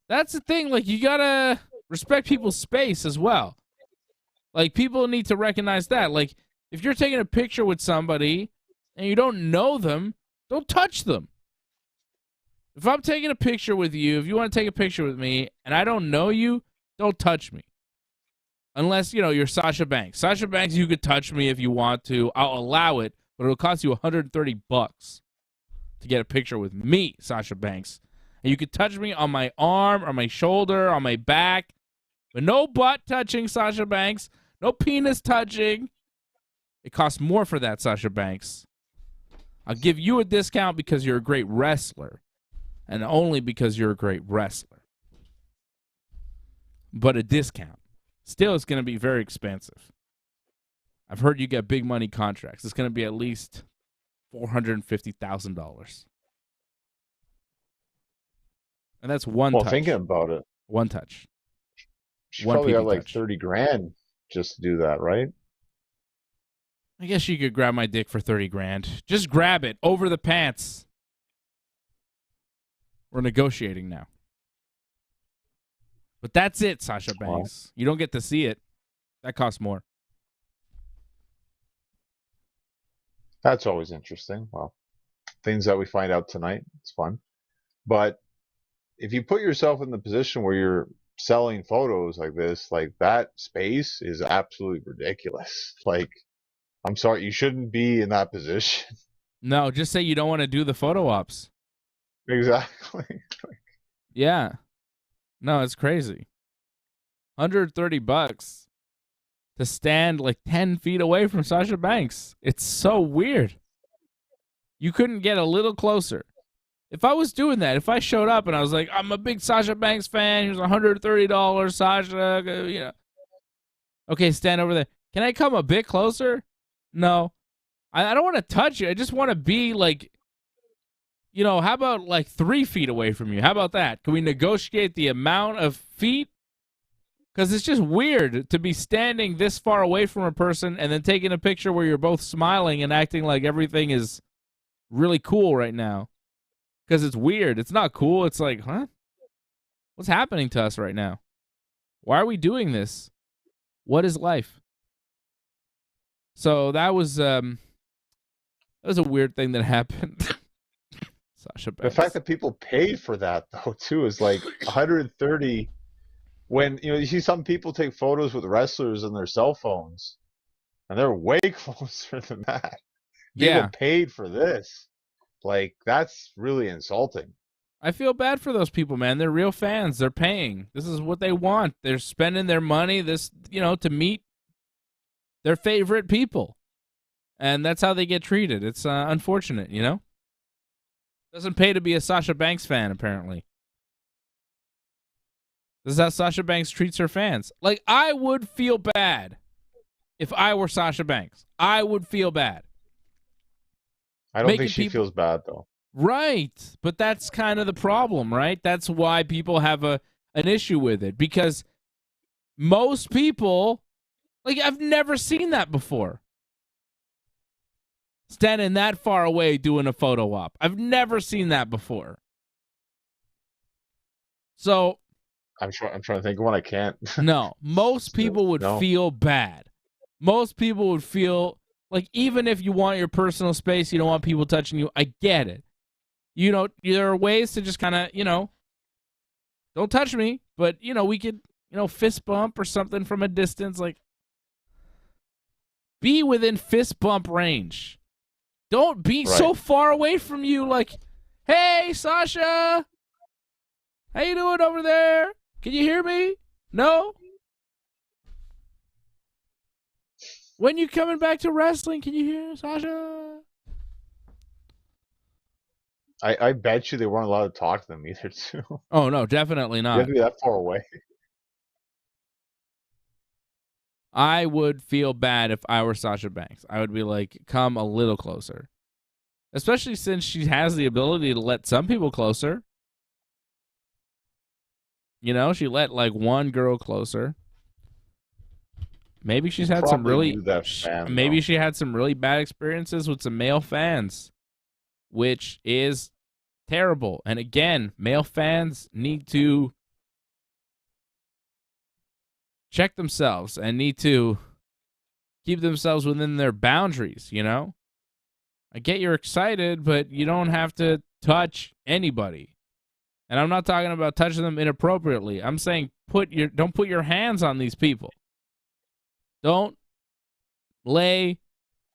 That's the thing. Like, you gotta respect people's space as well. Like, people need to recognize that. Like, if you're taking a picture with somebody and you don't know them, don't touch them. If I'm taking a picture with you, if you want to take a picture with me and I don't know you, don't touch me. Unless, you're Sasha Banks. Sasha Banks, you could touch me if you want to. I'll allow it, but it'll cost you $130 to get a picture with me, Sasha Banks. And you could touch me on my arm, or my shoulder, on my back, but no butt touching, Sasha Banks. No penis touching. It costs more for that, Sasha Banks. I'll give you a discount because you're a great wrestler. And only because you're a great wrestler. But a discount. Still, it's going to be very expensive. I've heard you get big money contracts. It's going to be at least $450,000. And that's one touch. Well, thinking about it. One touch. She probably got like $30,000 just to do that, right? I guess you could grab my dick for $30,000. Just grab it over the pants. We're negotiating now. But that's it, Sasha Banks. You don't get to see it. That costs more. That's always interesting. Well, things that we find out tonight. It's fun. But if you put yourself in the position where you're selling photos like this, like, that space is absolutely ridiculous. Like, I'm sorry, you shouldn't be in that position. No, just say you don't want to do the photo ops. Exactly. Yeah. No, it's crazy. $130 to stand like 10 feet away from Sasha Banks. It's so weird. You couldn't get a little closer. If I was doing that, if I showed up and I was like, I'm a big Sasha Banks fan, here's $130, Sasha, Okay, stand over there. Can I come a bit closer? No. I don't want to touch you. I just want to be like, how about like 3 feet away from you? How about that? Can we negotiate the amount of feet? Because it's just weird to be standing this far away from a person and then taking a picture where you're both smiling and acting like everything is really cool right now. Because it's weird. It's not cool. It's like, huh? What's happening to us right now? Why are we doing this? What is life? So that was a weird thing that happened. Sasha Banks. The fact that people paid for that, though, too, is like $130. When you see some people take photos with wrestlers on their cell phones, and they're way closer than that. People paid for this. Like, that's really insulting. I feel bad for those people, man. They're real fans. They're paying. This is what they want. They're spending their money to meet their favorite people. And that's how they get treated. It's unfortunate, Doesn't pay to be a Sasha Banks fan, apparently. This is how Sasha Banks treats her fans. Like, I would feel bad if I were Sasha Banks. I would feel bad. I don't think she feels bad, though. Right. But that's kind of the problem, right? That's why people have an issue with it. Because most people, like, I've never seen that before. Standing that far away doing a photo op. I've never seen that before. So I'm trying to think of one I can't. No, most people would feel bad. Most people would feel like, even if you want your personal space, you don't want people touching you. I get it. There are ways to just kind of, don't touch me, but we could, fist bump or something from a distance, like, be within fist bump range. Don't be so far away from you, like, hey, Sasha, how you doing over there? Can you hear me? No? When you coming back to wrestling, can you hear Sasha? I bet you they weren't allowed to talk to them either, too. Oh, no, definitely not. You have to be that far away. I would feel bad if I were Sasha Banks. I would be like, come a little closer. Especially since she has the ability to let some people closer. You know, she let like one girl closer. Maybe she's had some really maybe she had some really bad experiences with some male fans, which is terrible. And again, male fans need to check themselves and need to keep themselves within their boundaries, you know? I get you're excited, but you don't have to touch anybody. And I'm not talking about touching them inappropriately. I'm saying don't put your hands on these people. Don't lay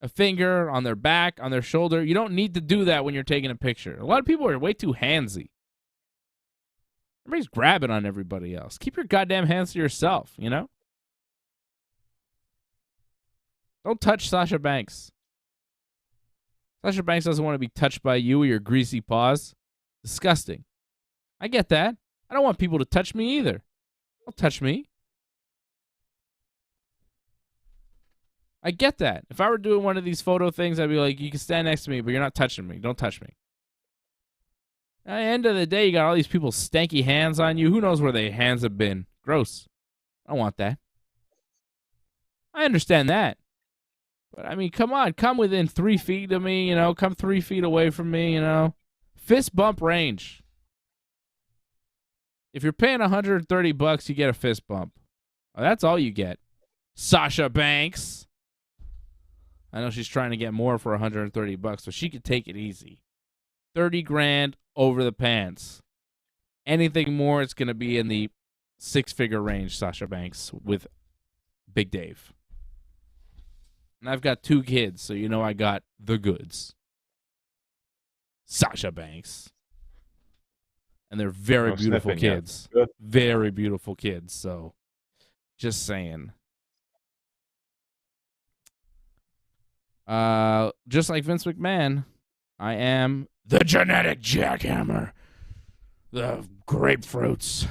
a finger on their back, on their shoulder. You don't need to do that when you're taking a picture. A lot of people are way too handsy. Everybody's grabbing on everybody else. Keep your goddamn hands to yourself, you know? Don't touch Sasha Banks. Sasha Banks doesn't want to be touched by you or your greasy paws. Disgusting. I get that. I don't want people to touch me either. Don't touch me. I get that. If I were doing one of these photo things, I'd be like, you can stand next to me, but you're not touching me. Don't touch me. At the end of the day, you got all these people's stanky hands on you. Who knows where their hands have been? Gross. I don't want that. I understand that. But, I mean, come on. Come within 3 feet of me, you know. Come 3 feet away from me, you know. Fist bump range. If you're paying $130, you get a fist bump. Oh, that's all you get. Sasha Banks. I know she's trying to get more for $130, so she could take it easy. 30 grand over the pants. Anything more, it's going to be in the 6-figure range, Sasha Banks, with Big Dave. And I've got 2 kids, so you know I got the goods. Sasha Banks. And they're very beautiful kids. Very beautiful kids, so just saying. Just like Vince McMahon, I am the genetic jackhammer. The grapefruits.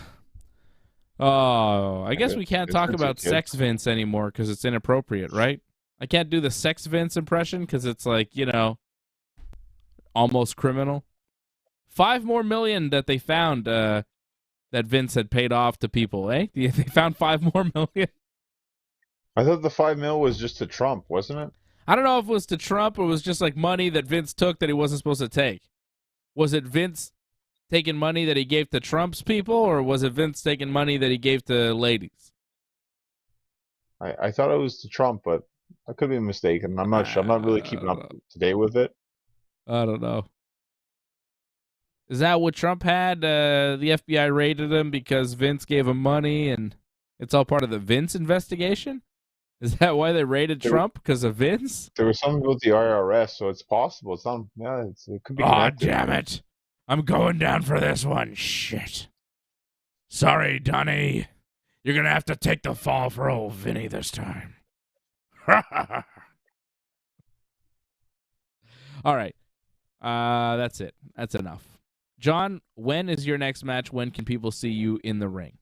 Oh, I guess we can't talk about Sex Vince anymore because it's inappropriate, right? I can't do the Sex Vince impression because it's like, you know, almost criminal. $5 million more that they found that Vince had paid off to people, eh? They found $5 million more. I thought the $5 million was just to Trump, wasn't it? I don't know if it was to Trump or it was just like money that Vince took that he wasn't supposed to take. Was it Vince taking money that he gave to Trump's people, or was it Vince taking money that he gave to ladies? I thought it was to Trump, but I could be mistaken. I'm not sure. I'm not really keeping up to date with it. I don't know. Is that what Trump had? The FBI raided him because Vince gave him money, and it's all part of the Vince investigation? Is that why they raided Trump? Because of Vince? There was something with the IRS, so it's possible. It's not. Yeah, it could be. Oh, damn it! I'm going down for this one. Shit. Sorry, Donnie. You're gonna have to take the fall for old Vinny this time. All right. That's it. That's enough. John, when is your next match? When can people see you in the ring?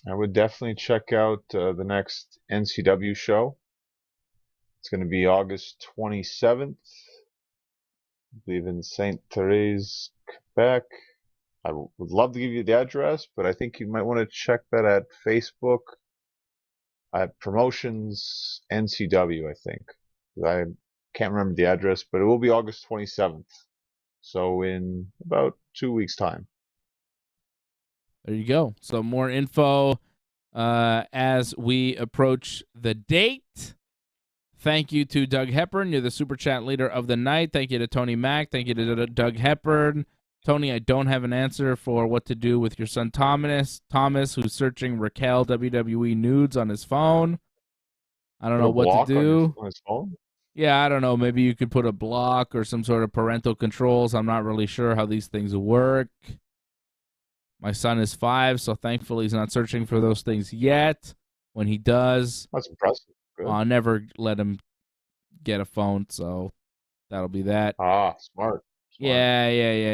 I would definitely check out the next NCW show. It's going to be August 27th. I believe in St. Therese, Quebec. I would love to give you the address, but I think you might want to check that at Facebook at Promotions NCW, I think. I can't remember the address, but it will be August 27th. So in about 2 weeks' time. There you go. So more info as we approach the date. Thank you to Doug Hepburn. You're the Super Chat leader of the night. Thank you to Tony Mack. Thank you to Doug Hepburn. Tony, I don't have an answer for what to do with your son Thomas, who's searching Raquel WWE nudes on his phone. I don't know what to do. On his phone? Yeah, I don't know. Maybe you could put a block or some sort of parental controls. I'm not really sure how these things work. My son is 5, so thankfully he's not searching for those things yet. When he does, that's impressive. Good. I'll never let him get a phone, so that'll be that. Ah, smart. Yeah.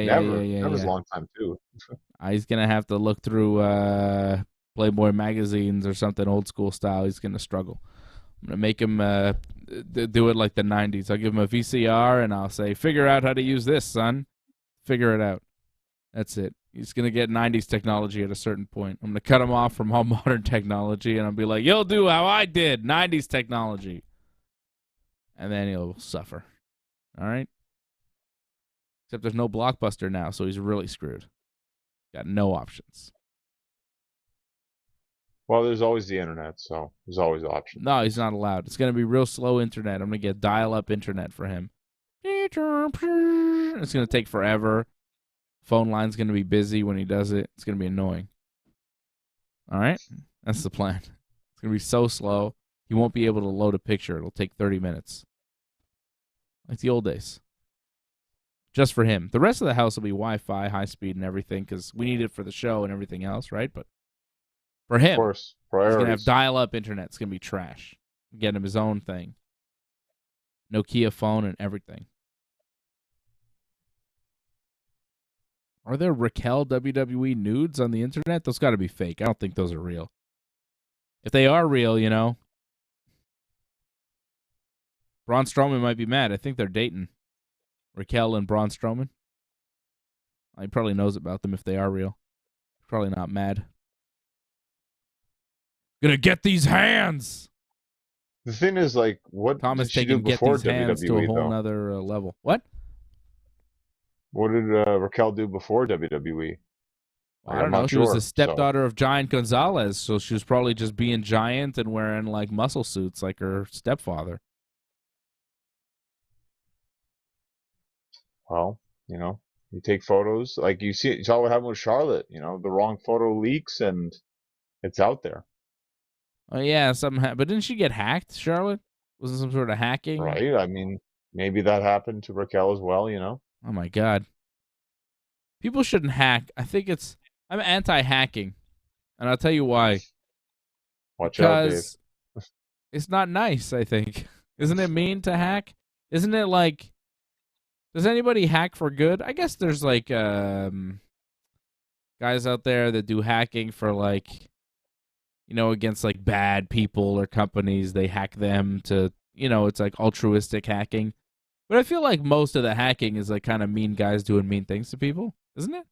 That was a long time, too. He's going to have to look through Playboy magazines or something old school style. He's going to struggle. I'm going to make him do it like the 90s. I'll give him a VCR, and I'll say, figure out how to use this, son. Figure it out. That's it. He's going to get 90s technology at a certain point. I'm going to cut him off from all modern technology, and I'll be like, you'll do how I did, 90s technology. And then he'll suffer. All right? Except there's no Blockbuster now, so he's really screwed. Got no options. Well, there's always the internet, so there's always options. No, he's not allowed. It's going to be real slow internet. I'm going to get dial-up internet for him. It's going to take forever. Phone line's going to be busy when he does it. It's going to be annoying. All right? That's the plan. It's going to be so slow. He won't be able to load a picture. It'll take 30 minutes. Like the old days. Just for him. The rest of the house will be Wi-Fi, high speed, and everything because we need it for the show and everything else, right? But for him, of course, he's going to have dial-up internet. It's going to be trash. Get him his own thing. Nokia phone and everything. Are there Raquel WWE nudes on the internet? Those got to be fake. I don't think those are real. If they are real, you know, Braun Strowman might be mad. I think they're dating. Raquel and Braun Strowman. He probably knows about them if they are real. Probably not mad. Gonna get these hands. The thing is, like, what Thomas did she do before WWE, to a whole nother level. What? What did Raquel do before WWE? I don't know. She was the stepdaughter of Giant Gonzalez, so she was probably just being giant and wearing, like, muscle suits like her stepfather. Well, you know, you take photos. Like, you saw what happened with Charlotte. You know, the wrong photo leaks, and it's out there. Oh, yeah, something happened. But didn't she get hacked, Charlotte? Wasn't some sort of hacking? Right. I mean, maybe that happened to Raquel as well, you know? Oh, my God. People shouldn't hack. I'm anti-hacking, and I'll tell you why. Watch out, Dave. It's not nice, I think. Isn't it mean to hack? Isn't it like, does anybody hack for good? I guess there's, like, guys out there that do hacking for, like, you know, against, like, bad people or companies. They hack them to, you know, it's like altruistic hacking. But I feel like most of the hacking is, like, kind of mean guys doing mean things to people, isn't it?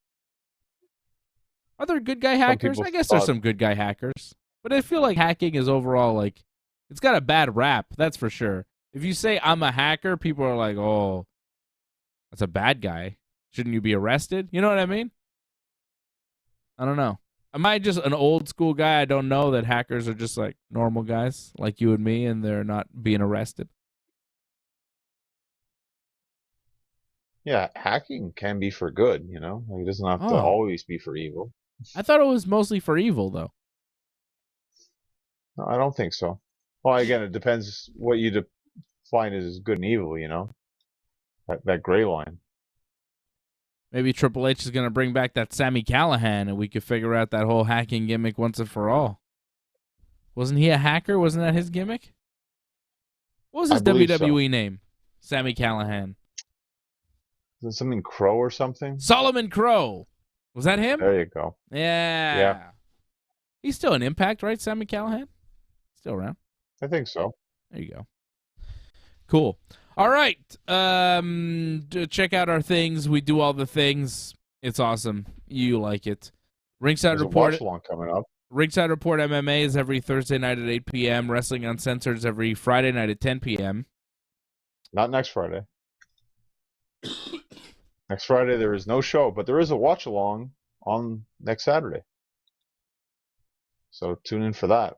Are there good guy hackers? I guess there's some good guy hackers. But I feel like hacking is overall, like, it's got a bad rap, that's for sure. If you say I'm a hacker, people are like, oh, that's a bad guy. Shouldn't you be arrested? You know what I mean? I don't know. Am I just an old school guy? I don't know that hackers are just like normal guys like you and me, and they're not being arrested. Yeah, hacking can be for good, you know? Like, it doesn't have to always be for evil. I thought it was mostly for evil, though. No, I don't think so. Well, again, it depends what you define as good and evil, you know? That gray line. Maybe Triple H is going to bring back that Sami Callihan, and we could figure out that whole hacking gimmick once and for all. Wasn't he a hacker? Wasn't that his gimmick? What was his WWE name? Sami Callihan. Is it something Crow or something? Solomon Crow. Was that him? There you go. Yeah. He's still in Impact, right, Sami Callihan? Still around. I think so. There you go. Cool. All right. Check out our things. We do all the things. It's awesome. You like it. Ringside Report. There's a watch-along coming up. Ringside Report MMA is every Thursday night at 8 p.m. Wrestling Uncensored is every Friday night at 10 p.m. Not next Friday. Next Friday there is no show, but there is a watch-along on next Saturday. So tune in for that.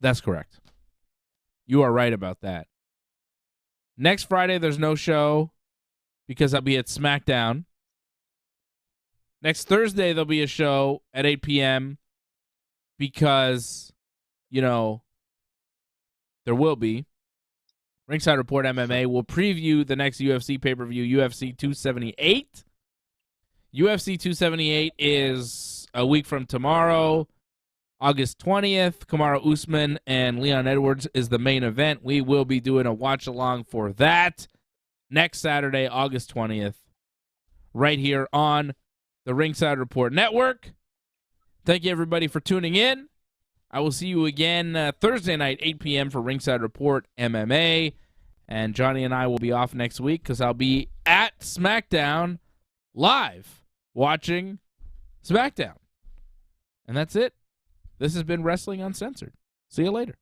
That's correct. You are right about that. Next Friday, there's no show because I'll be at Smackdown. Next Thursday, there'll be a show at 8 p.m. because, you know, there will be. Ringside Report MMA will preview the next UFC pay-per-view, UFC 278. UFC 278 is a week from tomorrow. August 20th, Kamaru Usman and Leon Edwards is the main event. We will be doing a watch-along for that next Saturday, August 20th, right here on the Ringside Report Network. Thank you, everybody, for tuning in. I will see you again Thursday night, 8 p.m. for Ringside Report MMA. And Johnny and I will be off next week because I'll be at SmackDown live watching SmackDown. And that's it. This has been Wrestling Uncensored. See you later.